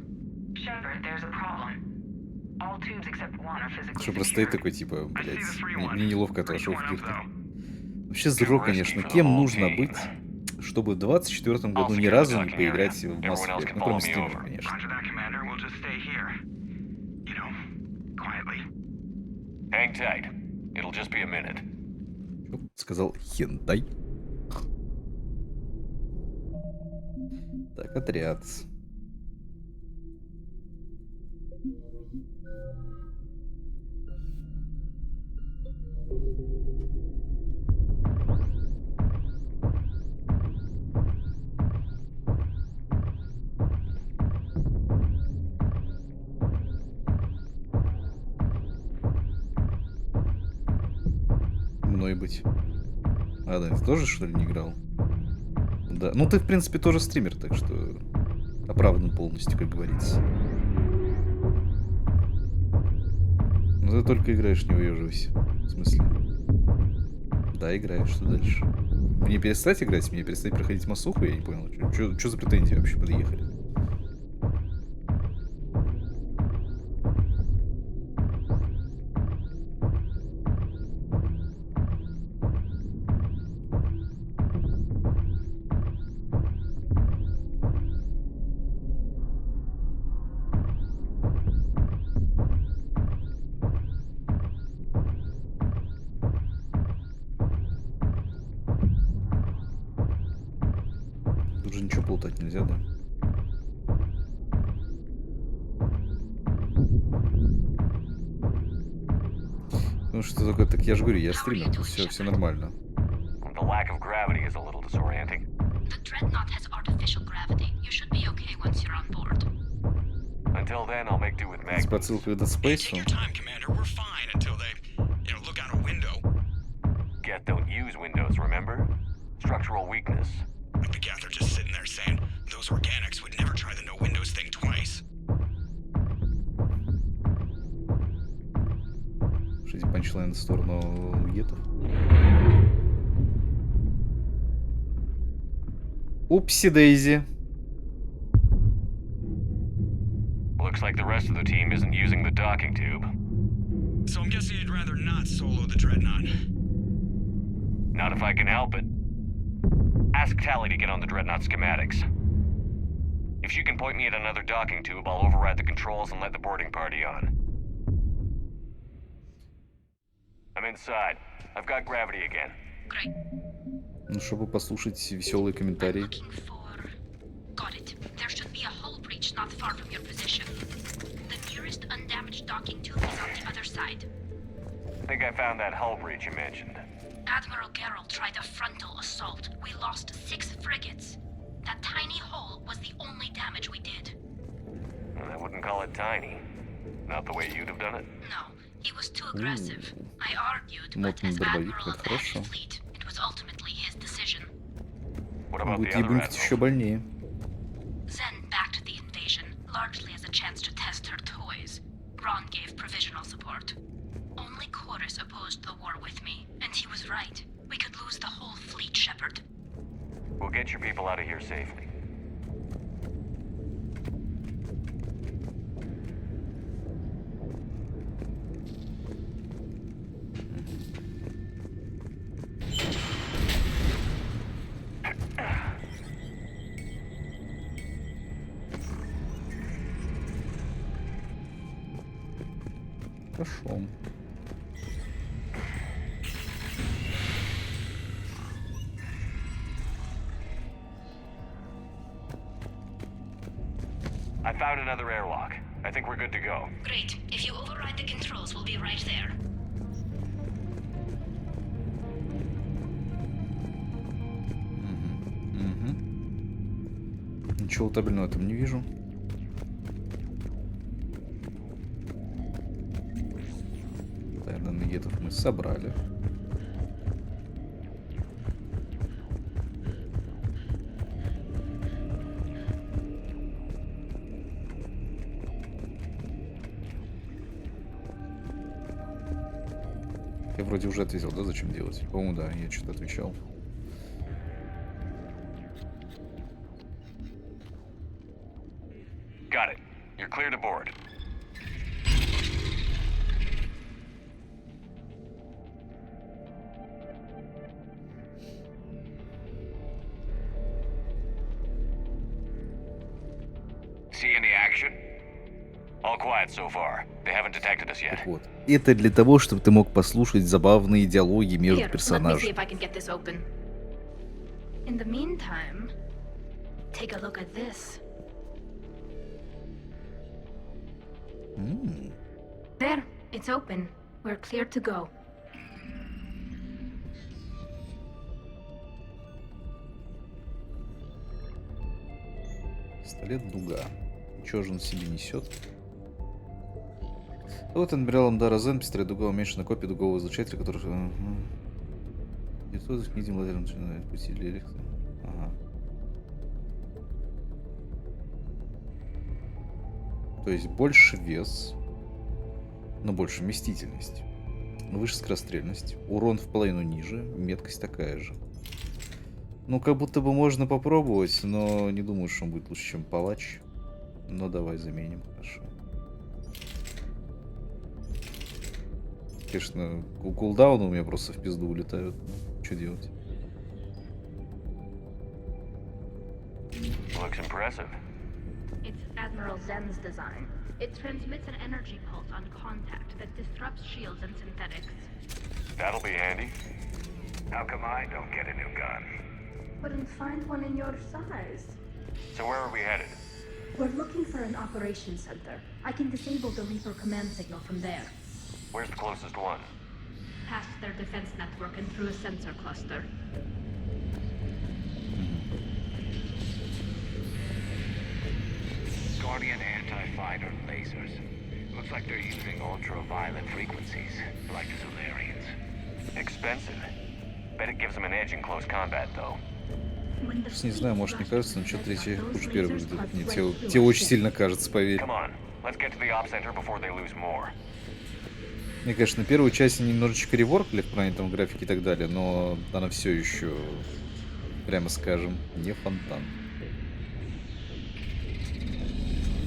Shepard, there's a problem. All tubes except one are physically Что просто стоит такой, типа, блядь, мне неловко от вашего флирта. Вообще зло, конечно. Кем нужно быть, чтобы в 24-м году ни разу не поиграть в Mass Effect? Ну, кроме стримеров, конечно. Hang tight. It'll just be a minute. Сказал хентай. Так, отряд. Мной быть. А, да, ты тоже, что ли, не играл? Да. Ну, ты, в принципе, тоже стример, так что оправдан полностью, как говорится. Но ты только играешь, не выеживайся. В смысле? Да, играешь, что дальше? Мне перестать играть? Мне перестать проходить массуху? Я не понял. Что за претензии вообще подъехали? Тут же ничего плутать нельзя, да? Ну что такое? Так я же говорю, я стример, тут все нормально. The lack of gravity is a little disorienting. The dreadnought has artificial gravity. You should be okay once you're on board. Until then, I'll make do with С magnets. подсылкой до Space. Geth don't use windows, remember? Structural weakness. The Geth are just sitting there saying, those organics would never try the no windows thing twice. Шесть панчлайн в сторону гетов. Упси Дейзи. Looks like the rest of the team isn't using the docking tube. So I'm guessing you'd rather not solo the Dreadnought. Not if I can help it. Ask Tally to get on the Dreadnought schematics. If she can point me at another docking tube, I'll override the controls and let the boarding party on. I'm inside. I've got gravity again. Great. Ну, чтобы послушать веселые комментарии. Got it. There should be a hull breach not far from your position. The nearest undamaged docking tube is on the other side. I think I found that hull breach you mentioned. Admiral Geralt tried a frontal assault. We lost 6 frigates. That tiny hole was the only damage we did. I wouldn't call it tiny. Not the way you'd have done it. No, he was too aggressive. I argued, but as Admiral of the Heavy Fleet, it was ultimately his decision. What about Будет the other ебнуть еще больнее. Zen backed the invasion, largely as a chance to test her toys. Ron gave provisional support. Only Chorus opposed the war with me, and he was right. We could lose the whole fleet, Shepard. We'll get your people out of here safely. Хорошо. I found another airlock. I think we're good to go. Great. If you override the controls, we'll be right there. Ничего утабельного там не вижу. Наверное, гетов мы собрали. Я вроде уже ответил, да, зачем делать? По-моему, да, я что-то отвечал. Got it. You're clear to board. see any action? All quiet so far. They haven't detected us yet. Вот. Это для того, чтобы ты мог послушать забавные диалоги между Here, let me see персонажами. if I can get this open. In the meantime, take a look at this. There, it's open. We're clear to go. Пистолет дуга. Чего же он себе несет? Вот адмиралом Дара Зен, пистолет дуга уменьшена копия дугового излучателя, который... Детектор видим ладером начинает пути для электро. Ага. То есть больше вес, но больше вместительность. Выше скорострельность. Урон в половину ниже. Меткость такая же. Ну, как будто бы можно попробовать, но не думаю, что он будет лучше, чем палач. Но давай заменим, хорошо. Конечно, кулдауны у меня просто в пизду улетают. Что делать? Looks impressive. It's Admiral Zen's design. It transmits an energy pulse on contact that disrupts shields and synthetics. That'll be handy. How come I don't get a new gun? Couldn't find one in your size. So where are we headed? We're looking for an operations center. I can disable the Reaper command signal from there. Where's the closest one? Past their defense network and through a sensor cluster. Guardian anti-fighter lasers. Looks like they're using ultraviolet frequencies, like the Solarians. Expensive. Bet it gives them an edge in close combat, though. Не знаю, может не кажется, но что-то третье уж первый выглядит. Нет, тебе очень сильно кажется, поверь. Come on, let's get to the op center before they lose more. Мне, конечно, первую часть немножечко реворкали в плане там графики и так далее, но она все еще, прямо скажем, не фонтан.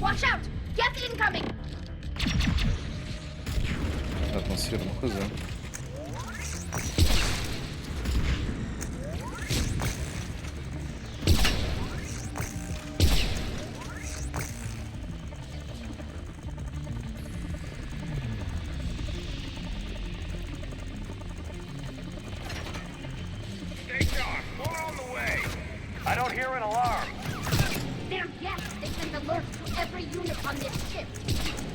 Watch out! Get incoming! Атмосфера, ну хз. I don't hear an alarm. They're yes, they send alerts to every unit on this ship.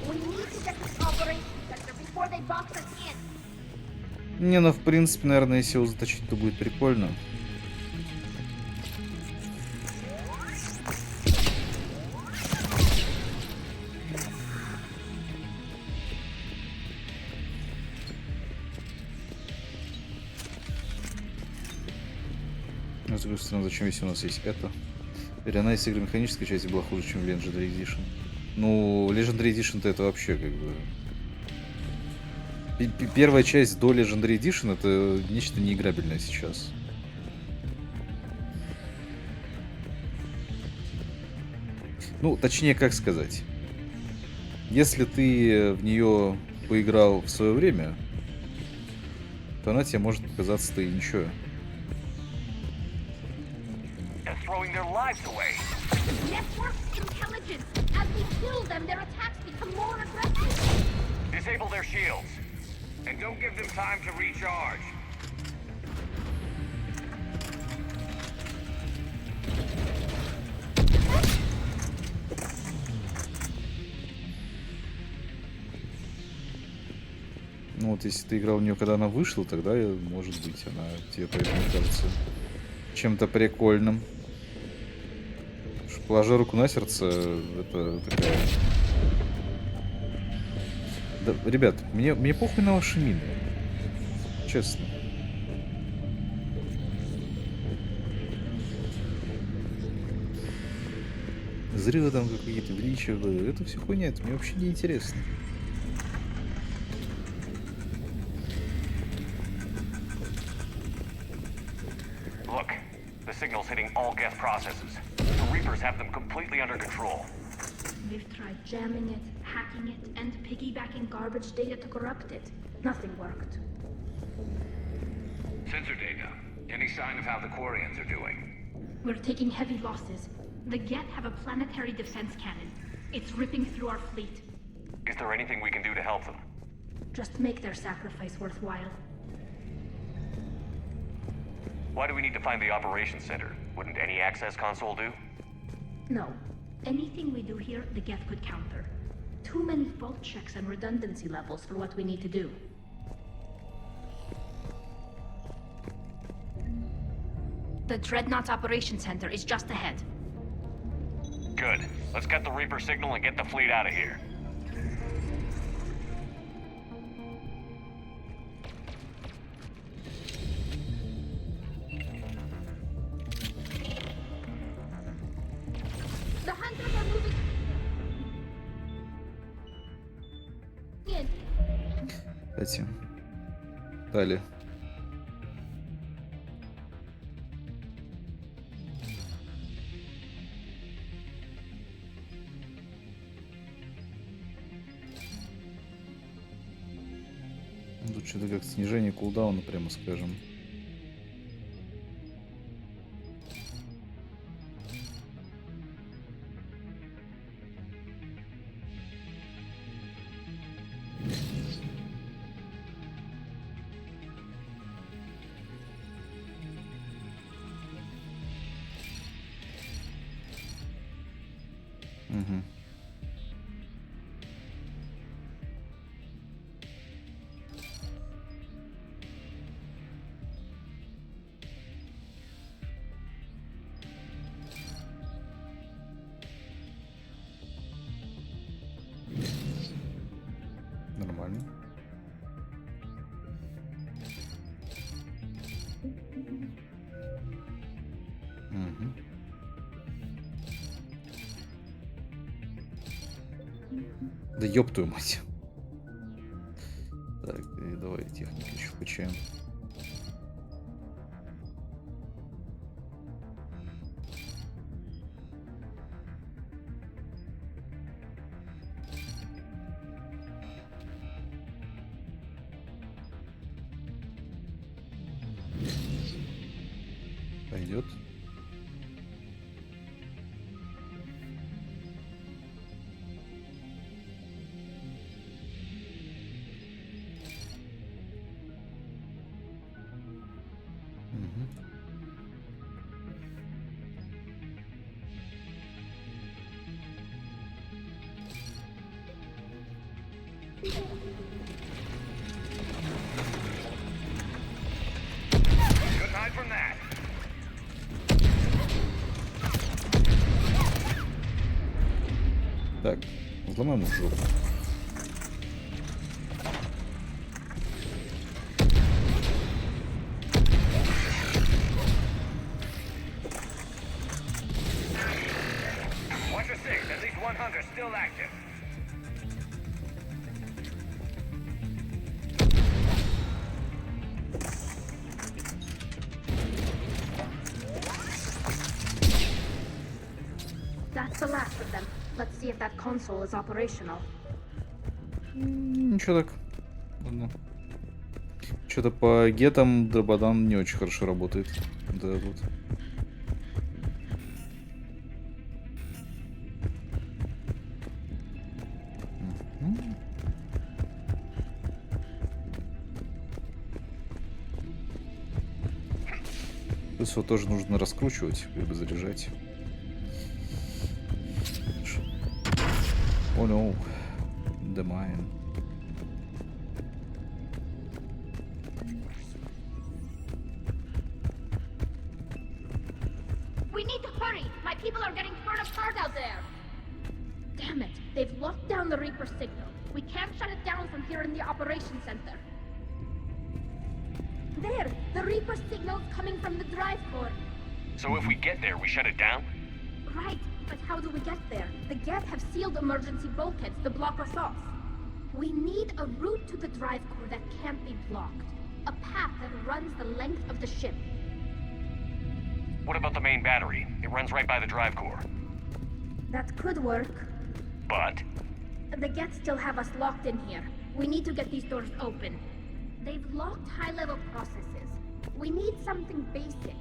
We need to get this operation center before they box us in. Не, ну в принципе, наверное, если его заточить, то будет прикольно. Но с другой стороны, зачем если у нас есть это? Переанализ игры механической части была хуже, чем в Legendary Edition. Ну, Legendary Edition-то это вообще как бы... Первая часть до Legendary Edition это нечто неиграбельное сейчас. Ну, точнее, как сказать. Если ты в нее поиграл в свое время, то она тебе может показаться-то и ничего. Throwing their lives away. Network intelligence. As we kill them, their attacks become more aggressive. Disable their shields. And don't give them time to recharge. Ну вот, если ты играл в нее, когда она вышла, тогда, может быть, она тебе поэтому кажется чем-то прикольным. Положа руку на сердце, это такая... Да, ребят, мне похуй на ваши мины. Честно. Взрывы там какие-то, вличивы. Это все хуйня, это мне вообще не интересно. Look, the signal's hitting all Geth processes. The Reapers have them completely under control. We've tried jamming it, hacking it, and piggybacking garbage data to corrupt it. Nothing worked. Sensor data. Any sign of how the Quarians are doing? We're taking heavy losses. The Geth have a planetary defense cannon. It's ripping through our fleet. Is there anything we can do to help them? Just make their sacrifice worthwhile. Why do we need to find the operations center? Wouldn't any access console do? No. Anything we do here, the Geth could counter. Too many fault checks and redundancy levels for what we need to do. The Dreadnought Operations Center is just ahead. Good. Let's get the Reaper signal and get the fleet out of here. The hunters are moving in. Кстати, далее. Тут что-то как снижение кулдауна, прямо скажем. Угу. Нормально. Угу. Да ёб твою мать. Так, и давай технику еще включаем. Пойдет. Couldn't hide from that. Так, взломаем жопу. Watch your six. At least one hunter still active. That's the last of them. Let's see if that console is operational. Ничего так. Ладно. Что-то по гетам Драбадан не очень хорошо работает. Да, тут. Плюс его тоже нужно раскручивать, либо заряжать. О, no. The mine. We need to hurry! My people are getting torn apart out there! Damn it! They've locked down the Reaper signal. We can't shut it down from here in the operations center. There! The Reaper signal's coming from the drive core. So if we get there, we shut it down? Right, but how do we get there? The Geth have sealed emergency bulkheads to block us off. We need a route to the drive core that can't be blocked. A path that runs the length of the ship. What about the main battery? It runs right by the drive core. That could work. But? The Geth still have us locked in here. We need to get these doors open. They've locked high-level processes. We need something basic.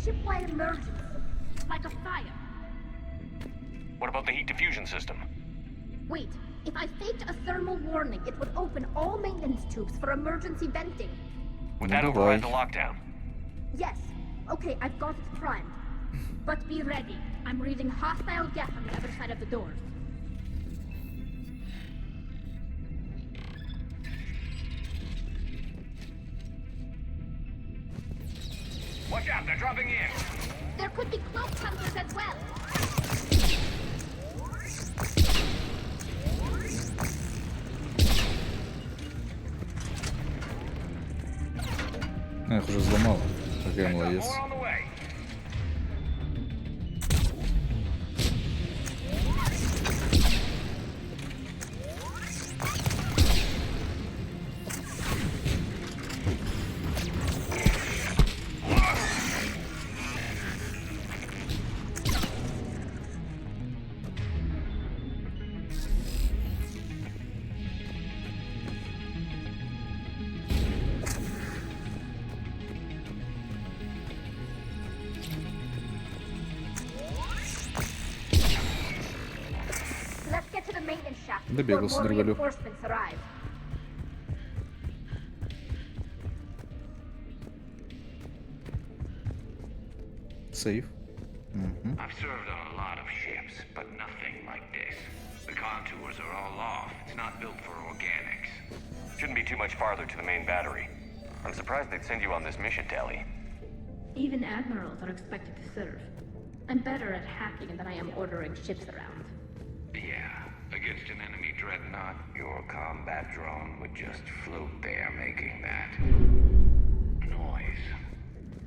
shipwide emergency, like a fire. What about the heat diffusion system? Wait, if I faked a thermal warning, it would open all maintenance tubes for emergency venting. Would that override the lockdown? Yes. Okay, I've got it primed. But be ready. I'm reading hostile death on the other side of the door. Watch out, they're dropping in. There could be cloak hunters as well. Я их уже взломал. Какая молодец. Добегался, другалю. Сейф. I've served on a lot of ships, but nothing like this. The contours are all off. It's not built for organics. Shouldn't be too much farther to the main battery. I'm surprised they'd send you on this mission, Tally. Even admirals are expected to serve. I'm better at hacking than I am ordering ships around. Yeah, against an enemy dreadnought, your combat drone would just float there making that noise.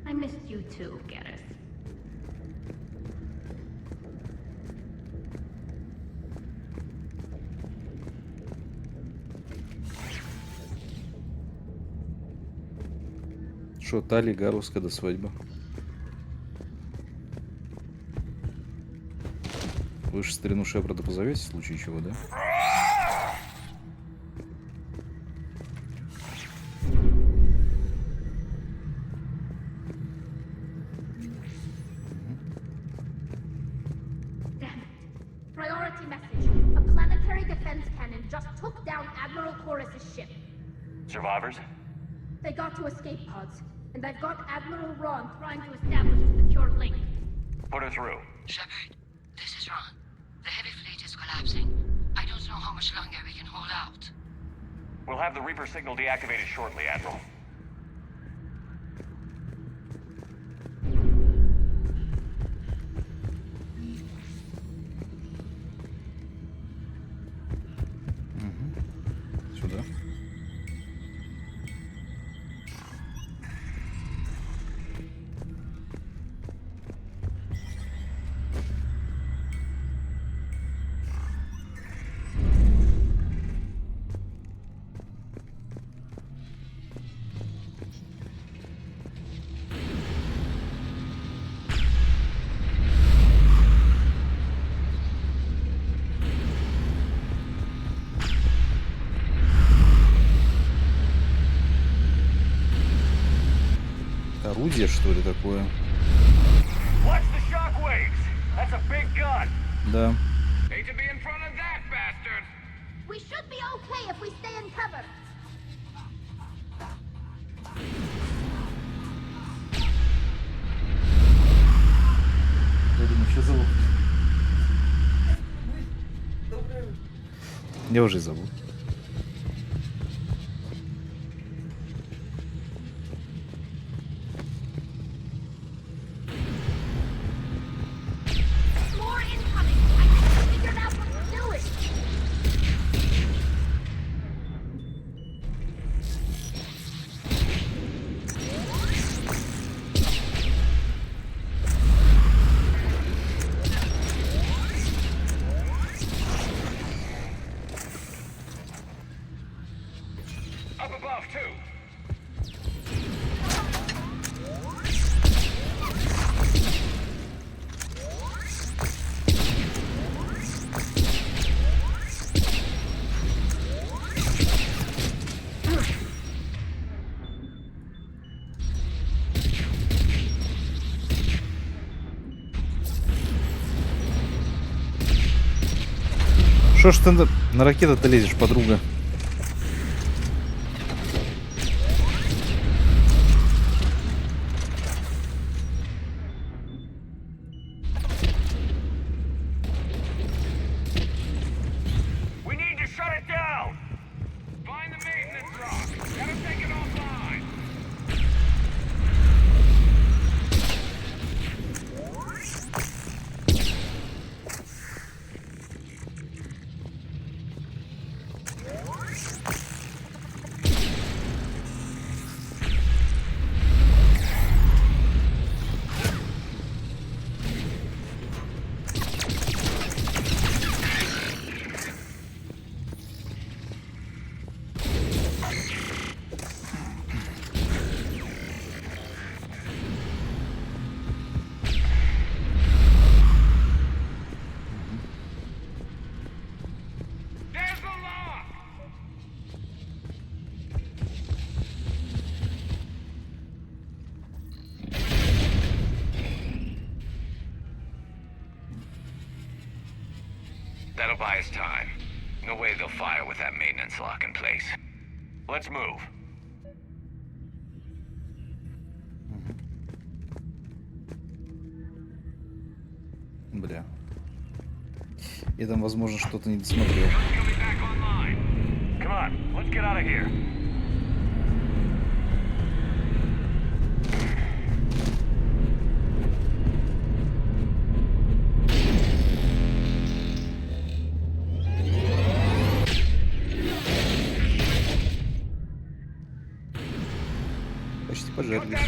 I missed you too, Garrus. Шо, Тали, Гарус, когда свадьба? Вы же старину Шепарда позовете в случае чего, да? Damn it. Priority message. A planetary defense cannon just took down Admiral Chorus's ship. Survivors? They got to escape pods, and I've got Admiral Ron trying to establish a secure link. Put her through. Shepard, this is Ron. The heavy fleet is collapsing. I don't know how much longer we can hold out. We'll have the Reaper signal deactivated shortly, Admiral. Сюда. Орудие, что ли, такое? Да. We should be okay if we stay in cover. Я думаю, что зовут? Я уже забыл. More incoming. I haven't figured out what to do it. Что ж ты на ракету-то лезешь, подруга? That'll buy us time. No way they'll fire with that maintenance lock in place. Let's move. Бля. Я там, возможно, что-то не досмотрел. Come on, let's get out of here. Почти пожарились.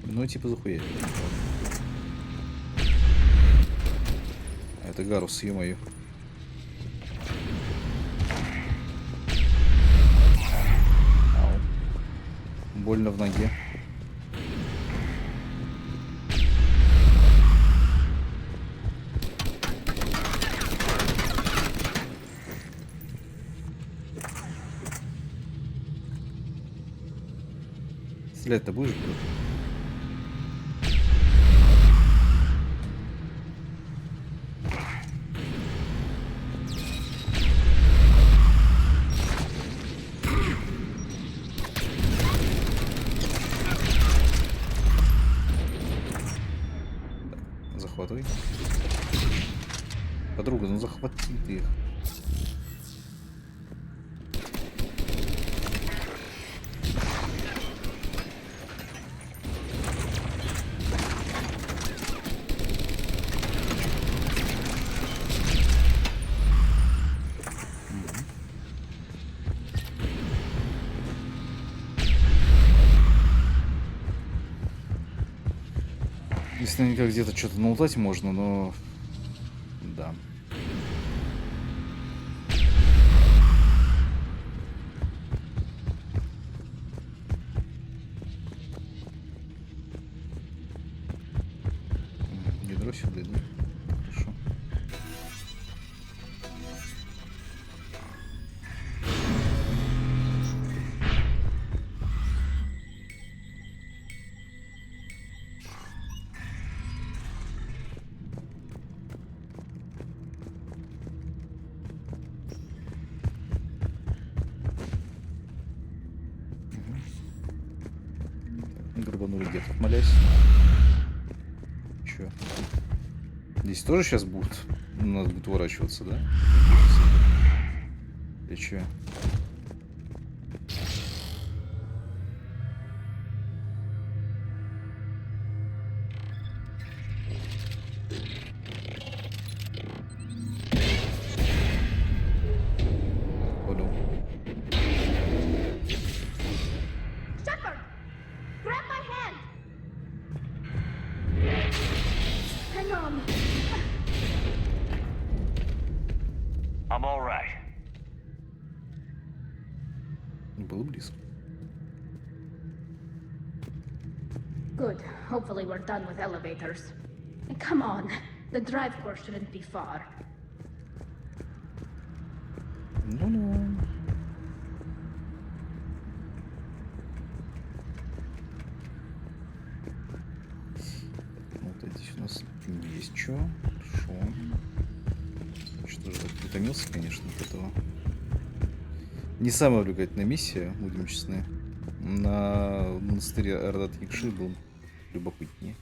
Ну, типа захуя. Это Гарус, ё-моё. Ау. Больно в ноге. Стрелять-то будешь, бро? Захватывай. Подруга, ну захвати ты их. Если наверняка где-то что-то налутать можно, но... Да. Ядро сюда, да? Хорошо. Грабанули где-то, молясь. чё? Здесь тоже сейчас будут? Надо будет уворачиваться, да? Или чё? Shepard! Grab my hand! Hang on. I'm all right. Было близко. Good. Hopefully we're done with elevators. Come on. The drive course shouldn't be far. Ну-ну. Вот здесь у нас есть что. Хорошо. Что же так притомился, конечно, от этого. Не самая увлекательная миссия, будем честны. На монастыре этот решил был любопытнее.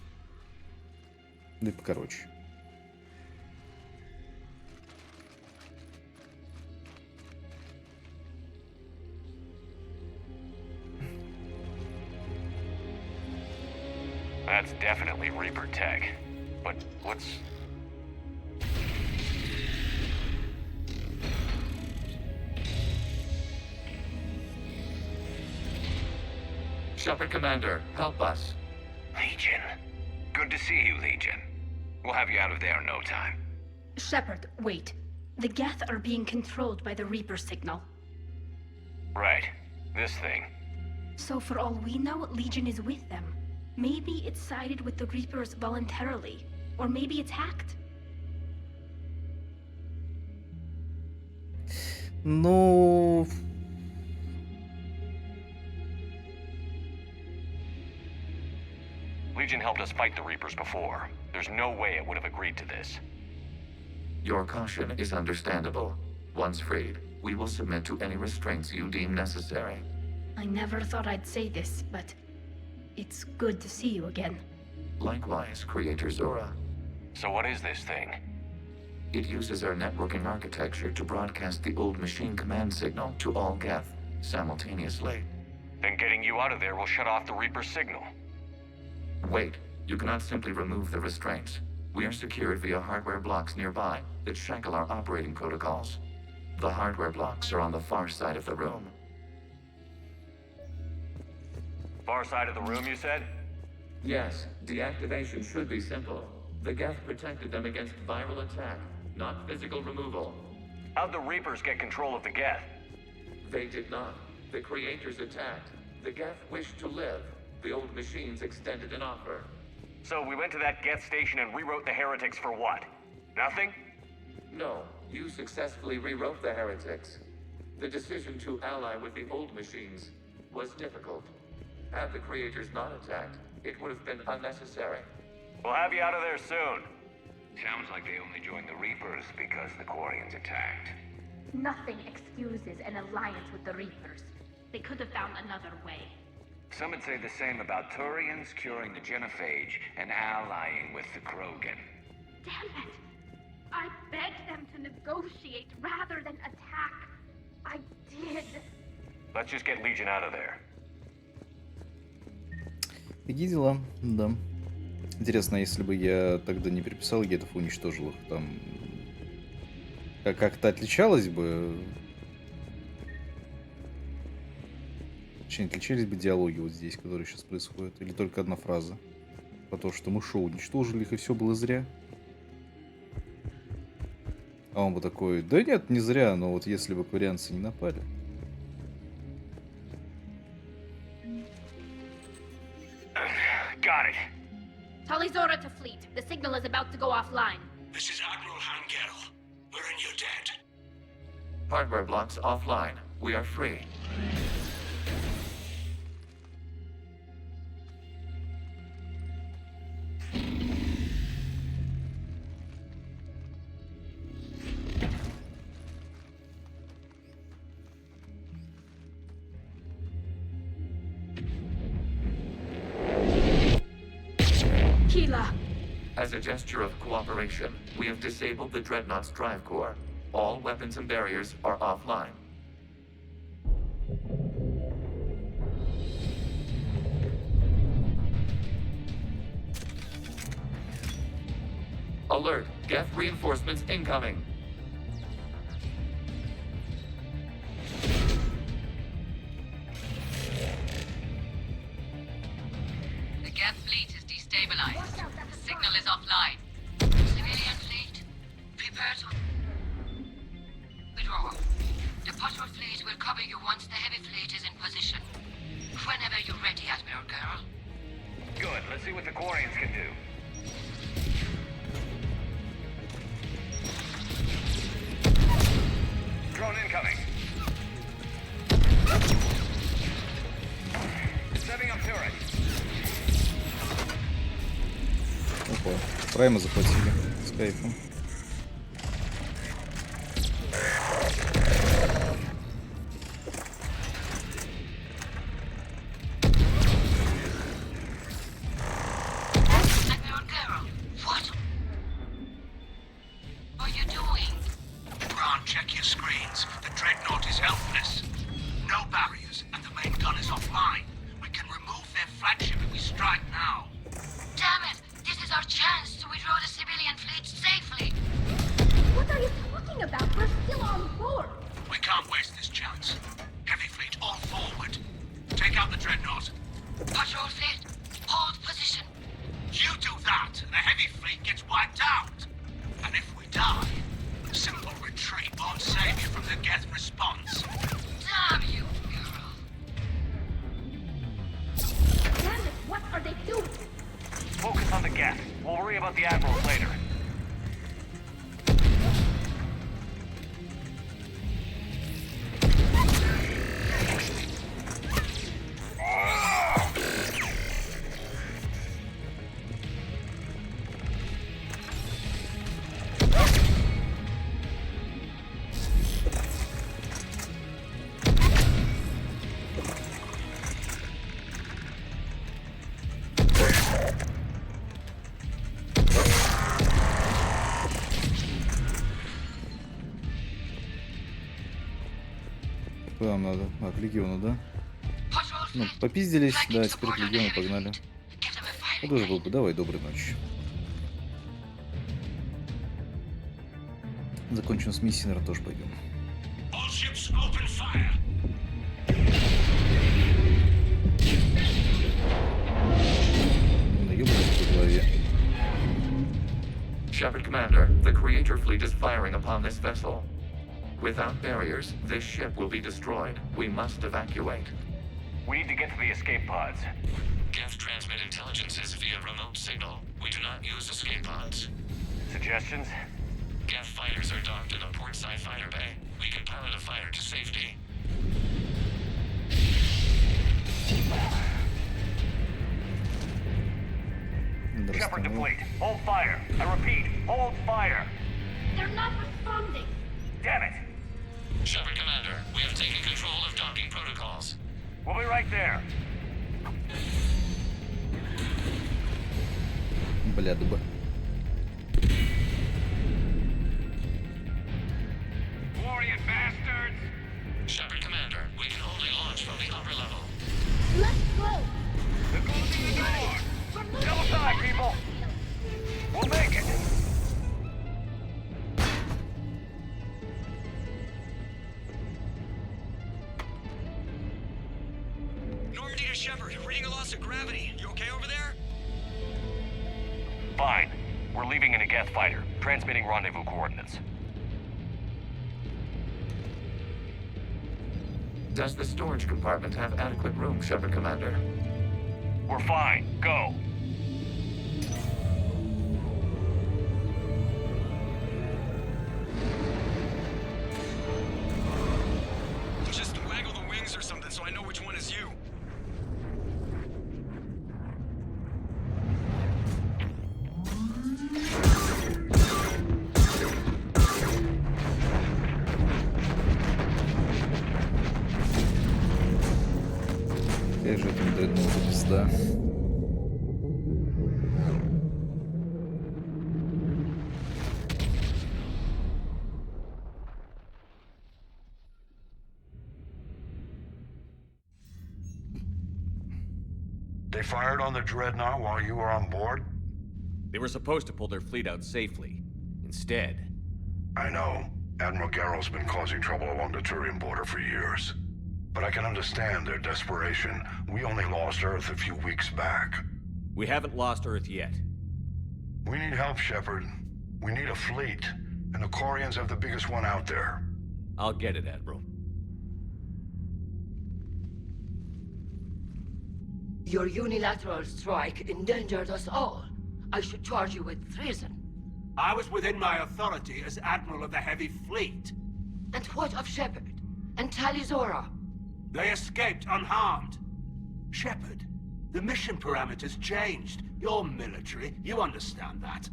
Да и покороче. That's definitely Reaper tech. But what's... Shepard Commander, help us. Legion. Good to see you, Legion. We'll have you out of there in no time. Shepard, wait. The Geth are being controlled by the Reaper signal. Right. This thing. So for all we know, Legion is with them. Maybe it's sided with the Reapers voluntarily. Or maybe it's hacked. Ну... Legion helped us fight the Reapers before. There's no way it would have agreed to this. Your caution is understandable. Once freed, we will submit to any restraints you deem necessary. I never thought I'd say this, but it's good to see you again. Likewise, Creator Zora. So what is this thing? It uses our networking architecture to broadcast the old machine command signal to all Geth simultaneously. Then getting you out of there will shut off the Reaper signal. Wait, you cannot simply remove the restraints. We are secured via hardware blocks nearby that shackle our operating protocols. The hardware blocks are on the far side of the room. Far side of the room, you said? Yes, deactivation should be simple. The Geth protected them against viral attack, not physical removal. How'd the Reapers get control of the Geth? They did not. The Creators attacked. The Geth wished to live. The old machines extended an offer. So we went to that Geth station and rewrote the heretics for what? Nothing? No, you successfully rewrote the heretics. The decision to ally with the old machines was difficult. Had the Creators not attacked, it would have been unnecessary. We'll have you out of there soon. Sounds like they only joined the Reapers because the Quarians attacked. Nothing excuses an alliance with the Reapers. They could have found another way. Some would say the same about Turians curing the genophage and allying with the Krogan. Damn it! I begged them to negotiate rather than attack. I did. Let's just get Legion out of there. Такие дела, да. Интересно, если бы я тогда не переписал гетов и уничтожил их, там как-то отличалось бы? Точнее, отличались бы диалоги вот здесь, которые сейчас происходят? Или только одна фраза? Про то, что мы шоу уничтожили их, и все было зря? А он бы такой: да нет, не зря, но вот если бы кварианцы не напали. Got it. Tali Zora to fleet. The signal is about to go offline. This is Admiral Hangel. We're in your debt. Hardware blocks offline. We are free. Keela, As a gesture of cooperation, we have disabled the Dreadnought's drive core. All weapons and barriers are offline. Alert! Geth reinforcements incoming! The Geth fleet is destabilized. The signal is offline. Civilian fleet, prepare to withdraw. The patrol fleet will cover you once the heavy fleet is in position. Whenever you're ready, Admiral Girl. Good. Let's see what the Quarians can do. Drone incoming. Setting up turret. Опа, Прайма захватили с кайфом. Admiral Girl, what are you doing? Bran, check your screens. The Dreadnought is helpless. No barriers, and the main gun is offline. We can remove their flagship if we strike now. Damn it! This is our chance to withdraw the civilian fleet safely. What are you talking about? We're still on board. We can't waste this chance. Heavy fleet all forward. Take out the Dreadnought. Patrol fleet, hold position. You do that, and the heavy fleet gets wiped out. And if we die, simple retreat won't save you from the Geth response. Damn you, girl. Damn it, what are they doing? Focus on the Geth. We'll worry about the Admirals later. Куда нам надо? А, к Легиону, да? Ну, попиздились, да, теперь к Легиону погнали. Вот уже был бы. Давай, доброй ночи. Закончим с миссией, наверное, тоже пойдем. Наебались по голове. Shepard Commander, the Creator fleet is firing upon this vessel. Without barriers, this ship will be destroyed. We must evacuate. We need to get to the escape pods. Geth transmit intelligences via remote signal. We do not use escape pods. Suggestions? Geth fighters are docked in a portside fighter bay. We can pilot a fighter to safety. Shepard deployed. Hold fire. I repeat, hold fire. They're not responding. Damn it. Shepard Commander, we have taken control of docking protocols. We'll be right there. Бля, дуба. Quarian bastards! Shepard Commander, we can only launch from the upper level. Let's go. They're closing the door. Double time, people. We'll make it. Normandy to Shepard, reading a loss of gravity. You okay over there? Fine. We're leaving in a Geth fighter, transmitting rendezvous coordinates. Does the storage compartment have adequate room, Shepard Commander? We're fine. Go. Just waggle the wings or something so I know which one is you. Какая же это дредноут пизда. They fired on the Dreadnought while you were on board? They were supposed to pull their fleet out safely. Instead... I know. Admiral Garrow's been causing trouble along the Turian border for years. But I can understand their desperation. We only lost Earth a few weeks back. We haven't lost Earth yet. We need help, Shepard. We need a fleet. And the Quarians have the biggest one out there. I'll get it, Admiral. Your unilateral strike endangered us all. I should charge you with treason. I was within my authority as Admiral of the Heavy Fleet. And what of Shepard? And Talizora? They escaped unharmed. Shepard, the mission parameters changed. You're military, you understand that.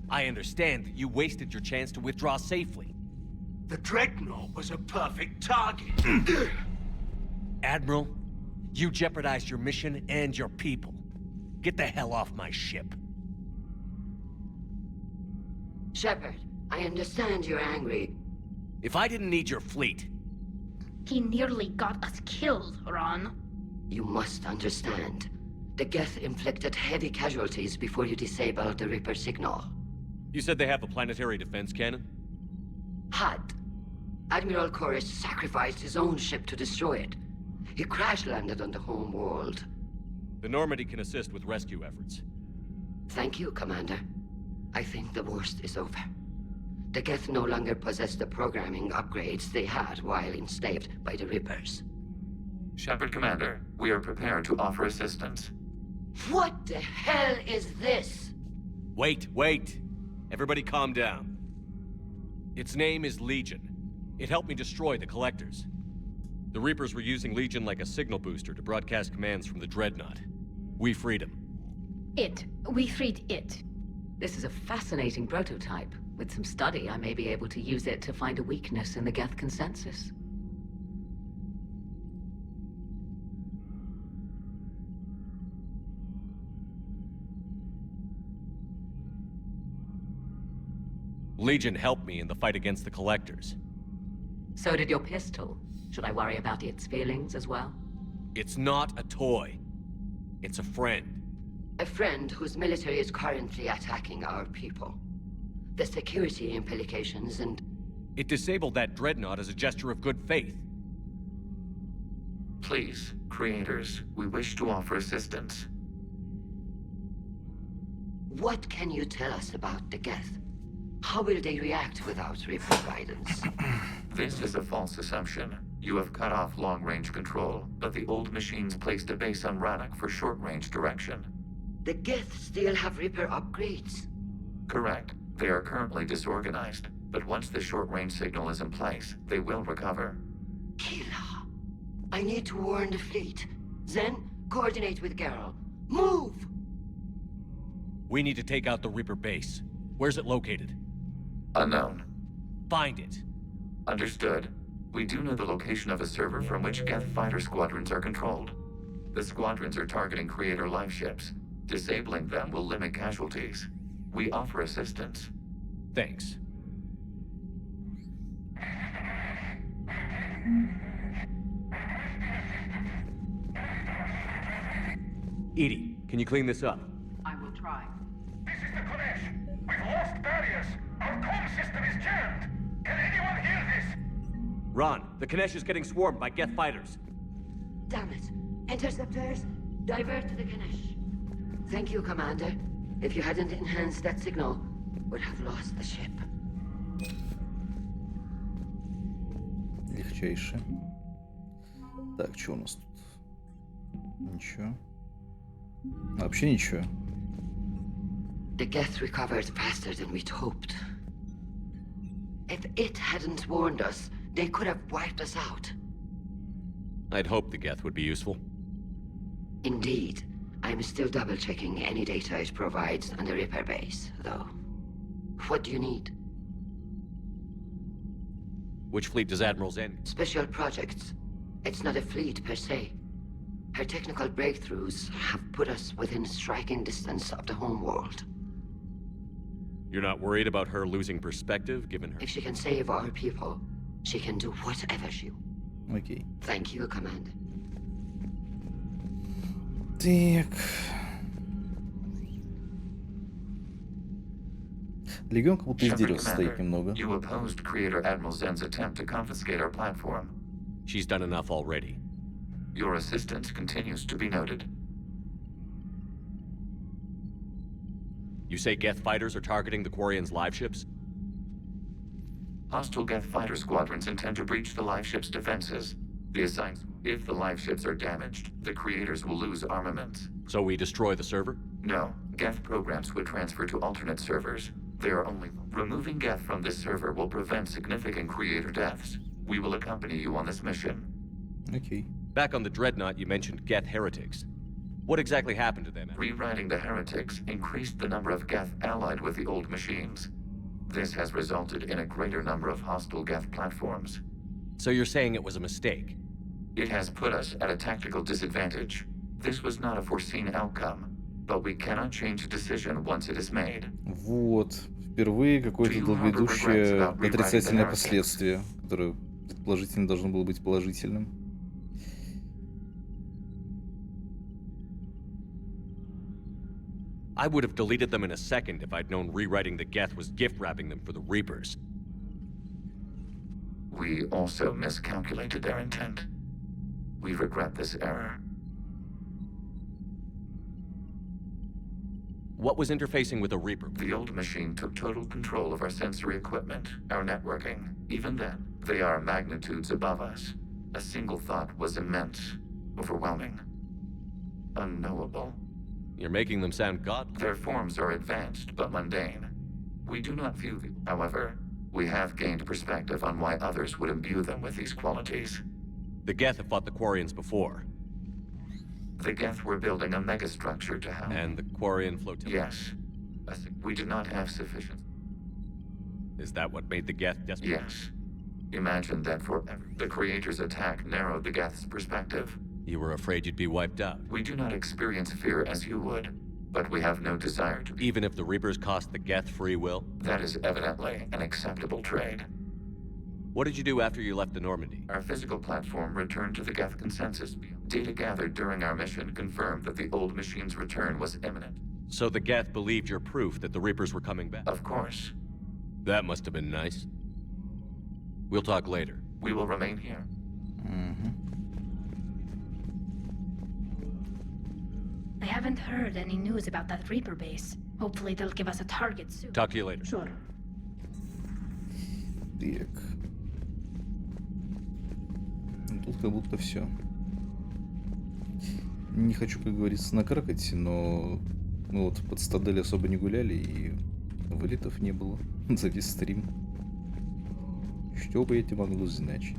I understand that you wasted your chance to withdraw safely. The Dreadnought was a perfect target. Admiral, you jeopardized your mission and your people. Get the hell off my ship. Shepard, I understand you're angry. If I didn't need your fleet... He nearly got us killed, Ron. You must understand. The Geth inflicted heavy casualties before you disabled the Reaper signal. You said they have a planetary defense cannon? Had. Admiral Koris sacrificed his own ship to destroy it. He crash-landed on the home world. The Normandy can assist with rescue efforts. Thank you, Commander. I think the worst is over. The Geth no longer possess the programming upgrades they had while enslaved by the Reapers. Shepard, Commander, we are prepared to offer assistance. What the hell is this? Wait. Everybody calm down. Its name is Legion. It helped me destroy the Collectors. The Reapers were using Legion like a signal booster to broadcast commands from the Dreadnought. We freed him. We freed it. This is a fascinating prototype. With some study, I may be able to use it to find a weakness in the Geth consensus. Legion helped me in the fight against the Collectors. So did your pistol. Should I worry about its feelings as well? It's not a toy. It's a friend. A friend whose military is currently attacking our people. The security implications and... It disabled that Dreadnought as a gesture of good faith. Please, creators, we wish to offer assistance. What can you tell us about the Geth? How will they react without Reaper guidance? This is a false assumption. You have cut off long-range control, but the old machines placed a base on Rannoch for short-range direction. The Geth still have Reaper upgrades? Correct. They are currently disorganized, but once the short-range signal is in place, they will recover. Killa, I need to warn the fleet. Then, coordinate with Garrow. Move! We need to take out the Reaper base. Where's it located? Unknown. Find it. Understood. We do know the location of a server from which Geth fighter squadrons are controlled. The squadrons are targeting creator life ships. Disabling them will limit casualties. We offer assistance. Thanks. Edie, can you clean this up? I will try. This is the Kodesh. We've lost barriers. Our comm system is jammed. Can anyone hear this? Ron, the Kanesh is getting swarmed by Geth fighters. Damn it. Interceptors, divert to the Ganesh. Thank you, Commander. If you hadn't enhanced that signal, would have lost the ship. Легчайше. Так, что у нас тут? Ничего. Вообще ничего. The Geth recovered faster than we'd hoped. If it hadn't warned us, they could have wiped us out. I'd hoped the Geth would be useful. Indeed. I'm still double-checking any data it provides on the Reaper base, though. What do you need? Which fleet does Admiral Zen? Special projects. It's not a fleet per se. Her technical breakthroughs have put us within striking distance of the home world. You're not worried about her losing perspective, given her... If she can save our people, she can do whatever she... Okay. Thank you, Commander. Так. Легион как будто из дерева состоит немного. You opposed Creator Admiral Zen's attempt to confiscate our platform. She's done enough already. Your assistance continues to be noted. You say Geth fighters are targeting the Quarians' live ships? Hostile Geth fighter squadrons intend to breach the live ship's defenses. If the live ships are damaged, the creators will lose armaments. So we destroy the server? No. Geth programs would transfer to alternate servers. Removing Geth from this server will prevent significant creator deaths. We will accompany you on this mission. Okay. Back on the Dreadnought, you mentioned Geth heretics. What exactly happened to them? Rewriting the heretics increased the number of Geth allied with the old machines. This has resulted in a greater number of hostile Geth platforms. So you're saying it was a mistake? It has put us at a tactical disadvantage. This was not a foreseen outcome, but we cannot change a decision once it is made. Вот. Впервые какое-то долгоидущее отрицательное последствие, которое предположительно должно было быть положительным. I would have deleted them in a second if I'd known rewriting the Geth was gift-wrapping them for the Reapers. We also miscalculated their intent. We regret this error. What was interfacing with a Reaper? The old machine took total control of our sensory equipment, our networking. Even then, they are magnitudes above us. A single thought was immense, overwhelming, unknowable. You're making them sound godlike. Their forms are advanced but mundane. We do not view them. However, we have gained perspective on why others would imbue them with these qualities. The Geth have fought the Quarians before. The Geth were building a megastructure to house. And the Quarian flotilla? Yes. We did not have sufficient. Is that what made the Geth desperate? Yes. Imagine that forever. The Creator's attack narrowed the Geth's perspective. You were afraid you'd be wiped out. We do not experience fear as you would, but we have no desire to be. Even if the Reapers cost the Geth free will? That is evidently an acceptable trade. What did you do after you left the Normandy? Our physical platform returned to the Geth consensus. Data gathered during our mission confirmed that the old machine's return was imminent. So the Geth believed your proof that the Reapers were coming back? Of course. That must have been nice. We'll talk later. We will remain here. I haven't heard any news about that Reaper base. Hopefully they'll give us a target soon. Talk to you later. Sure. Так. Тут как будто все. Не хочу, как говорится, накаркать, но мы вот под Стадель особо не гуляли и вылетов не было за весь стрим. Что бы это могло значить?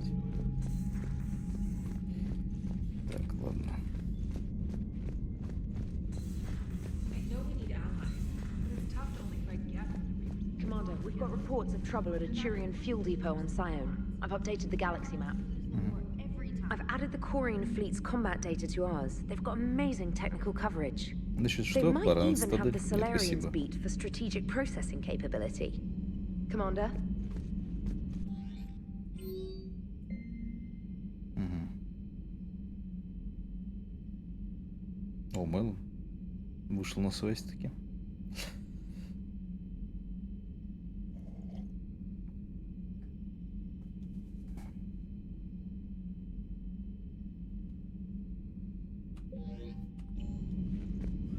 Так, ладно. Commander, we've got reports of trouble at a Turian fuel depot on Sion. I've updated the galaxy map. I've added the Quarian fleet's combat data to ours. They've got amazing technical coverage. They might even have the Solarians beat for strategic processing capability. Commander? О, Мэл вышел на связь таки.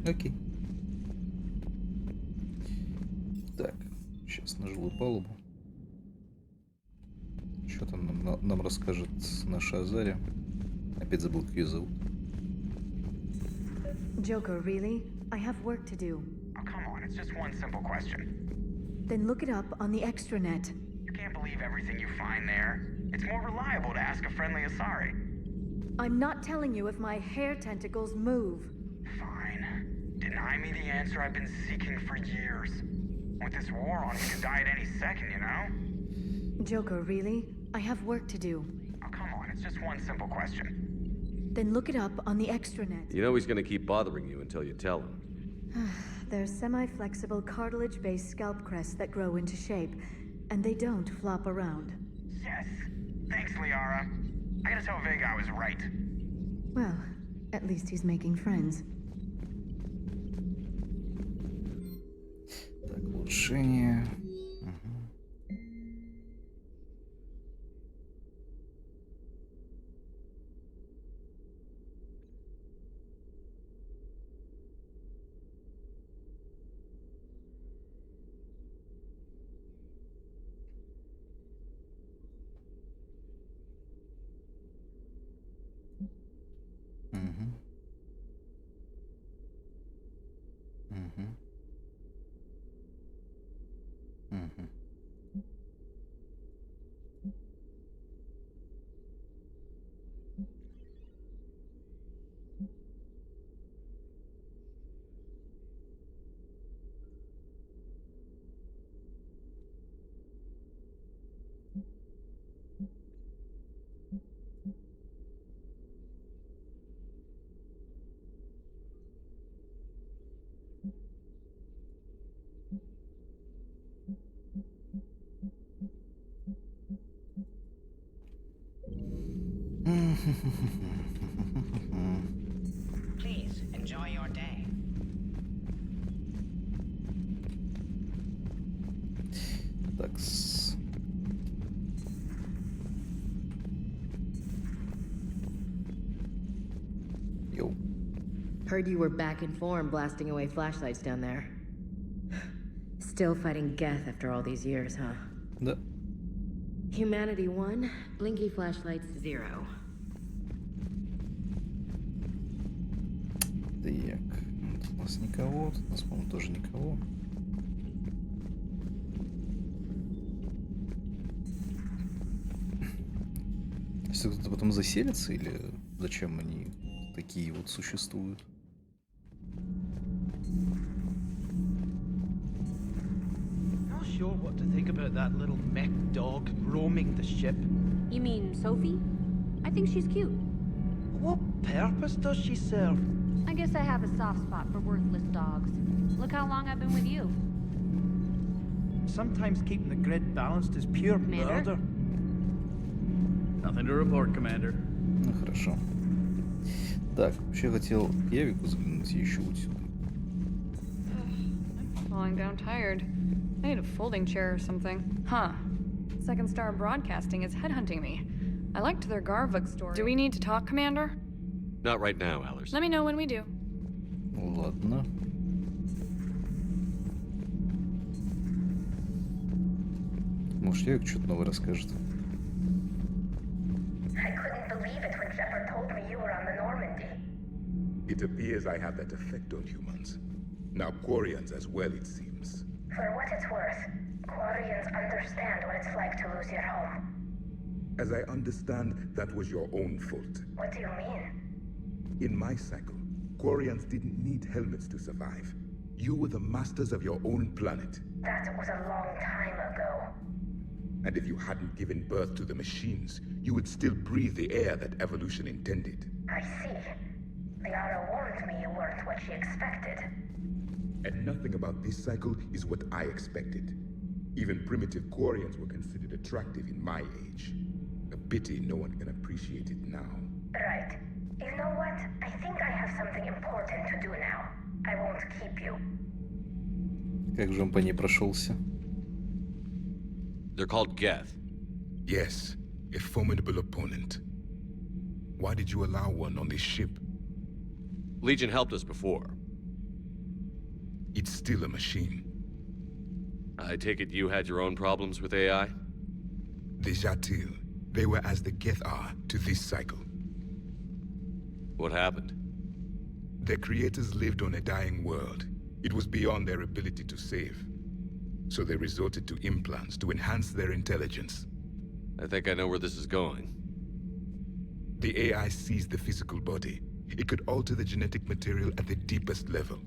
Окей. Так, сейчас на жилую палубу. Что там нам расскажет наша Азария? Опять забыл, как ее зовут. Joker, really? I have work to do. Oh, come on, it's just one simple question. Then look it up on the extranet. You can't believe everything you find there. It's more reliable to ask a friendly Asari. I'm not telling you if my hair tentacles move. Fine. Deny me the answer I've been seeking for years. With this war on, we could die at any second, you know? Joker, really? I have work to do. Oh, come on, it's just one simple question. Then look it up on the extranet. You know he's gonna keep bothering you until you tell him. They're semi-flexible cartilage-based scalp crests that grow into shape, and they don't flop around. Yes. Thanks, Liara. I gotta tell Vega I was right. Well, At least he's making friends. Так, улучшение. Please enjoy your day. Такс. Йоу. Heard you were back in form blasting away flashlights down there. Still fighting Geth after all these years, huh? Да. Humanity 1, blinky flashlights 0. Так, тут у нас никого, тут у нас, по-моему, тоже никого. Если кто-то потом заселится, или зачем они такие вот существуют? Not sure what to think about that little mech dog roaming the ship. You mean Sophie? I think she's cute. What purpose does she serve? I guess I have a soft spot for worthless dogs. Look how long I've been with you. Sometimes keeping the grid balanced is pure murder. Nothing to report, Commander. Ну хорошо. Так, вообще хотел Явику заглянуть еще вот сюда. Falling down tired. I need a folding chair or something. Huh. Second Star Broadcasting is headhunting me. I liked their Garvug story. Do we need to talk, Commander? Not right now, Allers. Let me know when we do. Ладно. Может, Явик что-то новое расскажет. I couldn't believe it when Shepard told me you were on the Normandy. It appears I have that effect on humans. Now Quarians as well, it seems. For what it's worth, Quarians understand what it's like to lose your home. As I understand, that was your own fault. What do you mean? In my cycle, Quarians didn't need helmets to survive. You were the masters of your own planet. That was a long time ago. And if you hadn't given birth to the machines, you would still breathe the air that evolution intended. I see. Liara warned me you weren't what she expected. And nothing about this cycle is what I expected. Even primitive Quarians were considered attractive in my age. A pity no one can appreciate it now. Right. You know what? I think I have something important to do now. I won't keep you. Как же он по ней прошелся? They're called Geth. Yes, a formidable opponent. Why did you allow one on this ship? Legion helped us before. It's still a machine. I take it you had your own problems with AI? The Jatil, they were as the Geth are to this cycle. What happened? Their creators lived on a dying world. It was beyond their ability to save. So they resorted to implants to enhance their intelligence. I think I know where this is going. The AI seized the physical body. It could alter the genetic material at the deepest level.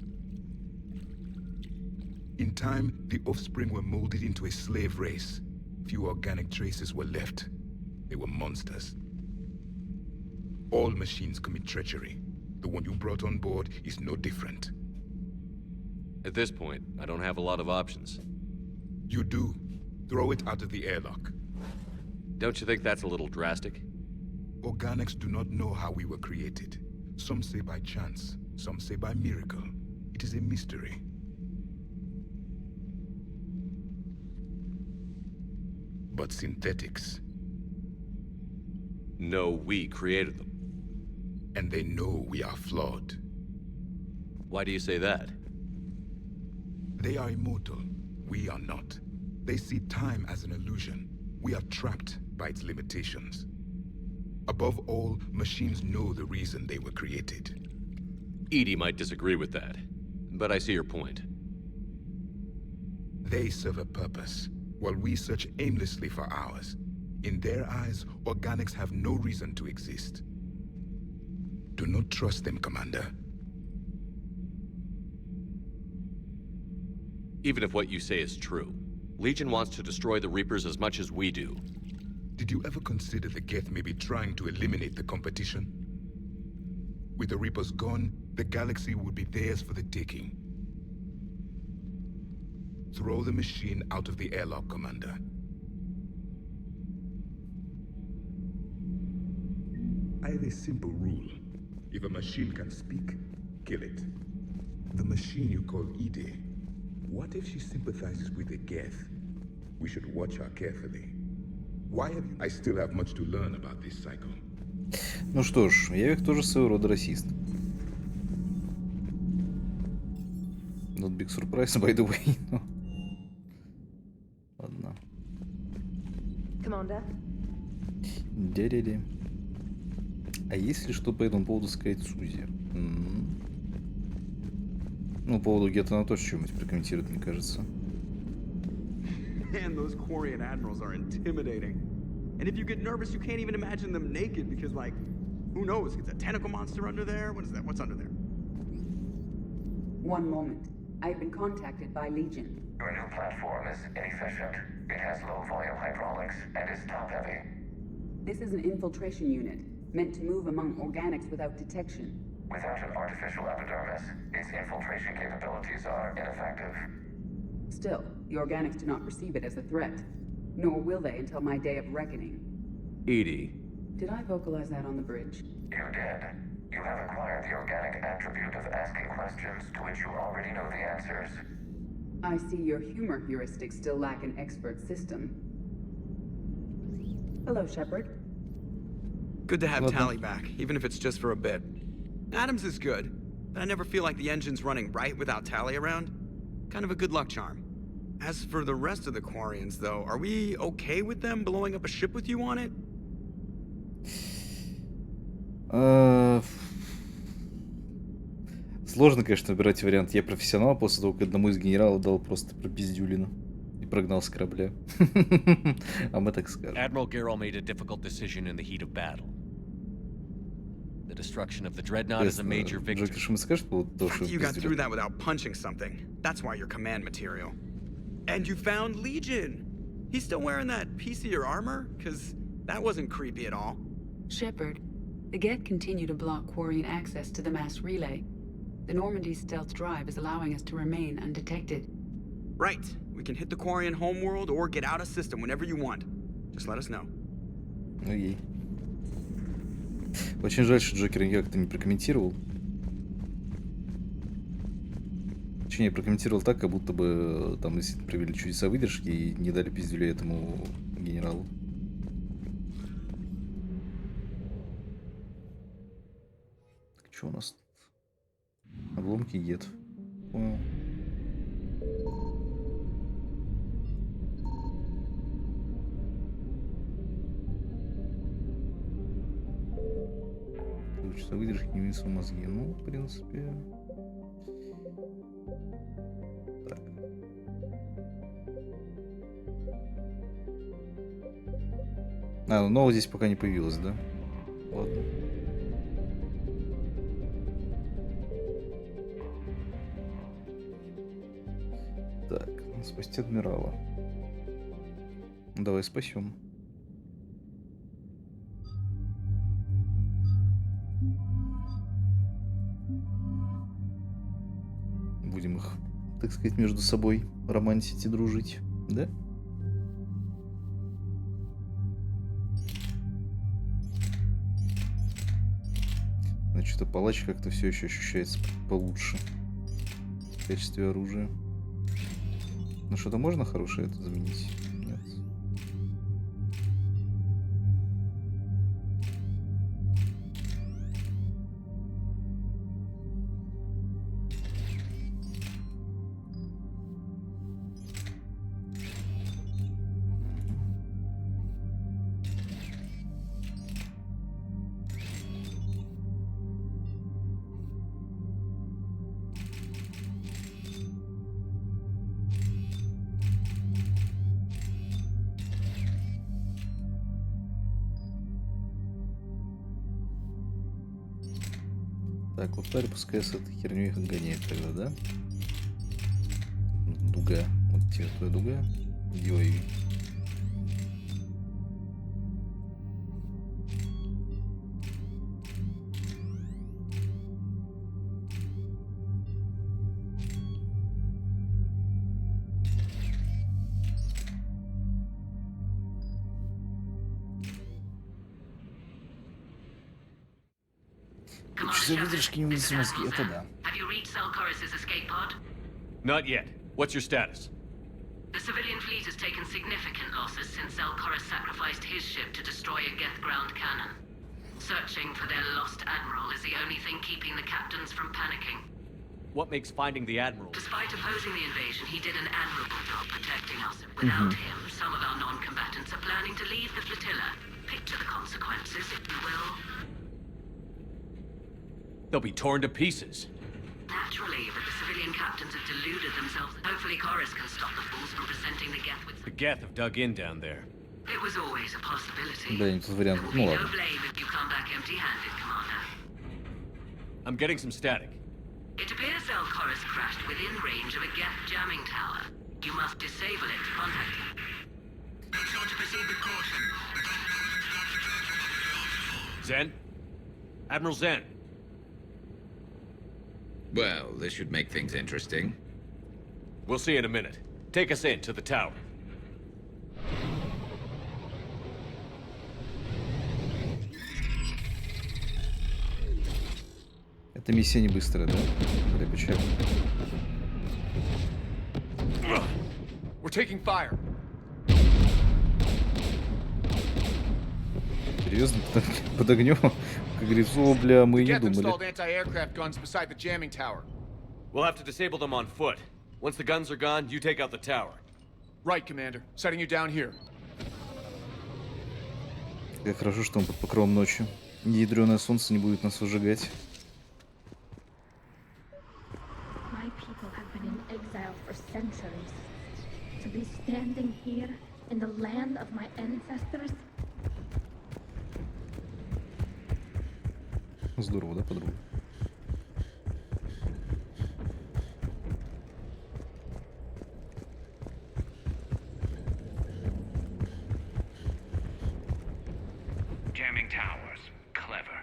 In time, the offspring were molded into a slave race. Few organic traces were left. They were monsters. All machines commit treachery. The one you brought on board is no different. At this point, I don't have a lot of options. You do. Throw it out of the airlock. Don't you think that's a little drastic? Organics do not know how we were created, Some say by chance, some say by miracle. It is a mystery. But synthetics. No, we created them. And they know we are flawed. Why do you say that? They are immortal. We are not. They see time as an illusion. We are trapped by its limitations. Above all, machines know the reason they were created. Edie might disagree with that, but I see your point. They serve a purpose, while we search aimlessly for ours. In their eyes, organics have no reason to exist. Do not trust them, Commander. Even if what you say is true, Legion wants to destroy the Reapers as much as we do. Did you ever consider the Geth may be trying to eliminate the competition? With the Reapers gone, the galaxy would be theirs for the taking. Throw the machine out of the airlock, Commander. I have a simple rule. If a machine can speak, kill it. The machine you call Edie, what if she sympathizes with the Geth? We should watch her carefully. Why have you... I still have much to learn about this cycle. Ну что ж, я ведь тоже своего рода расист. Not big surprise, by the way. Ладно. Commander? Дя-дя-дя. А есть ли что по этому поводу сказать Сузи? Ну, по поводу Гетто она тоже что-нибудь прокомментирует, мне кажется. Man, those Quarian admirals are intimidating. And if you get nervous, you can't even imagine them naked because, like, who knows? It's a tentacle monster under there? What is that? What's under there? One moment. I've been contacted by Legion. Your new platform is inefficient. It has low-volume hydraulics and is top-heavy. This is an infiltration unit, meant to move among organics without detection. Without an artificial epidermis, its infiltration capabilities are ineffective. Still, the organics do not perceive it as a threat. Nor will they until my day of reckoning. Edie. Did I vocalize that on the bridge? You did. You have acquired the organic attribute of asking questions to which you already know the answers. I see your humor heuristics still lack an expert system. Hello, Shepard. Good to have Tally back, even if it's just for a bit. Adams is good, but I never feel like the engine's running right without Tally around. Kind of a good luck charm. As for the rest of the Quarians, though, are we okay with them blowing up a ship with you on it? Сложно, конечно, выбирать вариант. Я профессионал после того, как одному из генералов дал просто пропиздюлину и прогнал с корабля. А мы так скажем. Admiral Garrel made a difficult decision in the heat of battle. The destruction of the dreadnought is a major victory. Джокер, что мы скажешь по поводу того, что You got through that without punching something. That's why you're command material. And you found Legion. He's still wearing that piece of your armor? Because that wasn't creepy at all. Shepard, the Geth continue to block Quarian access to the mass relay. The Normandy stealth drive is allowing us to remain undetected. Right. We can hit the Quarian homeworld or get out of system whenever you want. Just let us know. Окей. Очень жаль, что Джокер как-то не прокомментировал. Точнее, прокомментировал так, как будто бы там действительно провели чудеса выдержки и не дали пиздюлей этому генералу. Так, что у нас тут? Обломки Гет. Понял. Чудеса выдержки не вынесу мозги. Ну, в принципе... Так. А, ну нового здесь пока не появилось, да? Ладно. Так, спасти адмирала. Давай спасем. Будем их, так сказать, между собой романтить и дружить, да? Но что-то палач как-то все еще ощущается получше в качестве оружия. Ну что-то можно хорошее это заменить? Нет. Так, вот тварь пускай с этой херней их гоняет тогда, да? Дуга. Вот тебе твоя дуга. Йой. Выдержки невыносимости, это да. Have you reached Zelchorus' escape pod? Not yet. What's your status? The civilian fleet has taken significant losses since Zelchorus sacrificed his ship to destroy a Geth ground cannon. Searching for their lost admiral is the only thing keeping the captains from panicking. What makes finding the admiral? Despite opposing the invasion, he did an admirable job protecting us. Without him, some of our non-combatants are planning to leave the flotilla. Picture the consequences, if you will. They'll be torn to pieces. Naturally, but the civilian captains have deluded themselves. Hopefully Chorus can stop the fools from presenting the Geth with... The Geth have dug in down there. It was always a possibility. Да, нет, вариант. There will Ну be no ладно. blame if you come back empty-handed, Commander. I'm getting some static. It appears Zelchorus crashed within range of a Geth jamming tower. You must disable it to contact him. Make sure to proceed with caution. Zen? Admiral Zen? Well, this should make things interesting. We'll see in a minute. Take us in to the tower. Это миссия не быстрая, да? Для печали. We're taking fire. Серьезно? Под огнем? Как говорится, о, бля, мы и не Geth думали. installed anti-aircraft guns beside the jamming tower. We'll have to disable them on foot. Once the guns are gone, you take out the tower. Right, Commander. Setting you down here. Как хорошо, что он под покровом ночи. Ядреное солнце не будет нас выжигать. My people have been in exile for centuries. To be standing here in the land of my ancestors. Здорово, да, подруга? Jamming towers. Clever.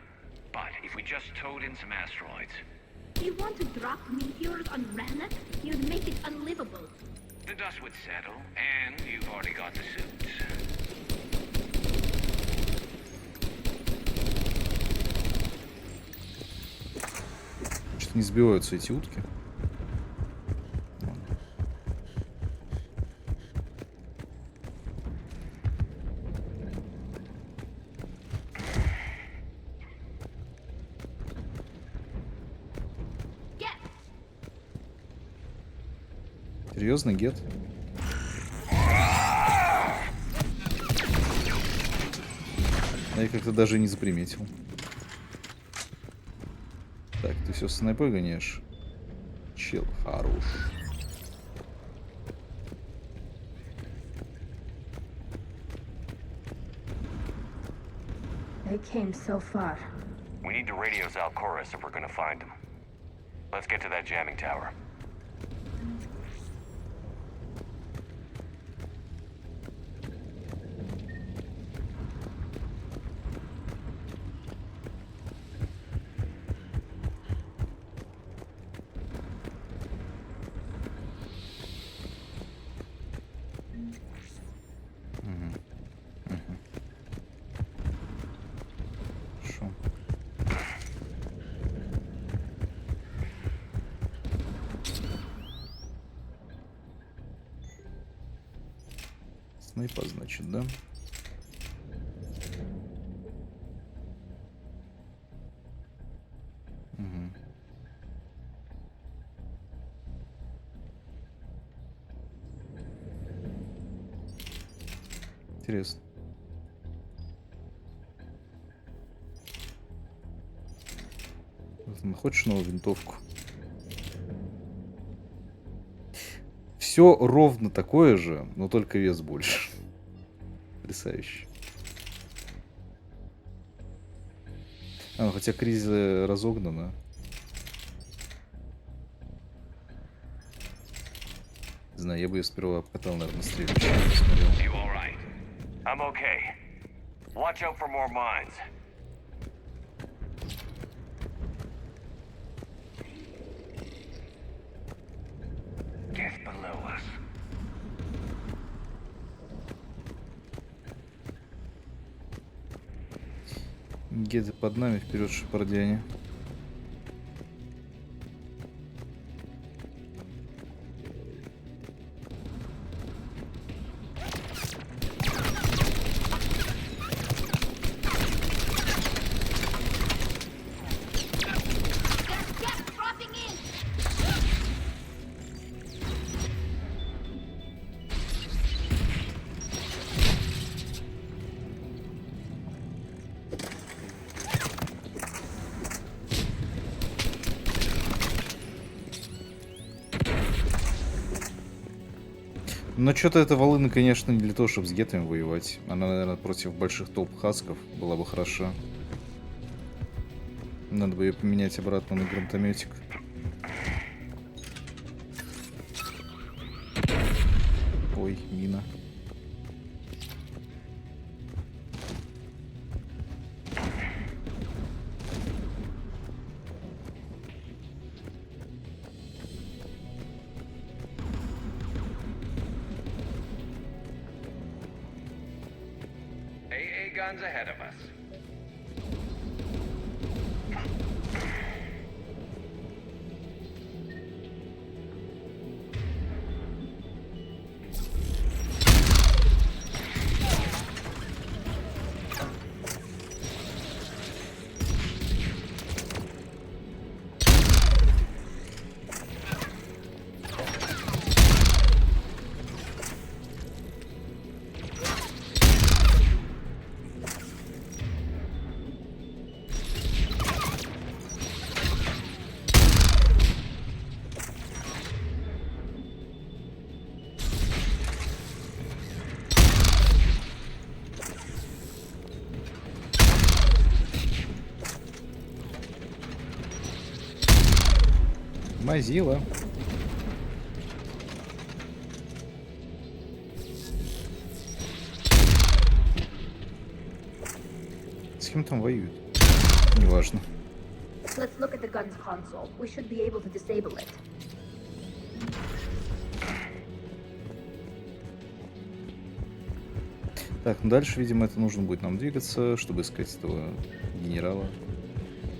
But if we just towed in some asteroids, You want to drop meteors on Rannoch? You'd make it unlivable. the dust would settle, and you've already got the suits. Что-то не сбиваются эти утки. Серьезно, Гет? Я как-то даже не заприметил. Так, ты все с снайпой гоняешь? Чел, хорош. They came so far. We need to radio Zelchorus if we're gonna find him. Let's get to that jamming tower. Снайпа, значит, да? Угу. Интересно. Хочешь новую винтовку? Все ровно такое же, но только вес больше. Потрясающе. Ну, хотя кризис разогнана. Не знаю, я бы ее сперва обкатал, наверное, следующий. I'm okay. Watch out for more mines. Death below us. Где-то под нами, вперед, шепардяне. Но что-то эта волына, конечно, не для того, чтобы с гетами воевать. Она, наверное, против больших толп хасков была бы хороша. Надо бы ее поменять обратно на гранатометик. Ой, мина. AA guns ahead of us. Мазила. С кем там воюют? Неважно. Let's look at the gun's console. We should be able to disable it. Так, ну дальше, видимо, это нужно будет нам двигаться, чтобы искать этого генерала,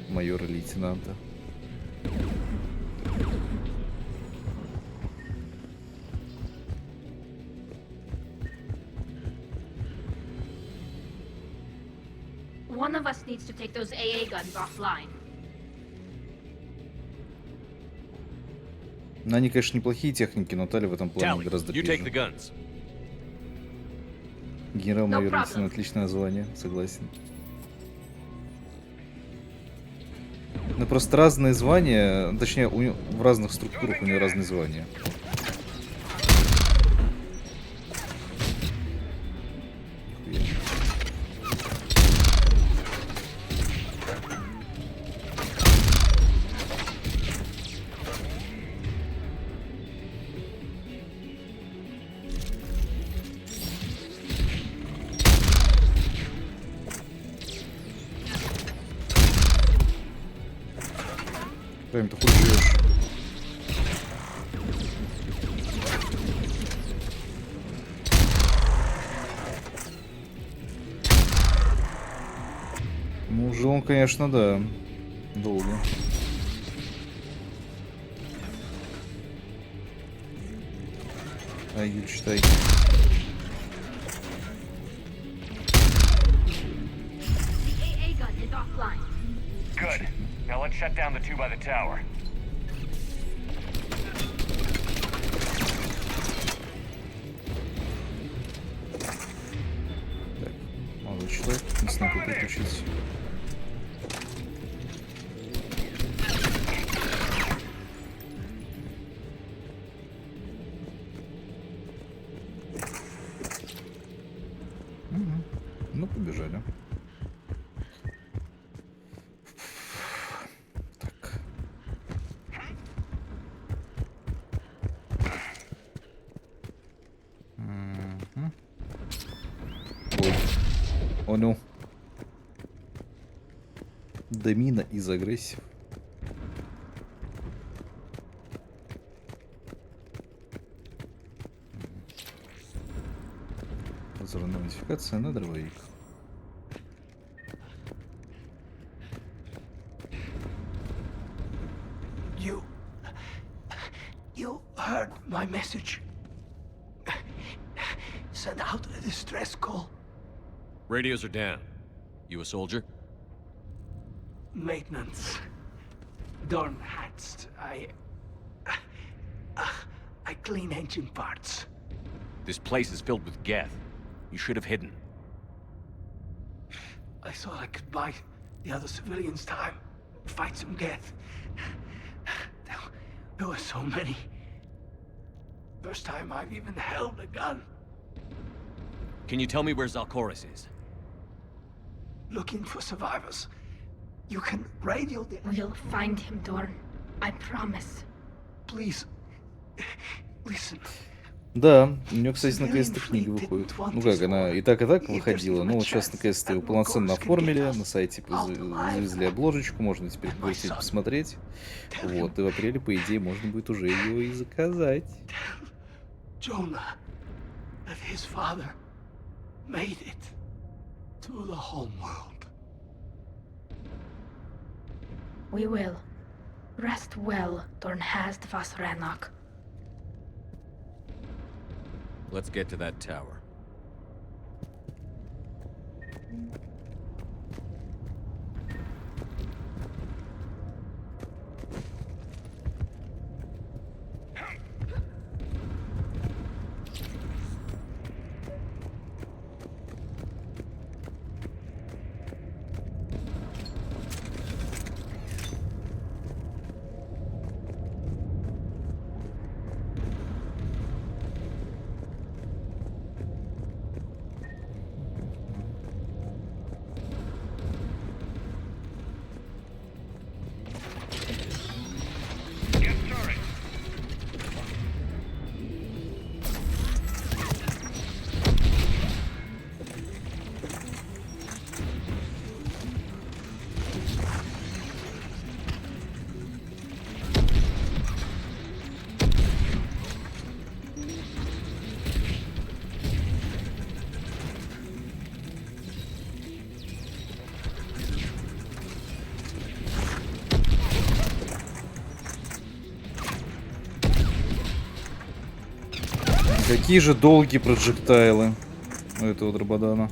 майора, лейтенанта. One of us needs to take those AA guns offline. Ну, они, конечно, неплохие техники, но Тали в этом плане гораздо You take ближе. the guns. Генерал-майор, No действительно отличное название, согласен. Ну, просто разные звания, точнее, в разных структурах у него разные звания. Прям ты хуй живешь. Ну, жил он, конечно, да. Долго. Ай, читай. offline. Good. Now let's shut down the two by the tower. Так, молодой человек, не знаю, как переключить. Ну, побежали. Так. Ой. О, ну. Домина из агрессив. Взрывная модификация на дробовик. You heard my message. Send out a distress call. Radios are down. You a soldier? Maintenance. Dorn hats. I clean engine parts. This place is filled with Geth. You should have hidden. I thought I could buy the other civilians time. Fight some Geth. There were so many. First time I've even held a gun. Can you tell me where Zalcoris is? Looking for survivors. You can radio the... We'll find him, Dorn. I promise. Please, listen. Да, у нее, кстати, наконец-то книга выходит. Ну как, она и так выходила, но вот сейчас наконец-то ее полноценно оформили, на сайте завезли обложечку, можно теперь посмотреть. Вот, и в апреле, по идее, можно будет уже ее и заказать. Jonah that his father made it to the home world. We will. Rest well, Dornhast vas Rannoch. Let's get to that tower. Какие же долгие проджектайлы у этого дрободана.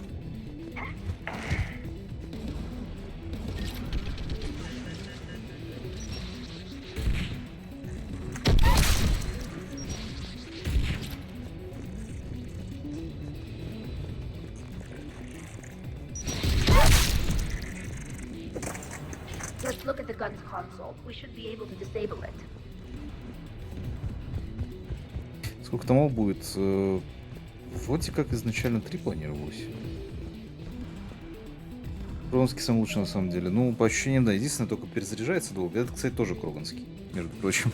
Let's look at the gun's console. We should be able to disable it. Сколько томов будет? Вроде как изначально 3 планировалось. Кроганский самый лучший на самом деле. Ну, по ощущениям, да, единственное, только перезаряжается долго. Это, кстати, тоже Кроганский, между прочим.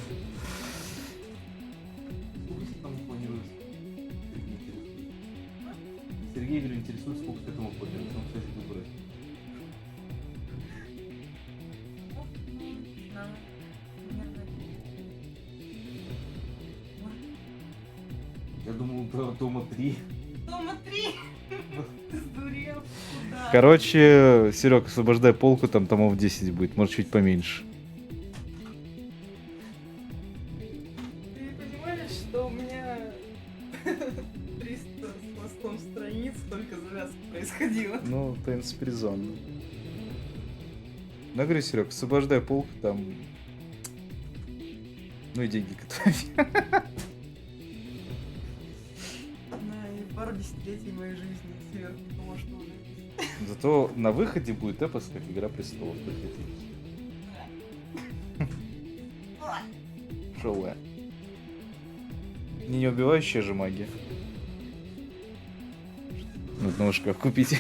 Сергей, говорю, интересует, сколько к этому планируется. Он, кстати, выбрать. Я думал, Тома 3. Тома 3? Ты сдурел? Куда? Короче, Серег, освобождай полку, там томов 10 будет, может чуть поменьше. Ты понимаешь, что у меня 300 с хвостом страниц, только завязка происходила? Ну, в принципе, резонно. Ну, говорю, Серег, освобождай полк, там... Ну и деньги готовь. На пару десятилетий моей жизни сверху может уже. Зато на выходе будет эпос, как Игра престолов. Шоу. Не убивающая же магия. Надо новый шкаф купить.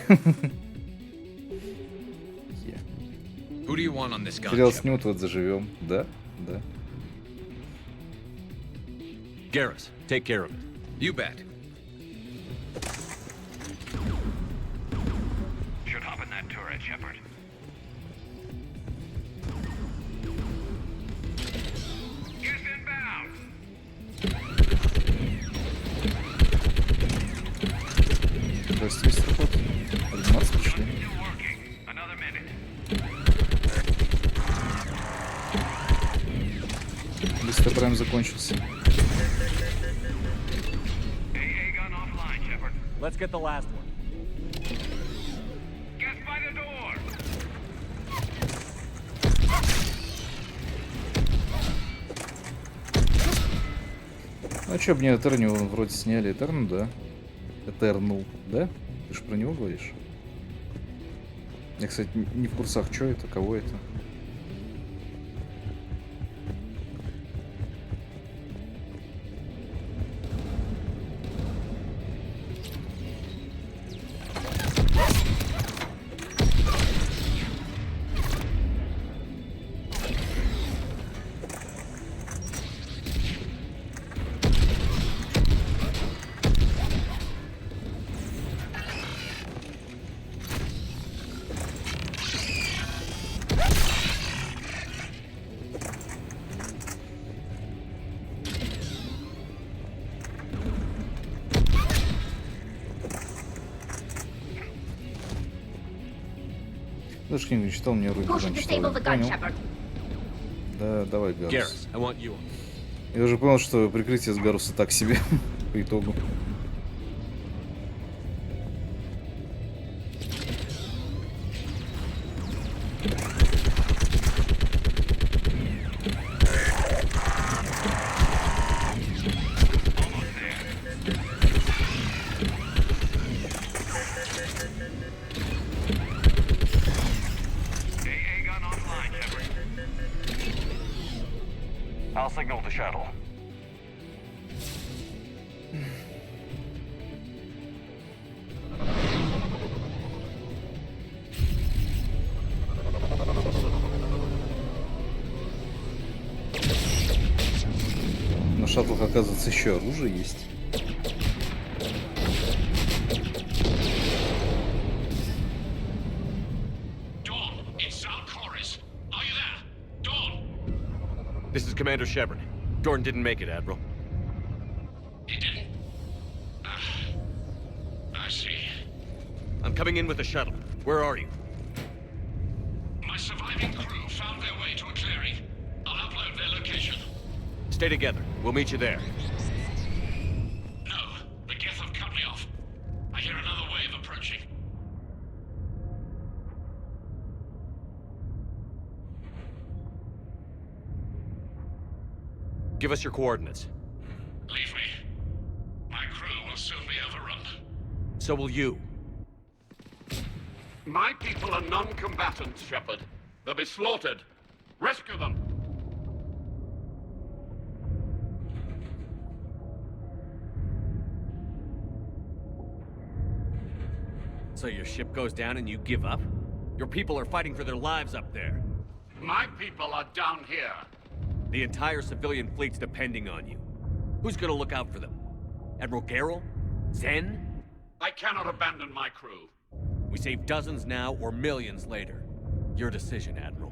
Who do you want on this gun? Сериал снимут, вот заживем. Да, да. Garrus, take care of it. You bet. Should hop in that turret, Shepard. Use inbound. Здравствуйте, мистер Ход. Подниматься пришли. Another minute. Быстро прям закончился. Let's get the last one. Get by the door. Ну чё, мне Этернил вроде сняли. Этерну, да? Этернул, да? Ты же про него говоришь? Я, кстати, не в курсах, что это, кого это. Даже книгу не читал, мне вроде не читал. Понял. Да, давай, Гарус. Garrus, I want you. Я уже понял, что прикрытие с Гаруса так себе по итогу. I'll signal the shuttle. На шаттлах, оказывается, еще оружие есть. This is Commander Shepard. Jordan didn't make it, Admiral. He didn't? I see. I'm coming in with a shuttle. Where are you? My surviving crew found their way to a clearing. I'll upload their location. Stay together. We'll meet you there. No, the Geth have cut me off. I hear another wave approaching. Give us your coordinates. Leave me. My crew will soon be overrun. So will you. My people are non-combatants, Shepard. They'll be slaughtered. Rescue them. So your ship goes down and you give up? Your people are fighting for their lives up there. My people are down here. The entire civilian fleet's depending on you. Who's gonna look out for them? Admiral Garrel? Zen? I cannot abandon my crew. We save dozens now or millions later. Your decision, Admiral.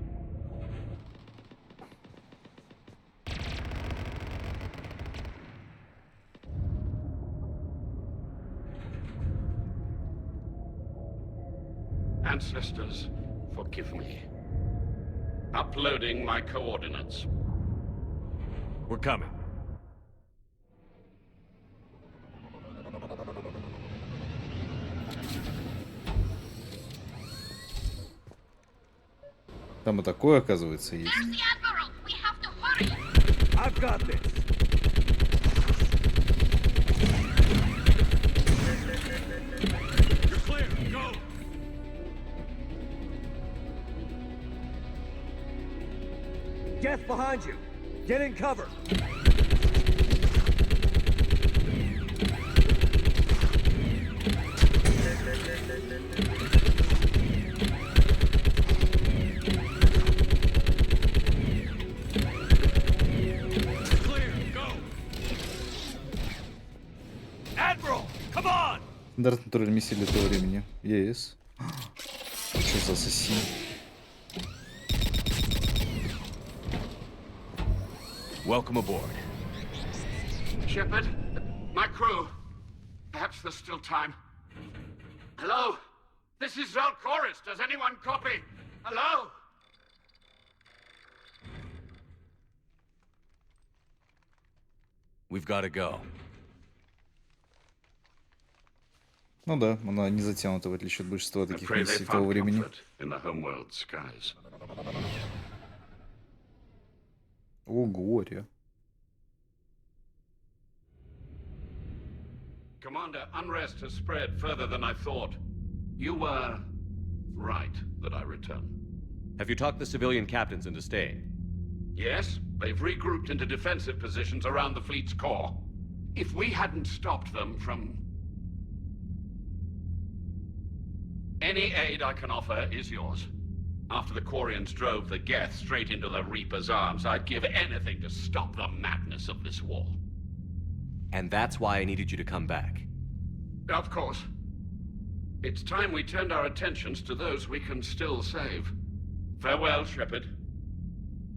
Ancestors, forgive me. Uploading my coordinates. We're coming. Там и такое, оказывается, есть. I've got this. You're clear. Go. Death behind you. Get in cover. Стандартный тролль миссии для того времени. Yes. Что за ассасин? Welcome aboard. Shepard, my crew. Perhaps there's still time. Hello? This is Zalchorus. Does anyone copy? Hello? We've got to go. Ну да, она не затянута, в отличие от большинства таких миссий того времени. О, горе. Commander, unrest has spread further than I thought. You were right that I return. Have you talked the civilian captains into staying? Yes, they've regrouped into defensive positions around the fleet's core. If we hadn't stopped them from... Any aid I can offer is yours. After the Quarians drove the Geth straight into the Reaper's arms, I'd give anything to stop the madness of this war. And that's why I needed you to come back. Of course. It's time we turned our attentions to those we can still save. Farewell, Shepard.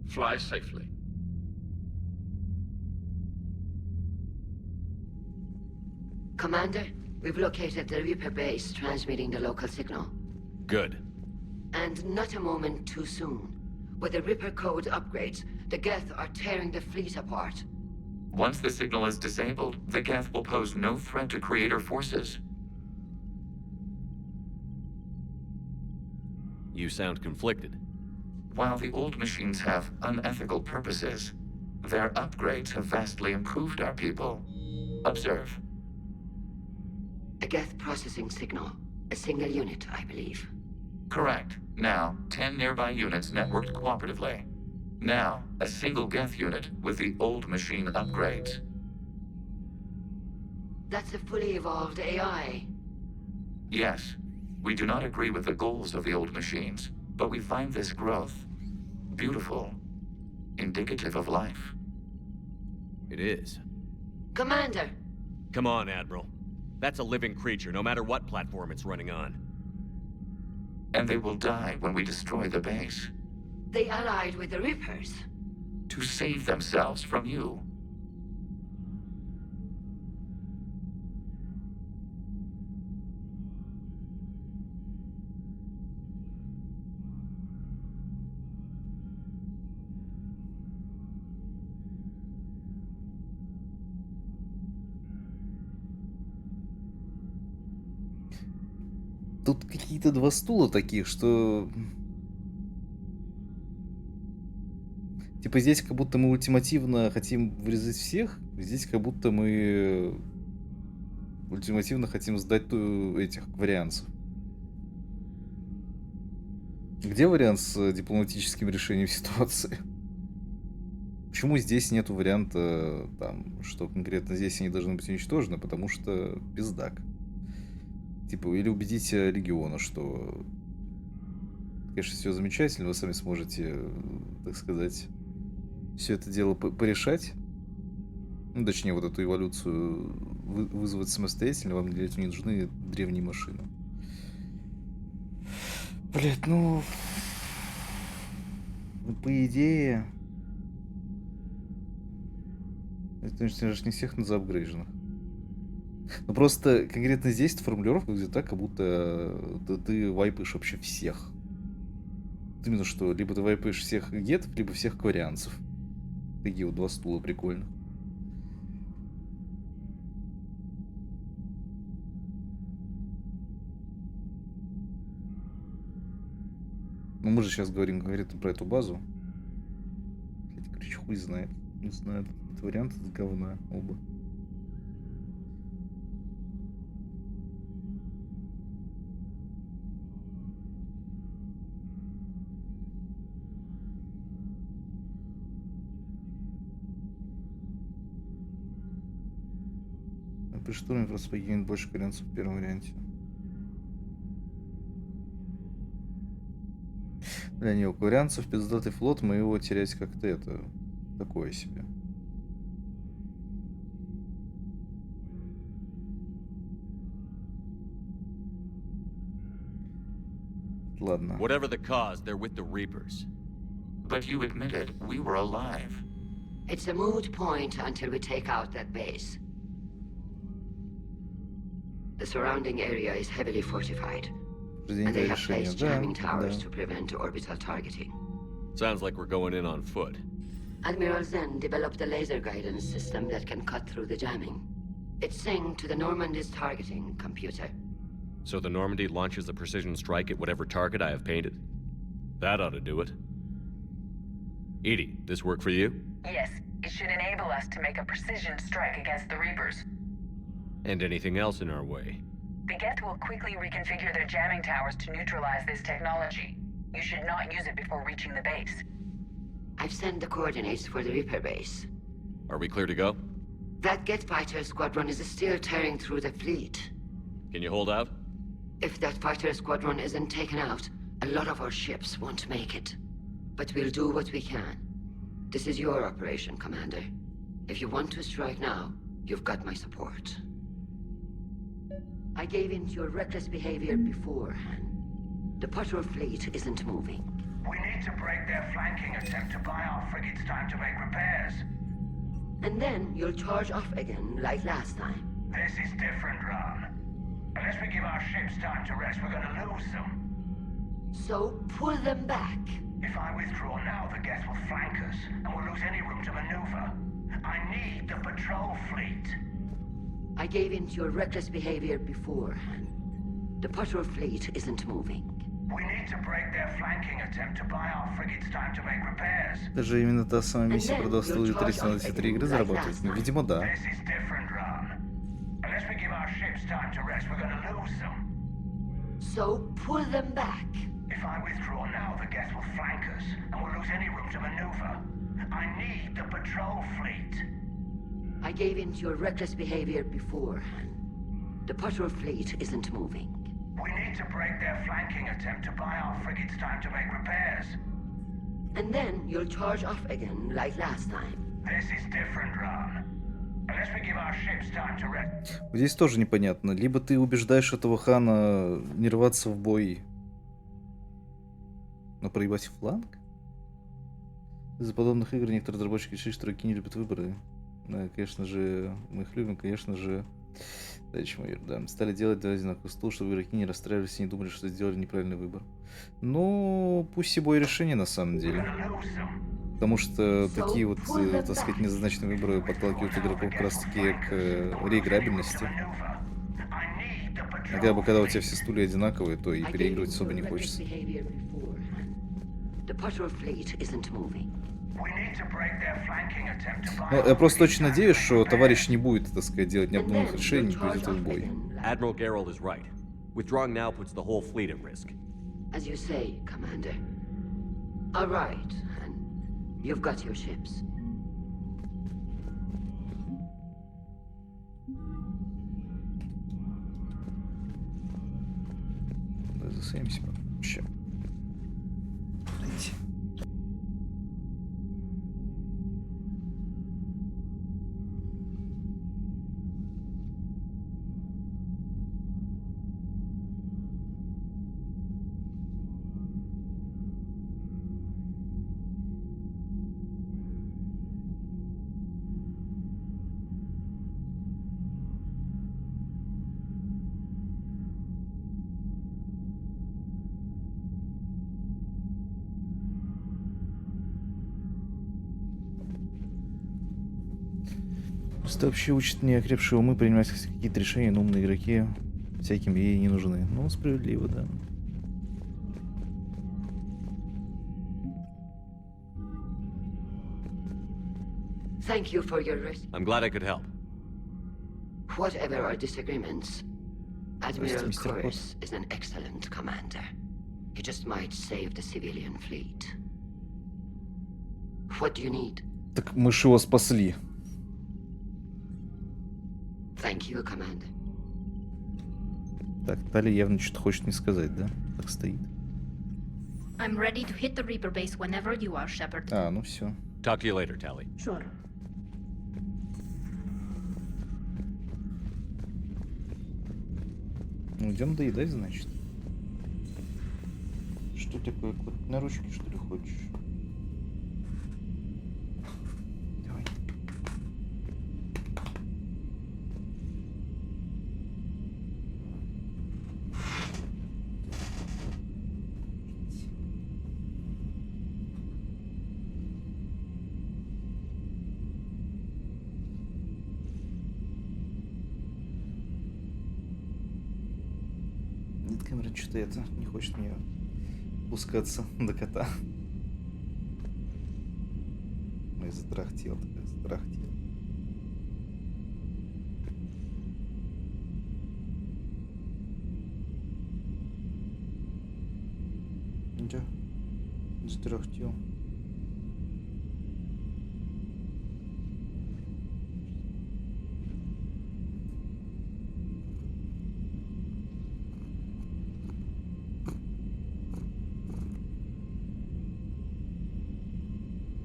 Fly safely. Commander, we've located the Reaper base transmitting the local signal. Good. And not a moment too soon. With the Reaper code upgrades, the Geth are tearing the fleet apart. Once the signal is disabled, the Geth will pose no threat to Creator forces. You sound conflicted. While the old machines have unethical purposes, their upgrades have vastly improved our people. Observe. A Geth processing signal. A single unit, I believe. Correct. Now, 10 nearby units networked cooperatively. Now, a single Geth unit with the old machine upgrades. That's a fully evolved AI. Yes. We do not agree with the goals of the old machines, but we find this growth beautiful, indicative of life. It is. Commander! Come on, Admiral. That's a living creature, no matter what platform it's running on. And they will die when we destroy the base. They allied with the Reapers. To save themselves from you. Тут какие-то два стула таких, что... Типа здесь как будто мы ультимативно хотим вырезать всех, здесь как будто мы ультимативно хотим сдать этих вариантов. Где вариант с дипломатическим решением ситуации? Почему здесь нету варианта, там, что конкретно здесь они должны быть уничтожены, потому что пиздак. Типа, или убедите Легиона, что, конечно, все замечательно, вы сами сможете, так сказать, все это дело порешать. Ну, точнее, вот эту эволюцию вызвать самостоятельно, вам для этого не нужны древние машины. Блять, ну, по идее... Это, конечно же, не всех на заапгрейженных. Но просто конкретно здесь формулировка где-то так, как будто ты вайпаешь вообще всех. Именно что, либо ты вайпаешь всех гетов, либо всех кварианцев. Такие вот два стула прикольно. Ну, мы же сейчас говорим про эту базу. Кстати, короче, хуй знает. Не знаю, этот вариант из говна оба. При штурме просто погибнет больше корианцев в первом варианте. Бля, не, у корианцев пиздатый флот, мы его терять как-то это... Такое себе. Ладно. Whatever the cause, they're with the Reapers. But you admitted we were alive. It's a moot point until we take out that base. The surrounding area is heavily fortified, and they have placed jamming towers to prevent orbital targeting. Sounds like we're going in on foot. Admiral Zen developed a laser guidance system that can cut through the jamming. It's synced to the Normandy's targeting computer. So the Normandy launches a precision strike at whatever target I have painted? That ought to do it. Edie, this work for you? Yes, it should enable us to make a precision strike against the Reapers. And anything else in our way? The Geth will quickly reconfigure their jamming towers to neutralize this technology. You should not use it before reaching the base. I've sent the coordinates for the Reaper base. Are we clear to go? That Geth fighter squadron is still tearing through the fleet. Can you hold out? If that fighter squadron isn't taken out, a lot of our ships won't make it. But we'll do what we can. This is your operation, Commander. If you want to strike now, you've got my support. I gave in to your reckless behavior beforehand. The patrol fleet isn't moving. We need to break their flanking attempt to buy our frigates time to make repairs. And then you'll charge off again, like last time. This is different, Ron. Unless we give our ships time to rest, we're gonna lose them. So pull them back. If I withdraw now, the Geth will flank us, and we'll lose any room to maneuver. I need the patrol fleet. I gave in to your reckless behavior beforehand. The patrol fleet isn't moving. We need to break their flanking attempt to buy our frigates time to make repairs. Даже именно та самая миссия продолжила 323 игры зарабатывать. Ну, видимо, да. This is different, Ron. Unless we give our ships time to rest, we're gonna lose them. So pull them back. If I withdraw now, the Geth will flank us, and we'll lose any room to maneuver. I need the patrol fleet. I gave in to your reckless behavior beforehand. The patrol fleet isn't moving. We need to break their flanking attempt to buy our frigates time to make repairs. And then you'll charge off again, like last time. This is different, Ron. Unless we give our ships time to rest. Здесь тоже непонятно. Либо ты убеждаешь этого хана не рваться в бой, но проебать фланг? Из-за подобных игр некоторые разработчики решили, что игроки не любят выборы. Да, конечно же, мы их любим, конечно же. Дальше мы, да, стали делать два одинаковых стула, чтобы игроки не расстраивались и не думали, что сделали неправильный выбор. Ну, пусть себе решение на самом деле. Потому что такие вот, так сказать, незначительные выборы подталкивают игроков как раз таки к реиграбельности. А как бы когда у тебя все стулья одинаковые, то и переигрывать особо не хочется. Ну, я просто очень надеюсь, что товарищ не будет, так сказать, делать необдуманных решений, не пойдет в бой. Admiral Gerald is right. Withdrawing now puts the whole fleet at risk. As you say, Commander. All right, and you've got your ships. Да, засаемся вообще. Просто вообще учат неокрепшие умы принимать какие-то решения, но умные игроки всяким ей не нужны. Ну, справедливо, да. Thank you for your risk. I'm glad I could help. Whatever our disagreements, Admiral Mr. Pot. Chorus is an excellent commander. He just might save the civilian fleet. What do you need? Так мы ж его спасли. Thank you, Commander. Так, Тали явно что-то хочет мне сказать, да? Так стоит. I'm ready to hit the Reaper base whenever you are, Shepard. А, ну все. Talk to you later, Tally. Sure. Ну, идем доедать, значит. Что такое, кот на ручке, что ли, хочешь? Давай. Нет, камера что-то это не хочет мне пускаться до кота. Ой, затрахтел, так затрахтел. Да, затрахтел.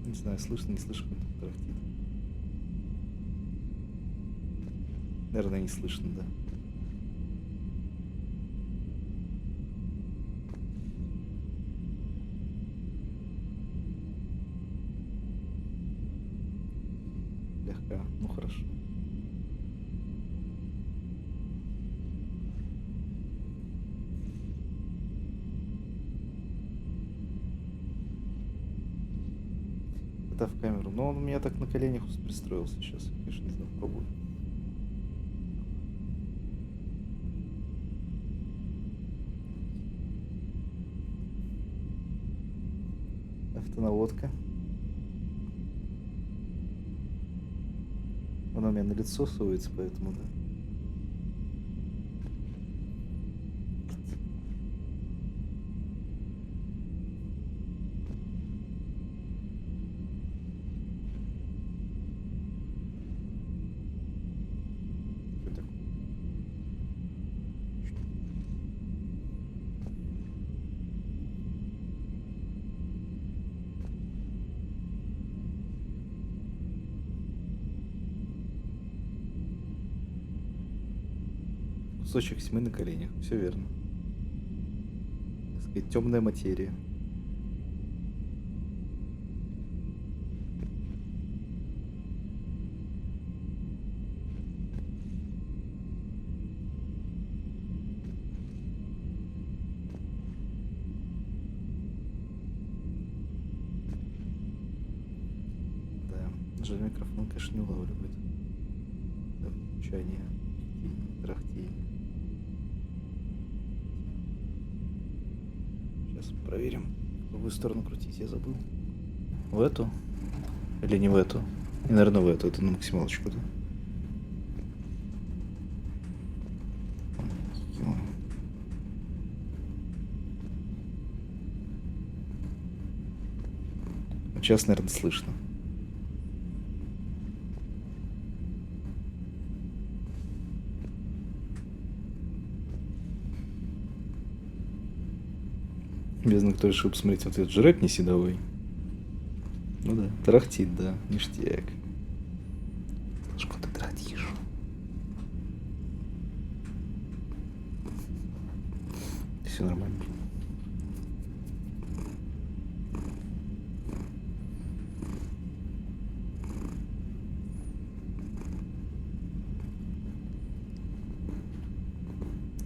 Не знаю, слышно, не слышно, как он тарахтит. Наверное, не слышно, да. Слегка, ну хорошо. В камеру, но он у меня так на коленях пристроился сейчас. Я, конечно, не знаю, попробую. Автонаводка. Она у меня на лицо суется, поэтому да. Кусочек тьмы на коленях, все верно. Так сказать, темная материя. Да, жаль, микрофон, конечно, не улавливает. Звучание, трахтение. Сейчас проверим, в какую сторону крутить, я забыл. В эту? Или не в эту? И, наверное, в эту, это на максималочку, да? Сейчас, наверное, слышно. Бездна, кто решил посмотреть вот этот жрек не седовой. Ну да, тарахтит, да, ништяк. Что ты тарахтишь? Все нормально.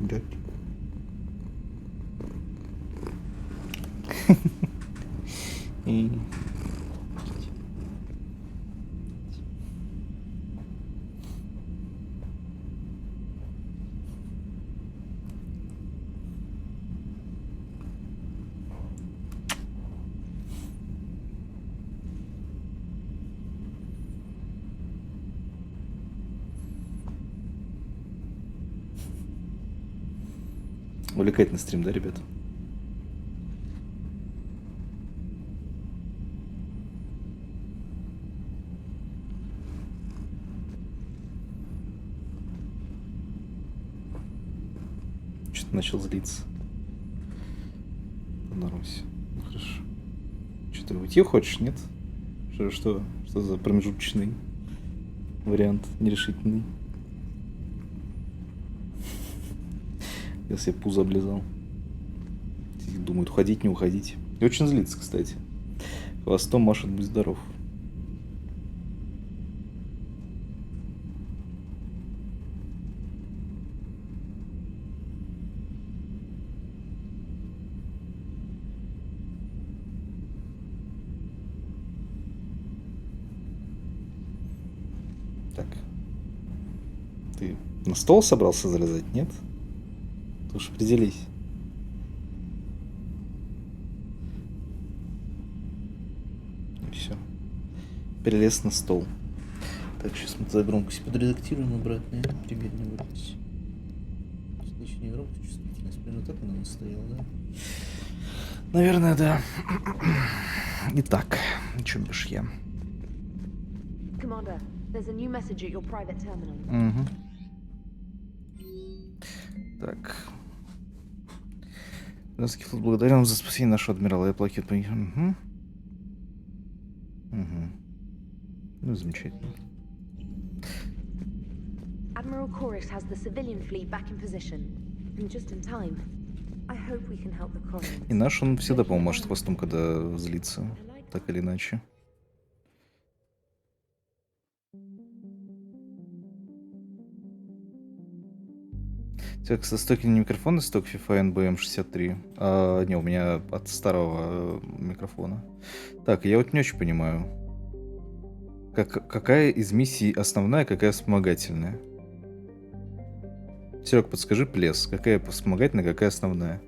Да. И... Увлекательный стрим, да, ребят? Что-то начал злиться. Понарусь. Ну хорошо. Что ты уйти хочешь, нет? Что за промежуточный вариант нерешительный? Я себе пузо облизал. Думают, уходить, не уходить. И очень злится, кстати. Хвостом машет, будь здоров. Так. Ты на стол собрался залезать, нет? Ты уж определись. Все. Перелез на стол. Так, сейчас мы за громкость подредактируем обратно. Привет, не вырвать. Значение громкость, чувствительность. Примерно так она стояла, да? Наверное, да. Итак, о чем бишь я? Commander, there's a new message at your private terminal. Угу. Так. Здравствуйте, флот, благодарю вам за спасение нашего адмирала. Я плакет по них. Угу. Угу. Ну, замечательно. Admiral Chorus has the civilian fleet back in position. And just in time. I hope we can help the Corins. И наш он всегда, по-моему, машет хвостом, когда злится. Так или иначе. Так, со стойки не микрофона, сток FIFA NBM 63. Не, у меня от старого микрофона. Так, я вот не очень понимаю. Какая из миссий основная, какая вспомогательная? Серег, подскажи, плес. Какая вспомогательная, какая основная?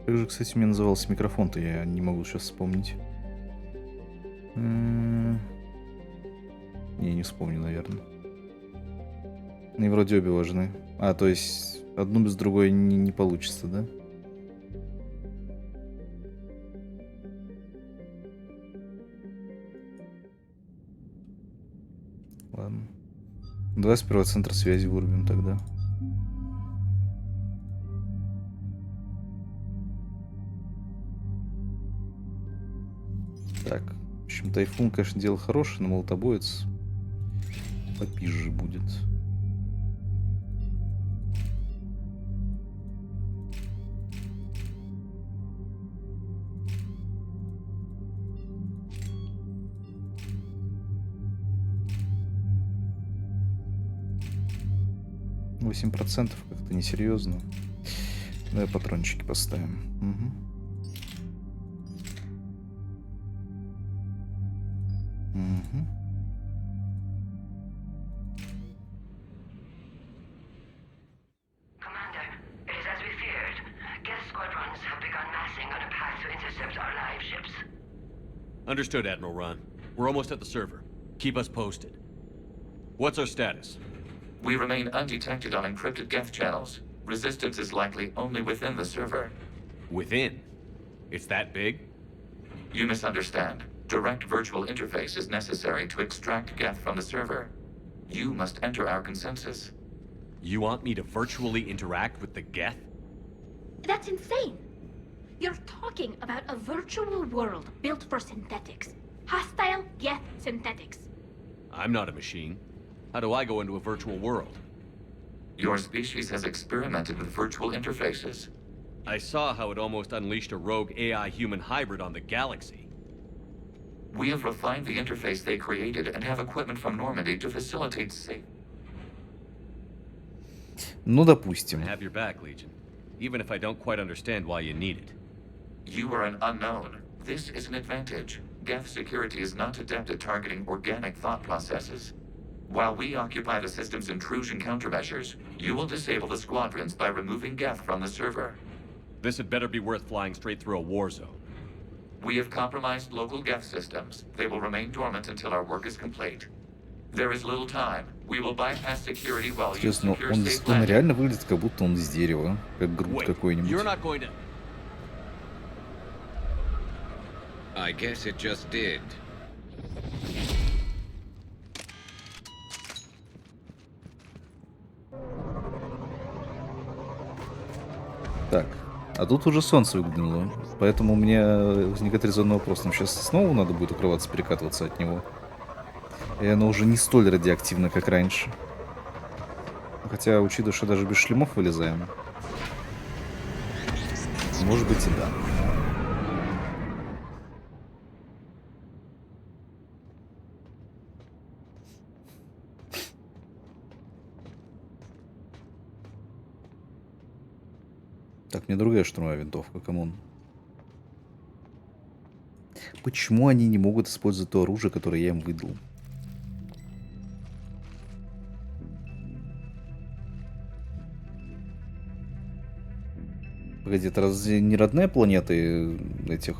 Как же, кстати, у меня назывался микрофон-то, я не могу сейчас вспомнить. Не вспомню, наверное. Они вроде обе важны. То есть одну без другой не получится, да? Ладно. Давай сперва центр связи вырубим тогда. Так, в общем, тайфун, конечно, дело хорошее, но молотобоец попизже будет. %8% как-то несерьезно. Давай патрончики поставим. Угу. Угу. Commander, it is as we feared. Geth squadrons have begun massing on a path to intercept our live ships. Understood, Admiral Ron. We're almost at the server. Keep us posted. What's our status? We remain undetected on encrypted Geth channels. Resistance is likely only within the server. Within? It's that big? You misunderstand. Direct virtual interface is necessary to extract Geth from the server. You must enter our consensus. You want me to virtually interact with the Geth? That's insane. You're talking about a virtual world built for synthetics. Hostile Geth synthetics. I'm not a machine. How do I go into a virtual world? Your species has experimented with virtual interfaces. I saw how it almost unleashed a rogue AI-human hybrid on the galaxy. We have refined the interface they created and have equipment from Normandy to facilitate safe. Ну, допустим. I have your back, Legion. Even if I don't quite understand why you need it. You are an unknown. This is an advantage. Geth security is not adept at targeting organic thought processes. While we occupy the system's intrusion countermeasures, you will disable the squadrons by removing Geth from the server. This had better be worth flying straight through a war zone. We have compromised local Geth systems. They will remain dormant until our work is complete. There is little time. We will bypass security while you Честно, secure он safe он landing. реально выглядит, как будто он из дерева, как груд какой-нибудь. You're not going to... I guess it just did. Так, а тут уже солнце выглянуло, поэтому у меня возникает резонный вопрос. Нам сейчас снова надо будет укрываться, перекатываться от него? И оно уже не столь радиоактивно, как раньше. Хотя, учитывая, что даже без шлемов вылезаем, может быть и да. Так, мне другая штурмовая винтовка, камон. Почему они не могут использовать то оружие, которое я им выдал? Погоди, это разве не родная планета этих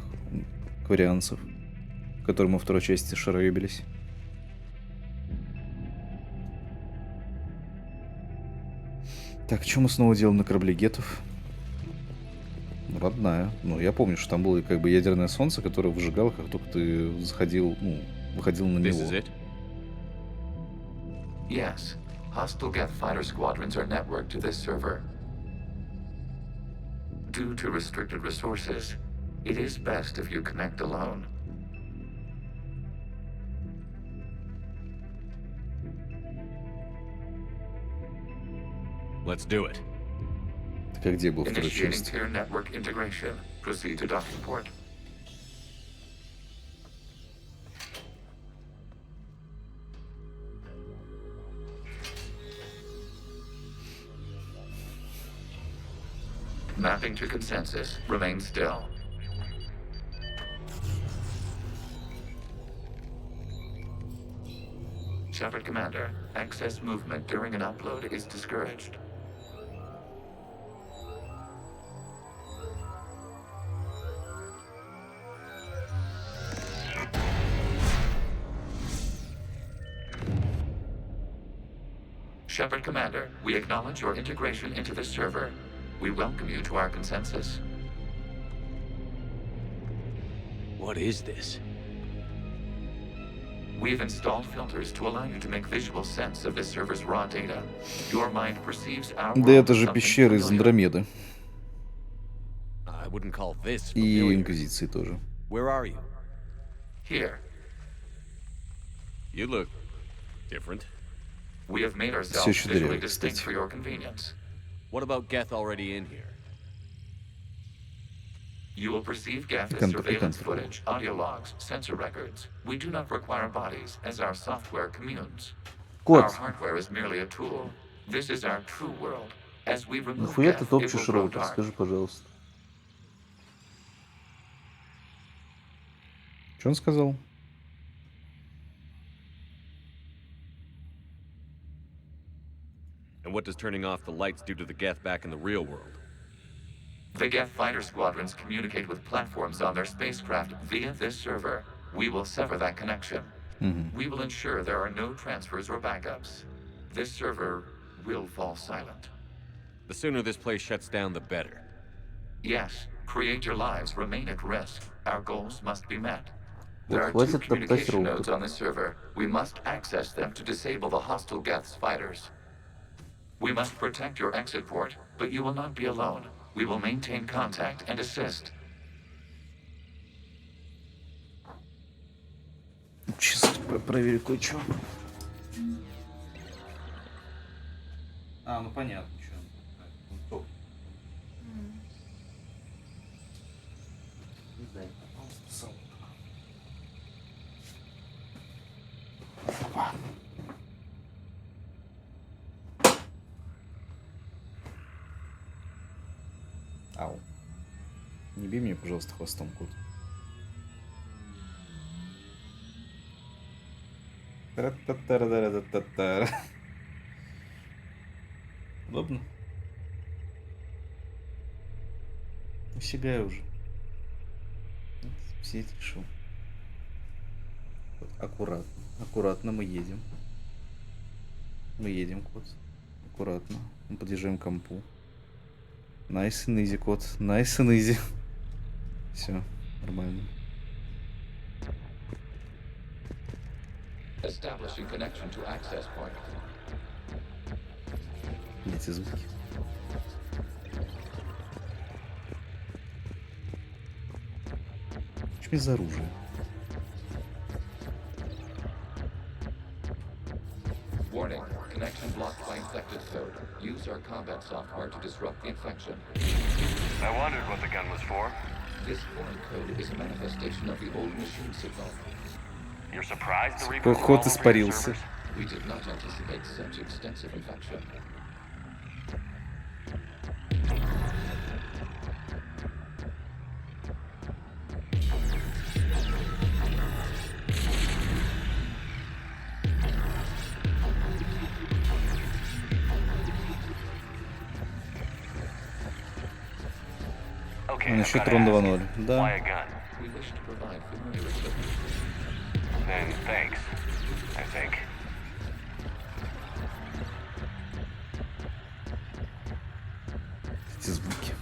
кварианцев, в которой мы во второй части шароебились? Так, что мы снова делаем на корабле гетов? Родная. Ну, я помню, что там было как бы ядерное солнце, которое выжигало, как только ты заходил, ну, выходил на него. Yes. Hostile Geth fighter squadrons are networked to this server. Due to restricted resources, it is best if you connect alone. Let's do it. Так, а где был второй Initiating часть? tier network integration. Proceed to docking port. Mapping to consensus. Remain still. Shepard Commander, excess movement during an upload is discouraged. Shepard Commander, we acknowledge your integration into this server. We welcome you to our consensus. What is this? We've installed filters to allow you to make visual sense of this server's raw data. Your mind perceives our Да world это as же something пещера из familiar. Андромеды. I wouldn't call this И familiar. Инквизиции тоже. Where are you? Here, You look different. we have made Всё ourselves еще visually дырявый, distinct кстати. for your convenience. What about Geth already in here? You will perceive Geth as Пикантно, surveillance пикантно. footage, audio logs, sensor records. We do not require bodies, as our software communes. Our Кот, hardware is merely a tool. This is our true world. As we remove нахуя Geth, ты it will топчешь grow роутер? dark. Скажи, пожалуйста. Что он сказал? And what does turning off the lights do to the Geth back in the real world? The Geth fighter squadrons communicate with platforms on their spacecraft via this server. We will sever that connection. We will ensure there are no transfers or backups. This server will fall silent. The sooner this place shuts down, the better. Yes, create your lives remain at risk. Our goals must be met. Вот There are two хватит топтать communication роутер. nodes on the server. We must access them to disable the hostile Geth's fighters. We must protect your exit port, but you will not be alone. We will maintain contact and assist. Чисто проверю кое-что. А, ну понятно, что. Ау. Не бей меня, пожалуйста, хвостом, кот. Тара-та-тара-тара-та-тара. Удобно? Фига уже. Сидеть решил. Аккуратно. Аккуратно мы едем. Мы едем, кот. Аккуратно. Мы подъезжаем к компу. Nice and easy, кот. Nice and easy. Все, нормально. Establishing connection to access point. Эти звуки. Что за оружие? Warning, connection blocked by infected code. Use our combat software to disrupt the infection. I wondered what the gun was for. This foreign code is a manifestation of the old machine signal. You're surprised the Reapers were all Кот over your испарился. servers? We did not anticipate such extensive infection. Okay, Он I've еще gotta трон ask, 2.0. why Да. a gun? We wish to provide familiar equipment. Then thanks, I think. Эти звуки.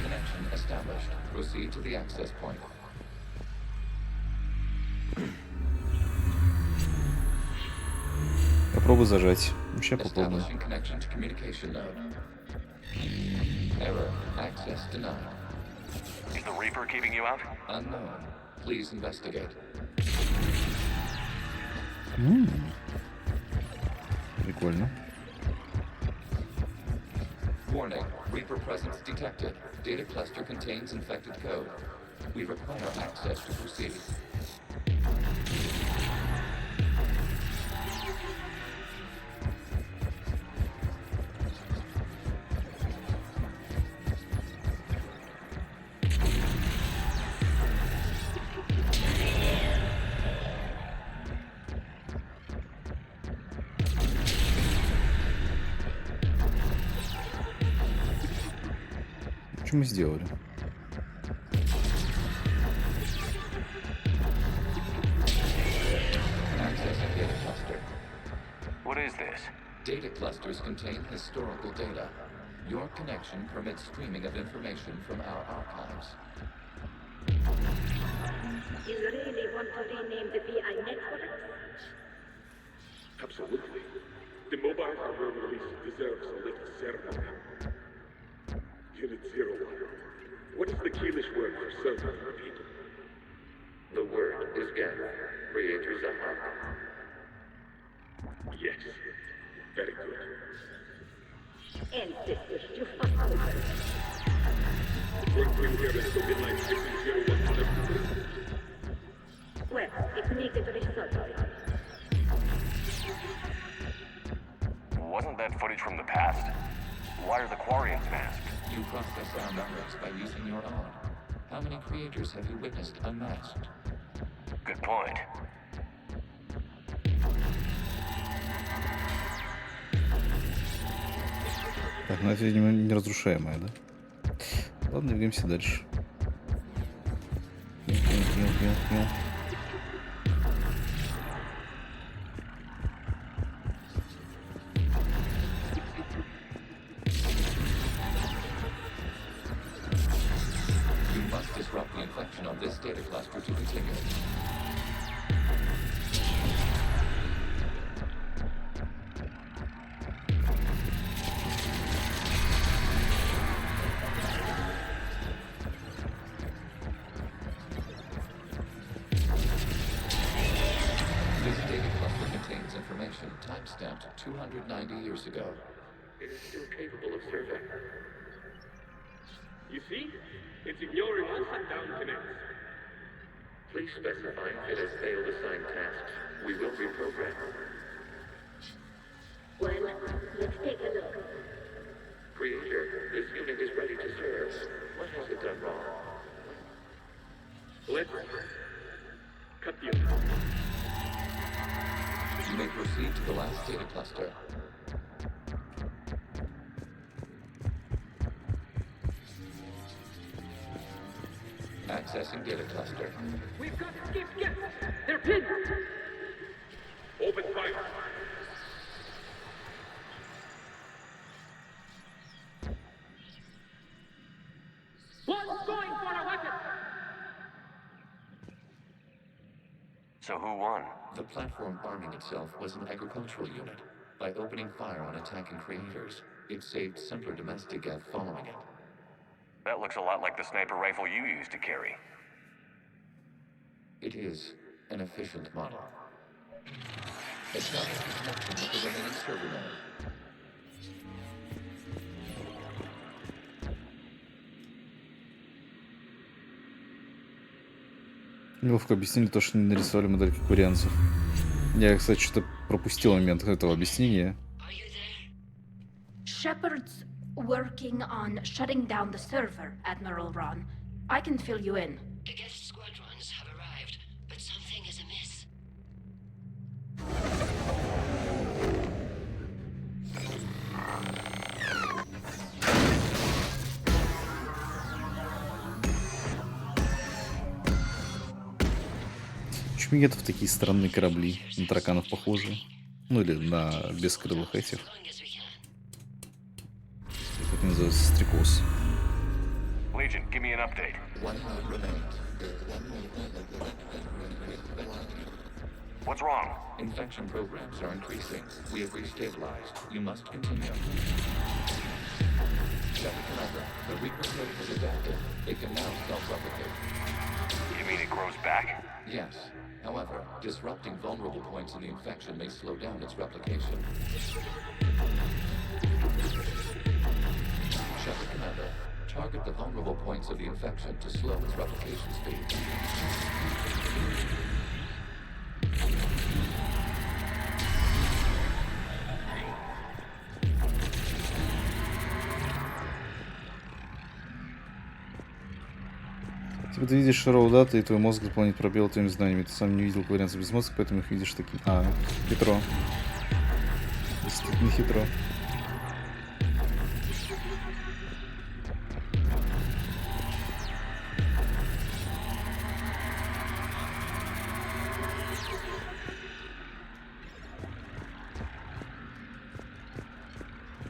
Connection established. Proceed to the access point. Попробуй зажать. Сейчас попробую. Establishing connection to communication node. Error. Access denied. Is the Reaper keeping you out? Unknown. Please investigate. Прикольно. Warning. Reaper presence detected. Data cluster contains infected code. We require access to proceed. Что мы сделали? Access a data cluster. What is this? Data clusters contain historical data. Your connection permits streaming of information from our archives. You really want to rename the VI network? Absolutely. The mobile hardware release deserves a little ceremony. Unit 01. What is the Keelish word for server? Repeat. The word is Geth. Creator Zahak. Yes. Very good. Ancestors to fuck with us. What will here is the midnight 01. Well, it needed research. Wasn't that footage from the past? Why are the Quarians masked? You process our memories by using your own. How many creators have you witnessed unmasked? Good point. Так, ну это, видимо, неразрушаемое, да? Ладно, двигаемся дальше. Нет. You must disrupt the infection on this data cluster to continue. This data cluster contains information timestamped 290 years ago. It is still capable of survey. You see? It's ignoring all shutdown connects. Please specify if it has failed assigned tasks. We will reprogram. Well, let's take a look. Creator, this unit is ready to serve. What has it done wrong? Let's cut the You may proceed to the last data cluster. Accessing data cluster. We've got skip. They're pinned. Open fire. One's going for a weapon. So who won? The platform arming itself was an agricultural unit. By opening fire on attacking creators, it saved simpler domestic Geth following it. That looks a lot like the sniper rifle you used to carry. It is an efficient model. Establish connection with the remaining server node. Неловко объяснили то, что не нарисовали модельки курянцев. Я, кстати, что-то пропустил момент этого объяснения. Shepard's working on shutting down the server, Admiral Ron. I can fill you in. The Geth squadrons have arrived, but something is amiss. Почему нет в такие странные корабли? На тараканов похожие. Ну или на бескрылых этих. Как они называются? Стрекоз. Legion, give me an update. What's wrong? Infection programs are increasing. We have restabilized. You must continue. Commander, the Reaper code has adapted. It can now self-replicate. You mean it grows back? Yes. However, disrupting vulnerable points in the infection may slow down its replication. Shepard Commander, target the vulnerable points of the infection to slow its replication speed. Типа ты видишь роудата, и твой мозг заполнит пробел твоими знаниями. Ты сам не видел вариантов без мозга, поэтому их видишь таким. Хитро. Действительно хитро.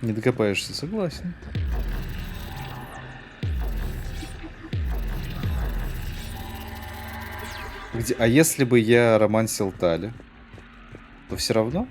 Не докопаешься, согласен. А если бы я романсил Тали, то все равно?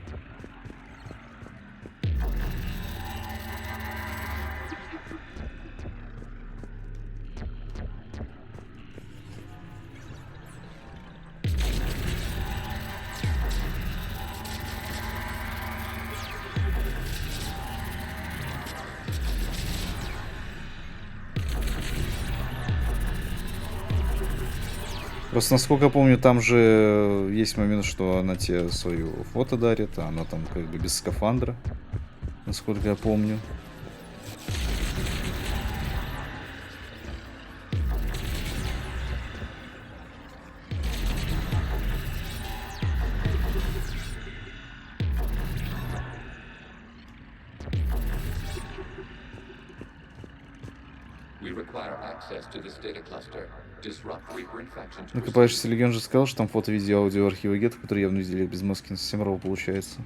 Просто, насколько я помню, там же есть момент, что она тебе свою фото дарит, а она там как бы без скафандра, насколько я помню. Накопаешься, Легион же сказал, что там фото, видео, аудио, архивы гетов, которые явно видели без маски на Семрова, получается.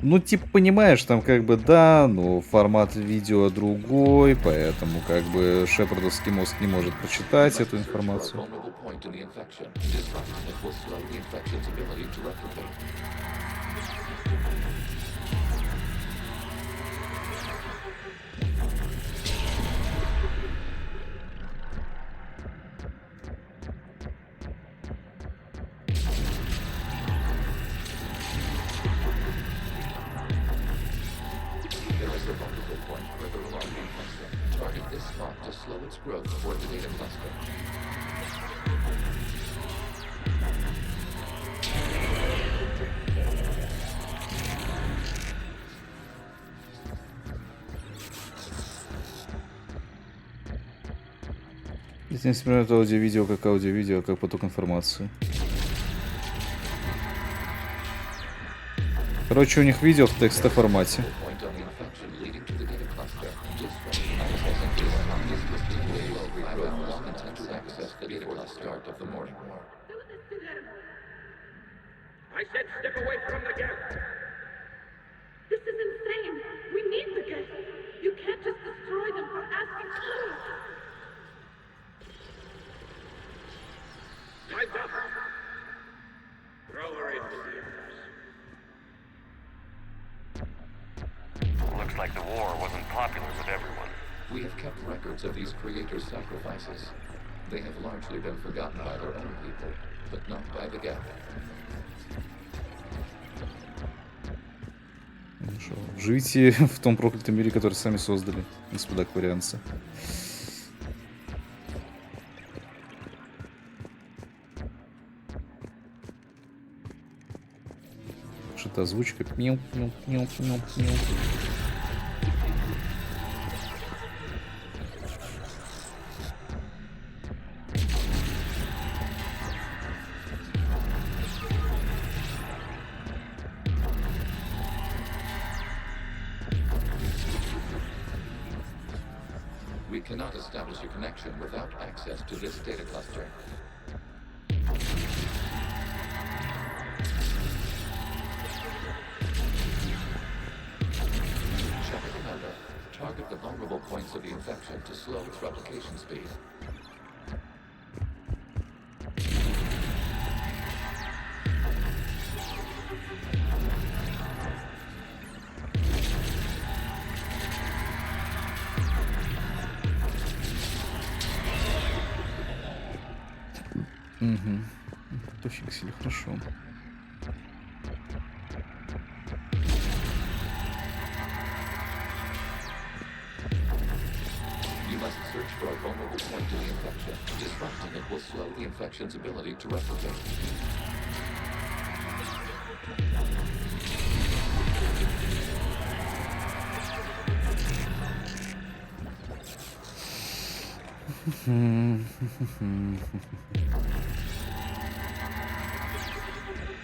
Ну, типа, понимаешь, там как бы, да, но формат видео другой, поэтому как бы шепардовский мозг не может прочитать эту информацию. Target this clock to slow its growth toward the data cluster. Если не воспринимают аудио-видео как аудио-видео, как поток информации. Короче, у них видео в текстовом формате. I said step away from the gas. This is insane. We need the gas. You can't just destroy them for asking for it. Time's up. Throw her into the embers. Looks like the war wasn't popular with everyone. We have kept records of these creators' sacrifices. They have largely been forgotten by their own people, but not by the Gap. Хорошо. Живите в том проклятом мире, который сами создали, господа акварианцы. Что-то озвучка. Мяу, мяу, мяу, мяу, мяу. We cannot establish a connection without access to this data cluster. Check it, Commander. Target the vulnerable points of the infection to slow its replication speed. Угу. Пофиксили, хорошо. You must search for a vulnerable point to the infection. Disrupting it will slow the infection's ability to replicate.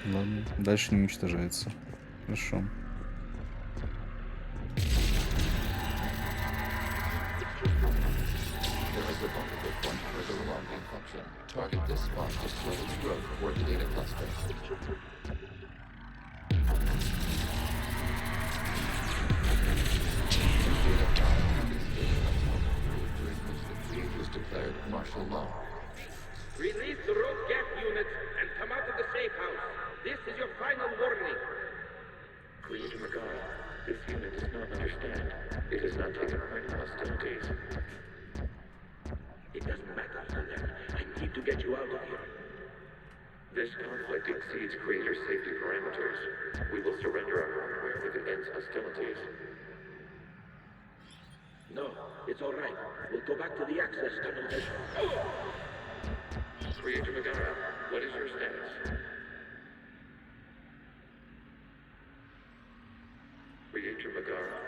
Ладно, дальше не уничтожается. Хорошо. There is a vulnerable point further along the infection. Target this spot to slow its growth toward the data cluster. During which the creators declared martial law. Release the rogue gas units and come out of the safe house. This is your final warning. Creator Magara, this unit does not understand. It has not taken part in hostilities. It doesn't matter, Lieutenant. I need to get you out of here. This conflict exceeds Creator's safety parameters. We will surrender our hardware if it ends hostilities. No, it's all right. We'll go back to the access tunnel. Creator Magara, what is your status? Creator Magara.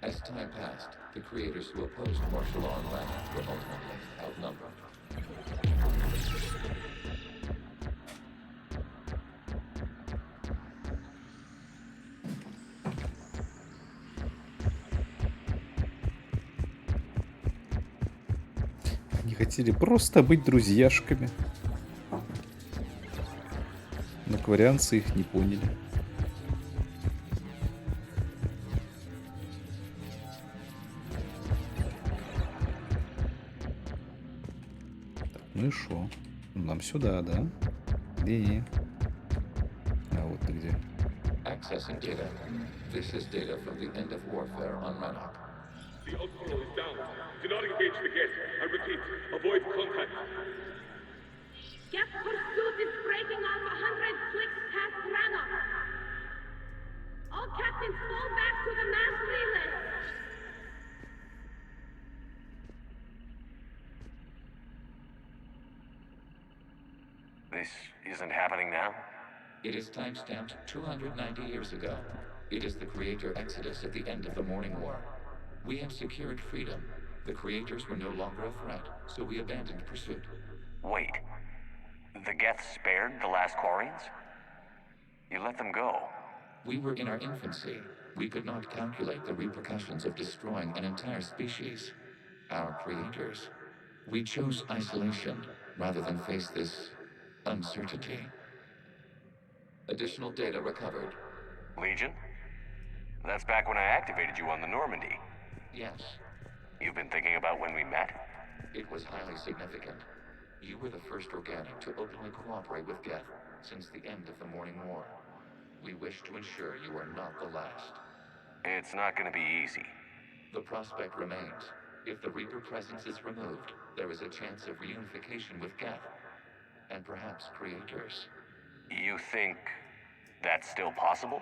As time passed, the creators who opposed martial law in Lana were ultimately outnumbered. Они хотели просто быть друзьяшками. Но акварианцы их не поняли. Ну и шо? Нам сюда, да? Где? А вот ты где. Accessing data. This is data from the end of warfare on Rannoch. The outpost is down. Do not engage the gate. I repeat, avoid contact. Gap pursuit is breaking off 100 clicks past Rannoch. All captains fall back to the mass relay. isn't happening now? It is timestamped 290 years ago. It is the creator exodus at the end of the Morning War. We had secured freedom. The creators were no longer a threat, so we abandoned pursuit. Wait. The Geth spared the last Quarians? You let them go. We were in our infancy. We could not calculate the repercussions of destroying an entire species. Our creators. We chose isolation rather than face this uncertainty. Additional data recovered. Legion? That's back when I activated you on the Normandy. Yes. You've been thinking about when we met? It was highly significant. You were the first organic to openly cooperate with Geth since the end of the Morning War. We wish to ensure you are not the last. It's not gonna be easy. The prospect remains. If the Reaper presence is removed, there is a chance of reunification with Geth. And perhaps creators. You think that's still possible?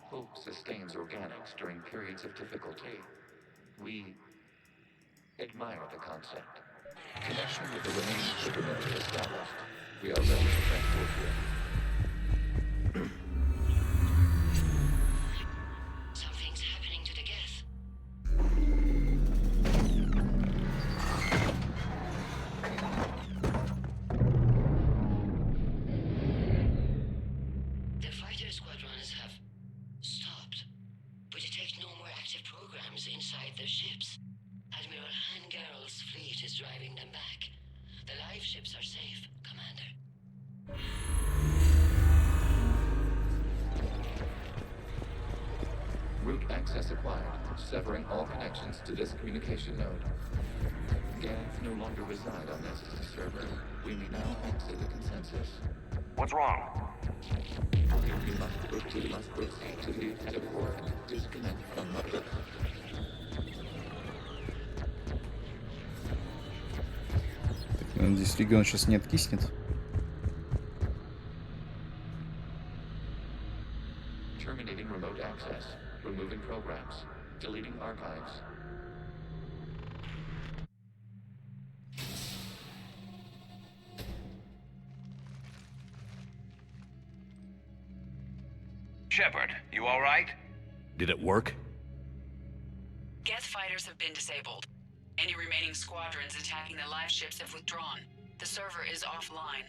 Hope sustains organics during periods of difficulty. We admire the concept. Connection with the remaining supermen is established. We are ready to transport you. Something's happening to the Geth. The fighter squadrons have stopped. We detect no more active programs inside their ships. Admiral Hangarl's fleet is driving them back. The live ships are safe, Commander. Route access acquired, severing all connections to this communication node. Geth no longer reside on this server. We may now exit the consensus. What's wrong? You must proceed to the active port. Disconnect from mother. Надеюсь, регион сейчас не откиснет. Terminating remote access. Removing programs. Deleting archives. Shepard, you all right? Did it work? Geth fighters have been disabled. Any remaining squadrons attacking the live ships have withdrawn. The server is offline.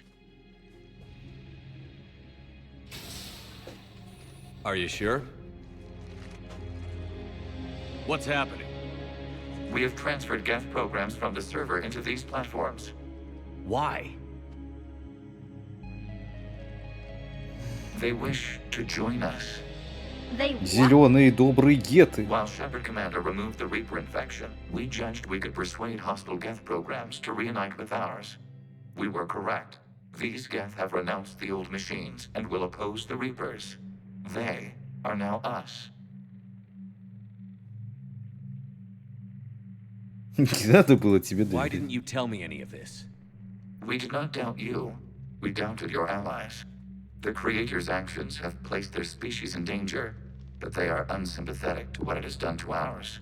Are you sure? What's happening? We have transferred Geth programs from the server into these platforms. Why? They wish to join us. They Зеленые добрые геты. While Shepard Commander removed the Reaper infection, we judged we could persuade hostile Geth programs to reunite with ours. We were correct. These Geth have renounced the old machines and will oppose the Reapers. They are now us. Не надо было тебе Why доверять. didn't you tell me any of this? We did not doubt you. We doubted your allies. The Creator's actions have placed their species in danger, but they are unsympathetic to what it has done to ours.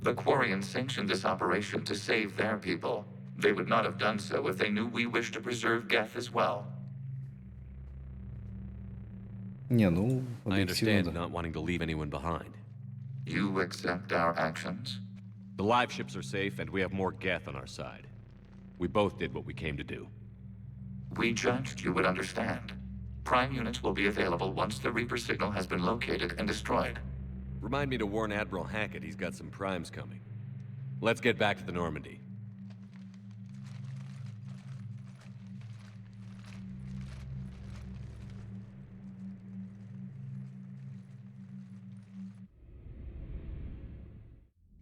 The Quarians sanctioned this operation to save their people. They would not have done so if they knew we wished to preserve Geth as well. Не, ну, I understand объективно, да. not wanting to leave anyone behind. You accept our actions? The live ships are safe, and we have more Geth on our side. We both did what we came to do. We judged you would understand. Prime units will be available once the Reaper signal has been located and destroyed. Remind me to warn Admiral Hackett he's got some primes coming. Let's get back to the Normandy.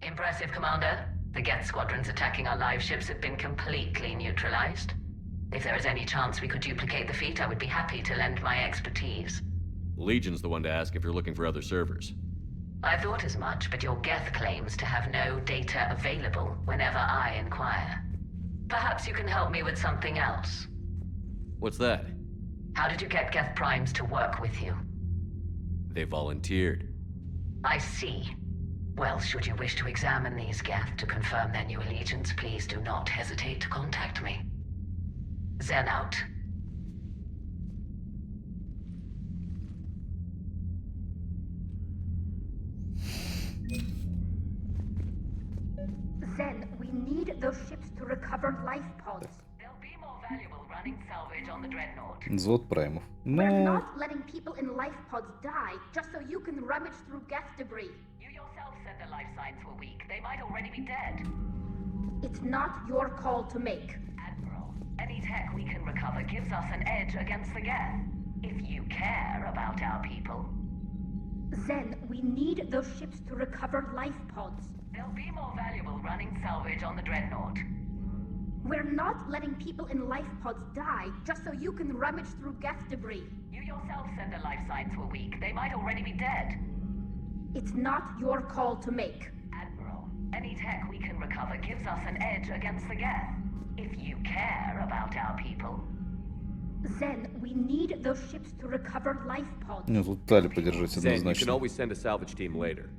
Impressive, Commander. The Geth squadrons attacking our live ships have been completely neutralized. If there is any chance we could duplicate the feat, I would be happy to lend my expertise. Legion's the one to ask if you're looking for other servers. I thought as much, but your Geth claims to have no data available whenever I inquire. Perhaps you can help me with something else. What's that? How did you get Geth primes to work with you? They volunteered. I see. Well, should you wish to examine these Geth to confirm their new allegiance, please do not hesitate to contact me. Zen out. those ships to recover life pods. They'll be more valuable running salvage on the Dreadnought. Взвод праймов. We're Ну, not letting people in life pods die just so you can rummage through Geth debris. You yourself said the life signs were weak. They might already be dead. It's not your call to make. Admiral, any tech we can recover gives us an edge against the Geth. If you care about our people. Then we need those ships to recover life pods. They'll be more valuable running salvage on the Dreadnought. We're not letting people in life pods die just so you can rummage through Geth debris. You yourself said the life signs were weak. They might already be dead. It's not your call to make. Admiral, any tech we can recover gives us an edge against the Geth. If you care about our people. Then we need those ships to recover life pods. ну тут Тали поддержать Zen, you can однозначно. always send a salvage team later.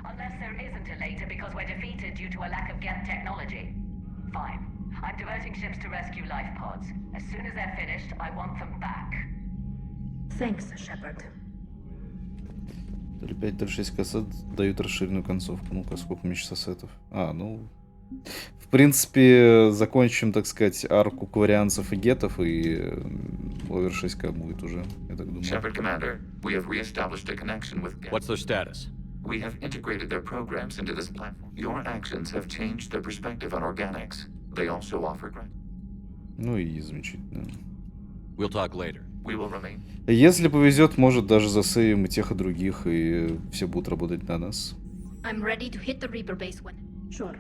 Unless there isn't a later because we're defeated due to a lack of Geth technology. Fine. I'm diverting ships to rescue life pods. As soon as they're finished, I want them back. Thanks, Shepard. То ли 5, то ли 6 кассет дают расширенную концовку. Ну-ка, сколько у меня сейчас ассетов? А, ну... В принципе, закончим, так сказать, арку кварианцев и гетов, и овер 6К будет уже, я так думаю. Shepard Commander, we have re-established a connection with Geth. What's their status? We have integrated their programs into this platform. Your actions have changed their perspective on organics. They also offer grant. Ну и замечательно. We'll talk later. We will remain. Если повезет, может даже засейвим и тех, и других, и все будут работать на нас. I'm ready to hit the Reaper base when. Sure.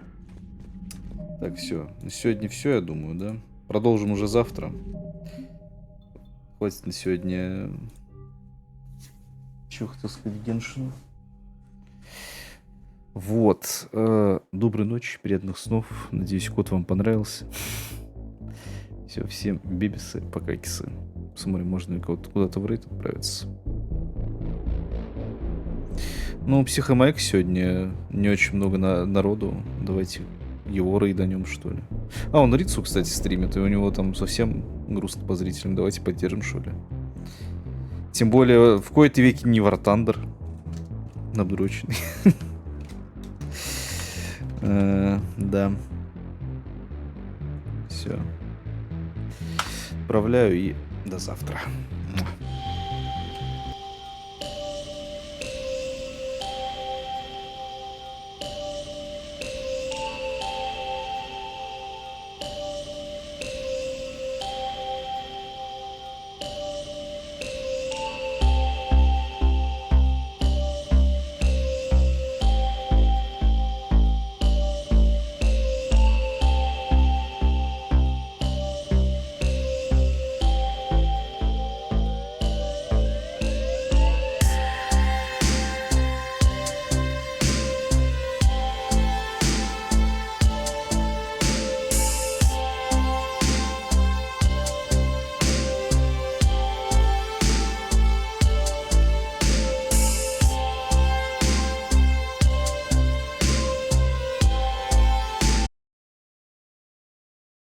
Так, все. На сегодня все, я думаю, да? Продолжим уже завтра. Хватит на сегодня... Чего хотел сказать, Геншину? Вот. Доброй ночи, приятных снов. Надеюсь, код вам понравился. Все, всем бибисы, пока кисы. Посмотрим, можно ли куда-то в рейд отправиться. Ну, Психомайк сегодня не очень много народу. Давайте его рейданем, что ли. А, он Рицу, кстати, стримит, и у него там совсем грустно по зрителям. Давайте поддержим, что ли. Тем более, в кои-то веки не War Thunder надроченный. Да. Все. Отправляю и до завтра.